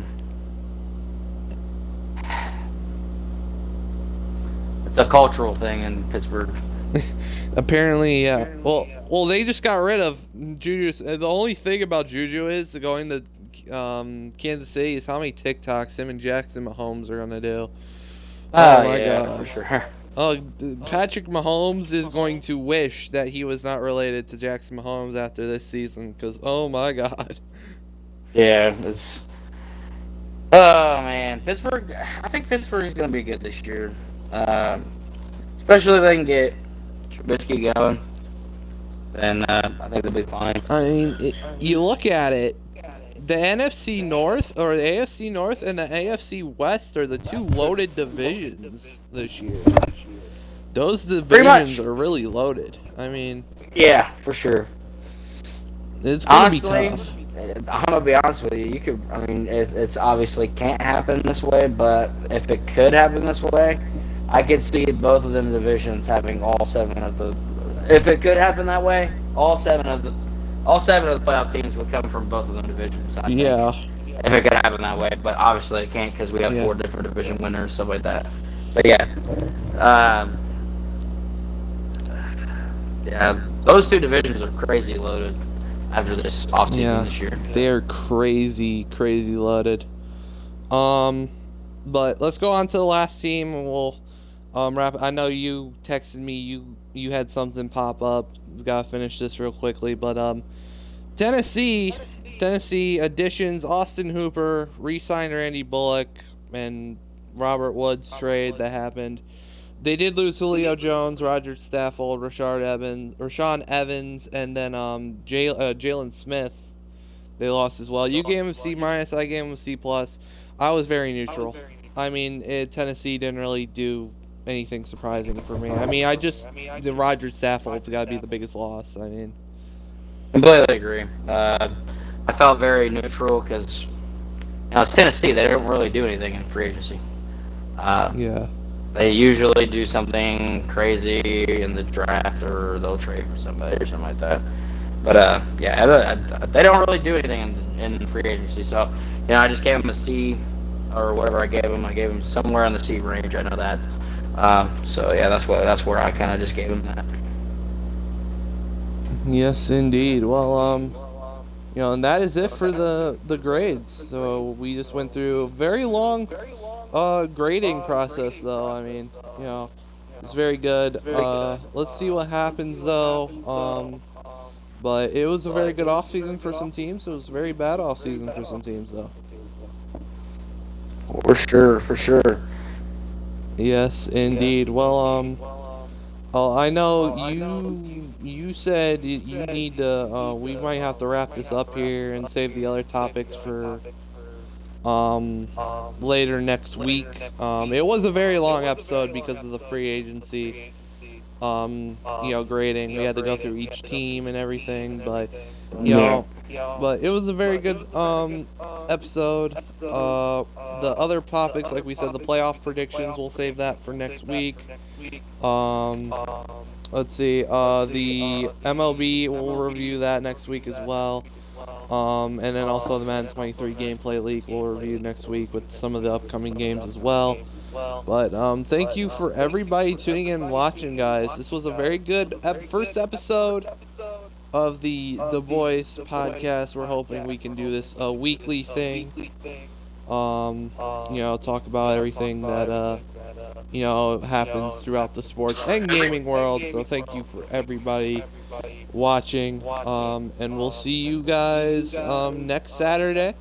cultural thing in Pittsburgh. Apparently, yeah. Well, they just got rid of Juju. The only thing about Juju is going to Kansas City is how many TikToks him and Jackson Mahomes are gonna do. Oh my God, for sure. Oh, Patrick Mahomes is going to wish that he was not related to Jackson Mahomes after this season, because oh my God. Yeah, it's. Oh man, Pittsburgh. I think Pittsburgh is going to be good this year, um, especially if they can get Trubisky going. Then I think they'll be fine. I mean, you look at it, the NFC North or the AFC North and the AFC West are the two loaded divisions this year. Those Pretty divisions much. are really loaded. I mean, Yeah, for sure. it's gonna be Honestly, tough. I'm gonna be honest with you. You could. I mean, it's obviously can't happen this way, but if it could happen this way, I could see both of them divisions having all seven of the. If it could happen that way, all seven of the playoff teams would come from both of them divisions. I think. Yeah, If it could happen that way, but obviously it can't because we have yeah, four different division winners, stuff like that. But yeah, um, yeah, those two divisions are crazy loaded after this offseason yeah. this year. They are crazy, crazy loaded. But let's go on to the last team, and we'll wrap. I know you texted me. You had something pop up. Gotta finish this real quickly, but Tennessee additions: Austin Hooper, re-signed Randy Bullock, and Robert Woods trade that happened. They did lose Julio Jones, Roger Stafford, Rashawn Evans, and then Jalen Smith. They lost as well. You gave him C minus. I gave him a C plus. I was very neutral. I mean, Tennessee didn't really do anything surprising for me. I mean, the Roger Stafford's got to be the biggest loss. I mean, Completely agree. I felt very neutral because it's Tennessee. They don't really do anything in free agency. Uh, yeah, they usually do something crazy in the draft, or they'll trade for somebody or something like that. But yeah, they don't really do anything in free agency. So I just gave them a C or whatever I gave them. I gave them somewhere in the C range. I know that. So yeah, that's where I kind of just gave them that. yes, indeed. Well, and that is it for the grades. So we just went through a very long grading process, though. I mean, it's very good. Let's see what happens though. But it was a very good off season for some teams. It was a very bad off season for some teams, though. For sure, for sure. Yes, indeed. Well, I know you said you need to. We might have to wrap this up here and save the other topics for later next week. It was a very long episode because of the free agency. Grading. We had to go through each team and everything, but but it was a very good episode. The other topics, like we said, the playoff predictions, we'll save that for next week. Um, let's see. The MLB, we'll review that next week as well. And then also the Madden 23 gameplay leak we'll review next week with some of the upcoming games as well. But thank you for everybody tuning in and watching, guys. This was a very good first episode of the Boyz podcast. We're hoping we can do this a weekly thing. Talk about everything that happens throughout the sports and gaming world. So thank you for everybody watching. And we'll see you guys next Saturday.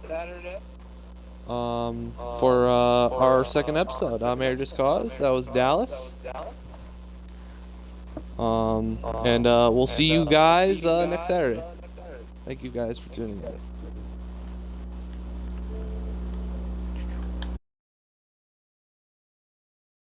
For our second episode. I'm Air Just Cause. That was Dallas. And we'll see you guys next Saturday. Thank you guys for tuning in.